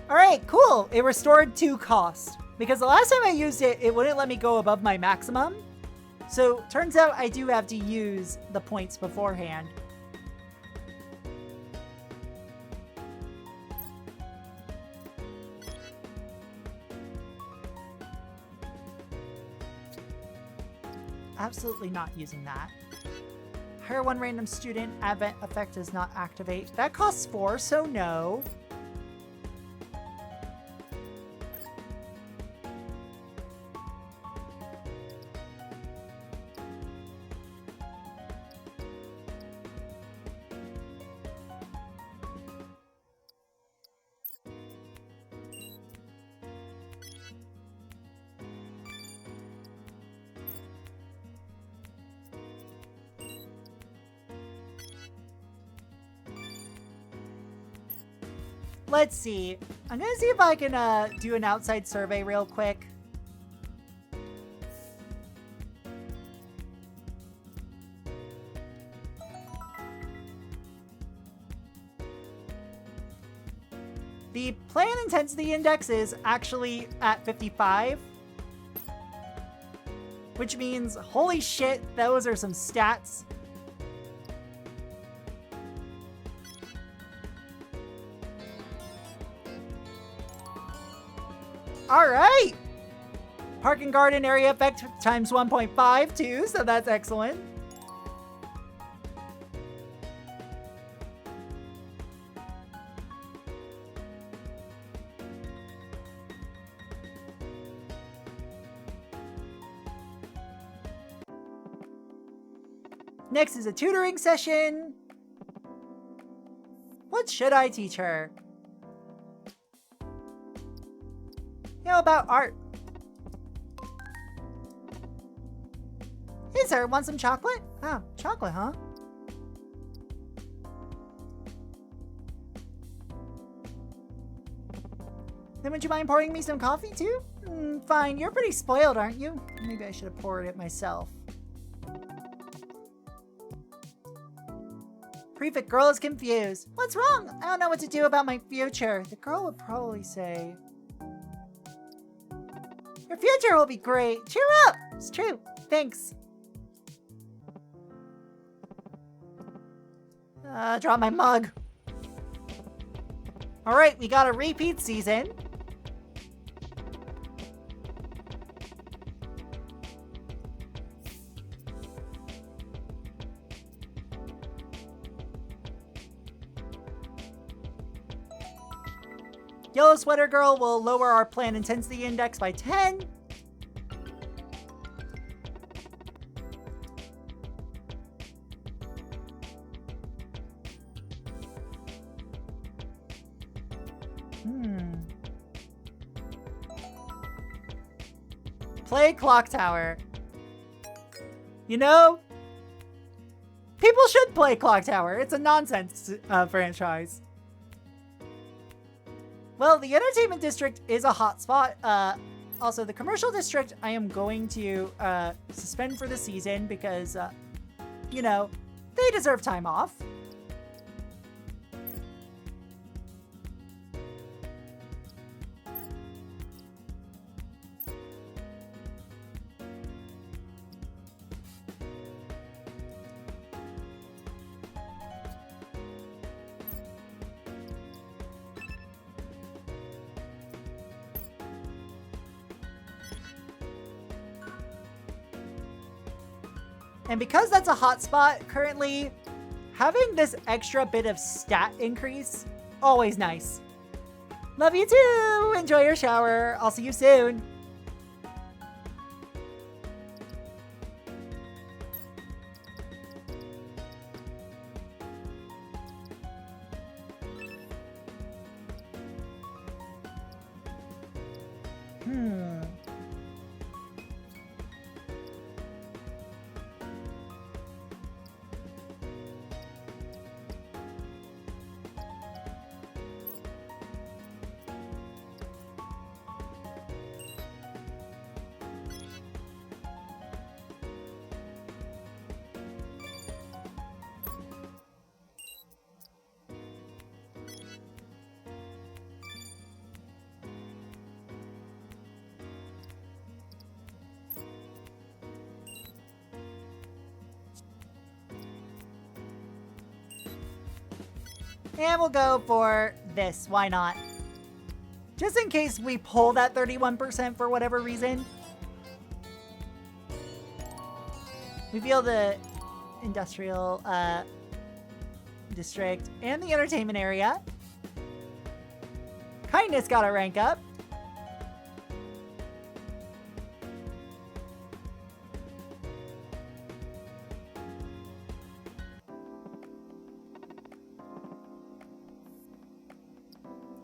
Alright, cool! It restored 2 cost. Because the last time I used it, it wouldn't let me go above my maximum. So, turns out I do have to use the points beforehand. Absolutely not using that. Hire 1 random student. Advent effect does not activate. That costs 4, so no. Let's see. I'm gonna see if I can do an outside survey real quick. The plan intensity index is actually at 55. Which means, holy shit, those are some stats. Alright! Park and garden area effect times 1.5 too, so that's excellent. Next is a tutoring session. What should I teach her? How about art? Hey sir, want some chocolate? Oh, chocolate, huh? Then would you mind pouring me some coffee too? Fine, you're pretty spoiled, aren't you? Maybe I should have poured it myself. Prefect girl is confused. What's wrong? I don't know what to do about my future. The girl would probably say, your future will be great. Cheer up. It's true. Thanks. Drop my mug. All right, we got a repeat season. Yellow Sweater Girl will lower our plant intensity index by 10. Play Clock Tower. You know, people should play Clock Tower. It's a nonsense franchise. Well, the entertainment district is a hotspot. Also, the commercial district I am going to suspend for the season because, you know, they deserve time off. And because that's a hotspot currently, having this extra bit of stat increase, always nice. Love you too! Enjoy your shower. I'll see you soon. And we'll go for this. Why not? Just in case we pull that 31% for whatever reason. We feel the industrial district and the entertainment area. Kindness got a rank up.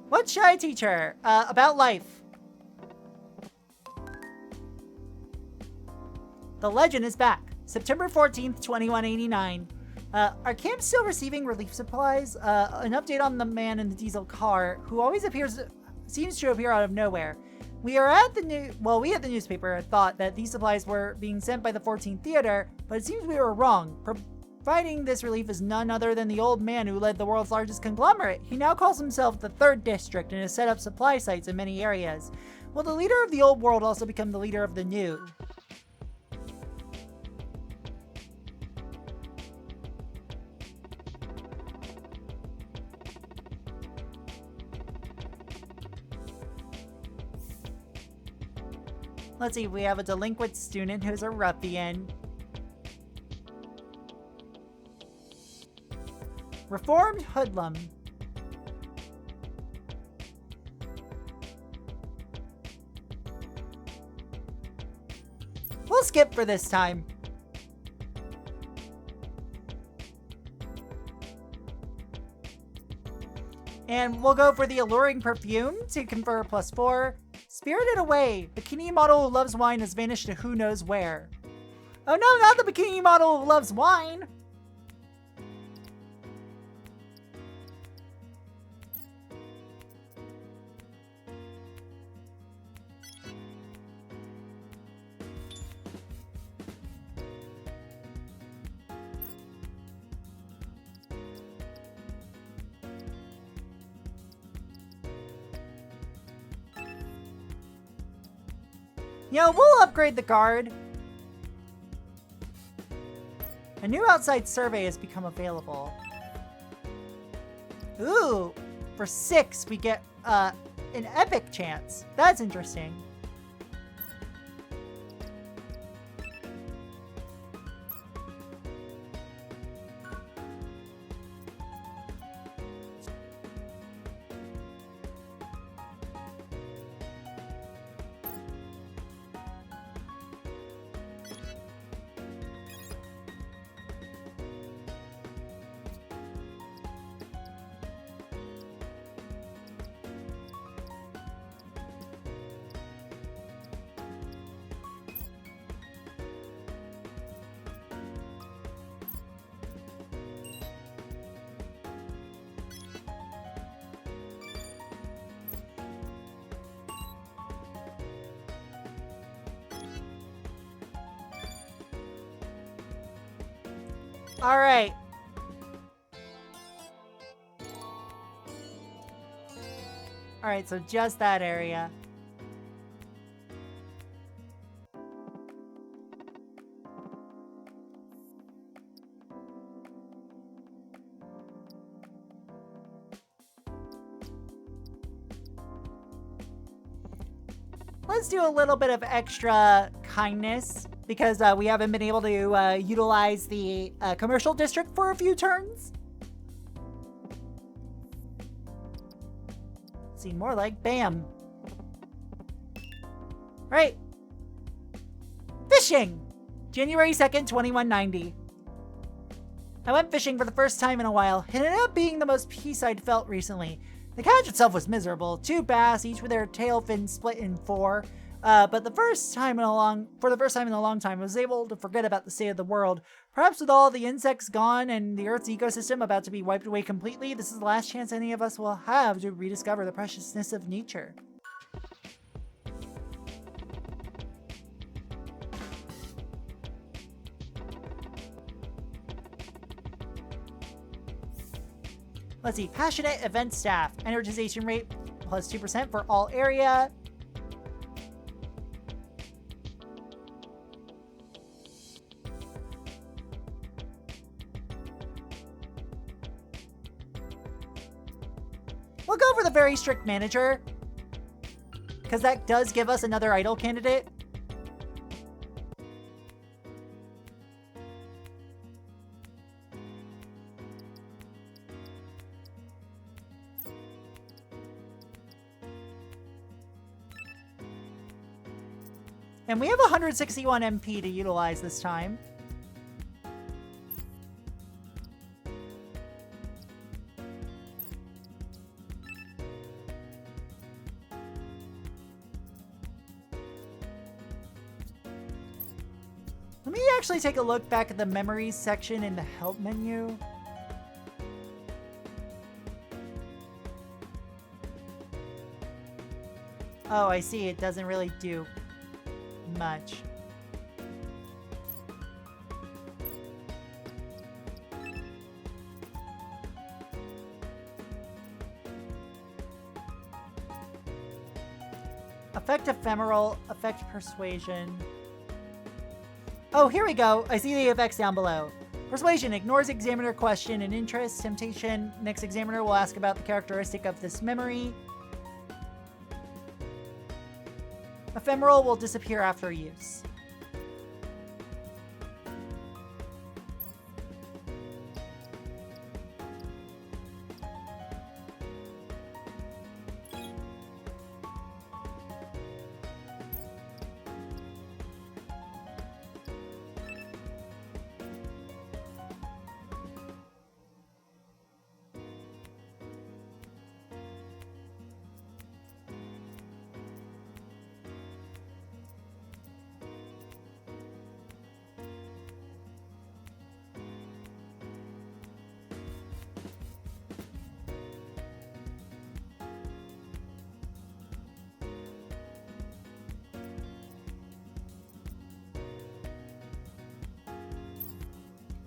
What should I teach her? About life. The legend is back. September 14th, 2189. Our camp's still receiving relief supplies. An update on the man in the diesel car, who always seems to appear out of nowhere. We at the newspaper thought that these supplies were being sent by the 14th Theater, but it seems we were wrong. Providing this relief is none other than the old man who led the world's largest conglomerate. He now calls himself the 3rd District and has set up supply sites in many areas. Will the leader of the old world also become the leader of the new? Let's see, we have a delinquent student who's a ruffian. Reformed hoodlum. We'll skip for this time. And we'll go for the alluring perfume to confer +4. Spirited away. Bikini model who loves wine has vanished to who knows where. Oh no, not the bikini model who loves wine! You know, we'll upgrade the guard. A new outside survey has become available. Ooh, for 6 we get an epic chance. That's interesting. All right. All right, so just that area. Let's do a little bit of extra kindness because we haven't been able to utilize the commercial district for a few turns. Seem more like bam. Right. Fishing! January 2nd, 2190. I went fishing for the first time in a while. It ended up being the most peace I'd felt recently. The catch itself was miserable. 2 bass, each with their tail fin split in 4. But for the first time in a long time, I was able to forget about the state of the world. Perhaps with all the insects gone and the Earth's ecosystem about to be wiped away completely, this is the last chance any of us will have to rediscover the preciousness of nature. Let's see, passionate event staff, energization rate plus 2% for all area. We'll go for the very strict manager, because that does give us another idol candidate. And we have 161 MP to utilize this time. Let me actually take a look back at the memories section in the help menu. Oh, I see. It doesn't really do much. Affect ephemeral, affect persuasion. Oh, here we go. I see the effects down below. Persuasion ignores examiner question and interest. Temptation. Next examiner will ask about the characteristic of this memory. Ephemeral will disappear after use.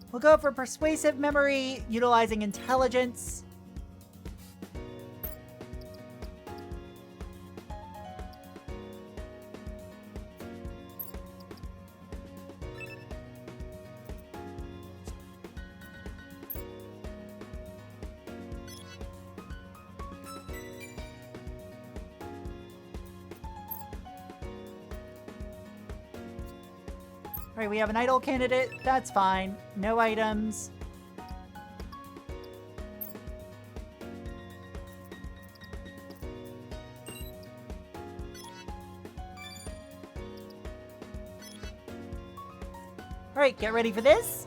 We'll go for persuasive memory, utilizing intelligence. Alright, we have an idol candidate. That's fine. No items. Alright, get ready for this.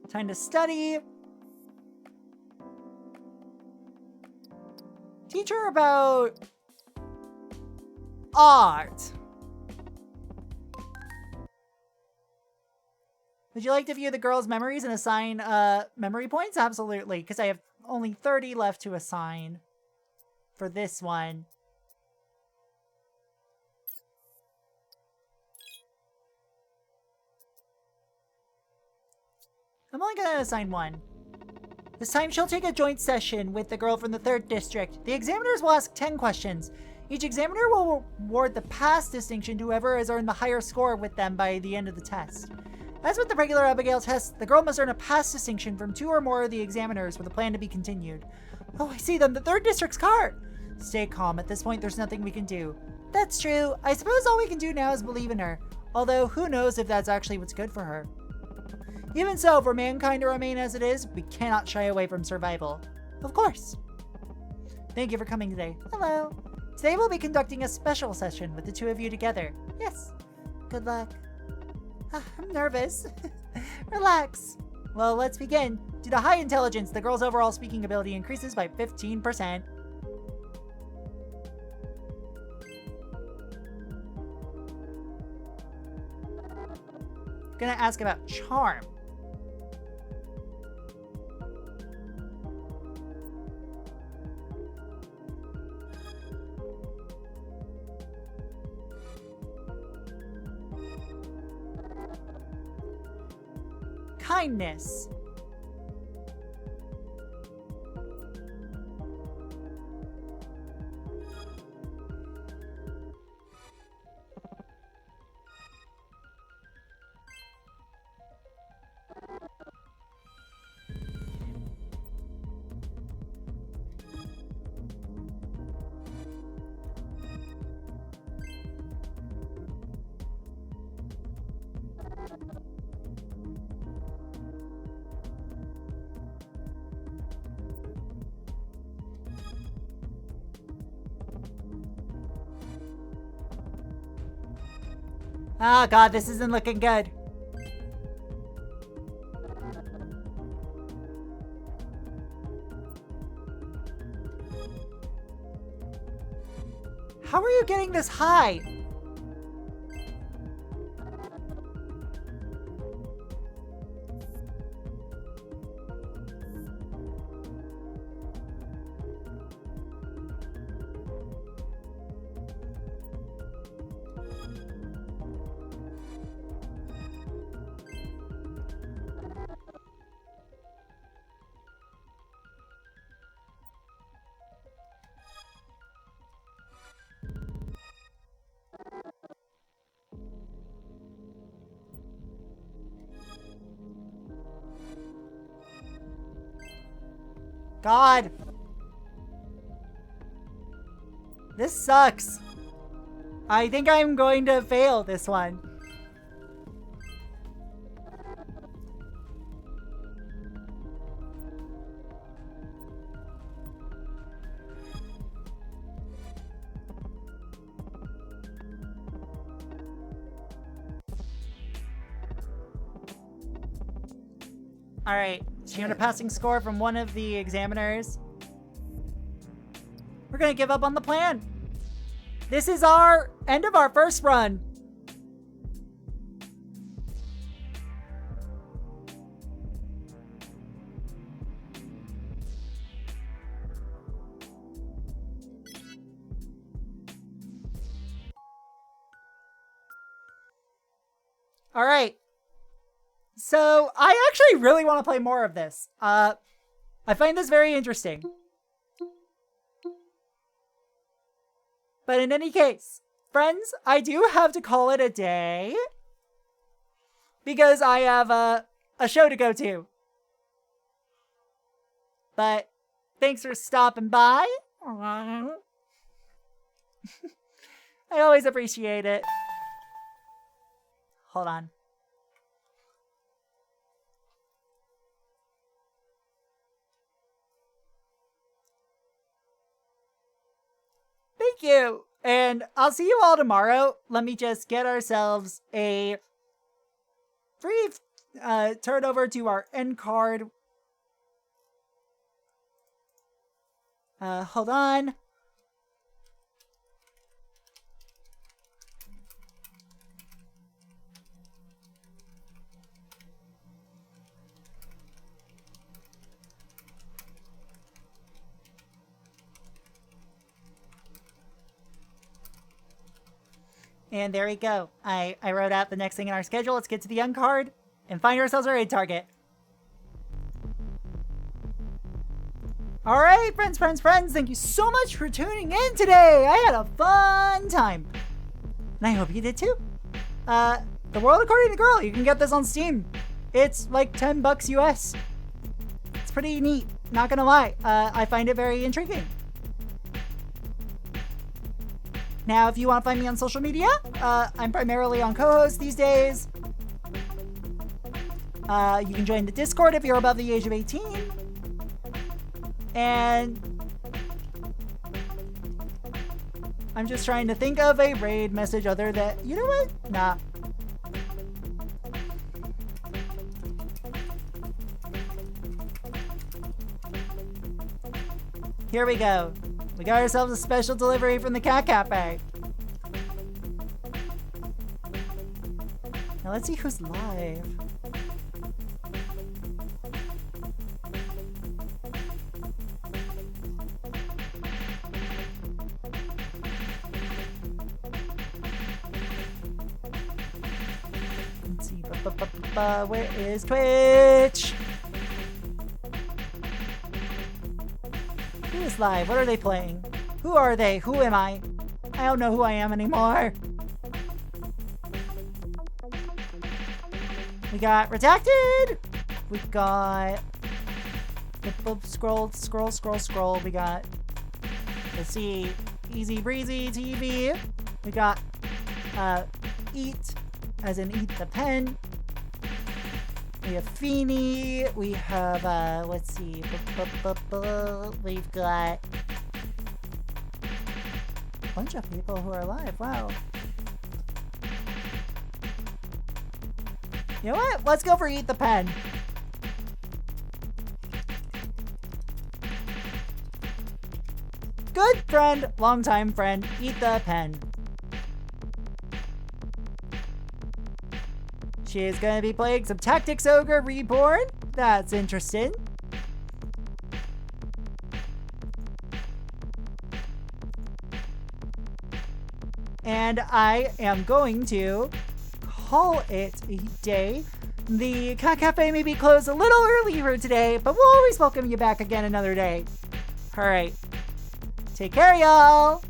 Time to study. Teach her about art. Would you like to view the girls' memories and assign memory points? Absolutely, because I have only 30 left to assign for this one. I'm only going to assign one. This time she'll take a joint session with the girl from the 3rd district. The examiners will ask 10 questions. Each examiner will award the pass distinction to whoever has earned the higher score with them by the end of the test. As with the regular Abigail test, the girl must earn a pass distinction from 2 or more of the examiners for the plan to be continued. Oh, I see them, the 3rd district's car! Stay calm, at this point there's nothing we can do. That's true. I suppose all we can do now is believe in her. Although, who knows if that's actually what's good for her. Even so, for mankind to remain as it is, we cannot shy away from survival. Of course. Thank you for coming today. Hello. Today we'll be conducting a special session with the 2 of you together. Yes. Good luck. I'm nervous. Relax. Well, let's begin. Due to high intelligence, the girl's overall speaking ability increases by 15%. Gonna ask about charm. Kindness. Oh god, this isn't looking good. How are you getting this high? God. This sucks. I think I'm going to fail this one. Alright, she earned a passing score from one of the examiners. We're gonna give up on the plan. This is our end of our first run. Alright. So, I actually really want to play more of this. I find this very interesting. But in any case, friends, I do have to call it a day. Because I have a show to go to. But, thanks for stopping by. I always appreciate it. Hold on. Thank you. And I'll see you all tomorrow. Let me just get ourselves a brief turn over to our end card. Hold on. And there we go. I wrote out the next thing in our schedule. Let's get to the end card and find ourselves our raid target. All right, friends. Thank you so much for tuning in today. I had a fun time. And I hope you did too. The World According to Girl. You can get this on Steam. It's like $10 US. It's pretty neat. Not gonna lie. I find it very intriguing. Now, if you want to find me on social media, I'm primarily on co-host these days. You can join the Discord if you're above the age of 18. And I'm just trying to think of a raid message other than, you know what? Nah. Here we go. We got ourselves a special delivery from the Cat Cafe. Now let's see who's live. Let's see. Where is Twitch? Who is live? What are they playing? Who are they? Who am I? I don't know who I am anymore. We got Redacted. We got scroll. We got, let's see, Easy Breezy TV. We got Eat, as in Eat the Pen. We have Feeny. We have, let's see. We've got a bunch of people who are live. Wow. You know what? Let's go for Eat the Pen. Good friend, longtime friend, Eat the Pen. She is going to be playing some Tactics Ogre Reborn. That's interesting. And I am going to call it a day. The Cat Cafe may be closed a little earlier today, but we'll always welcome you back again another day. All right. Take care, y'all.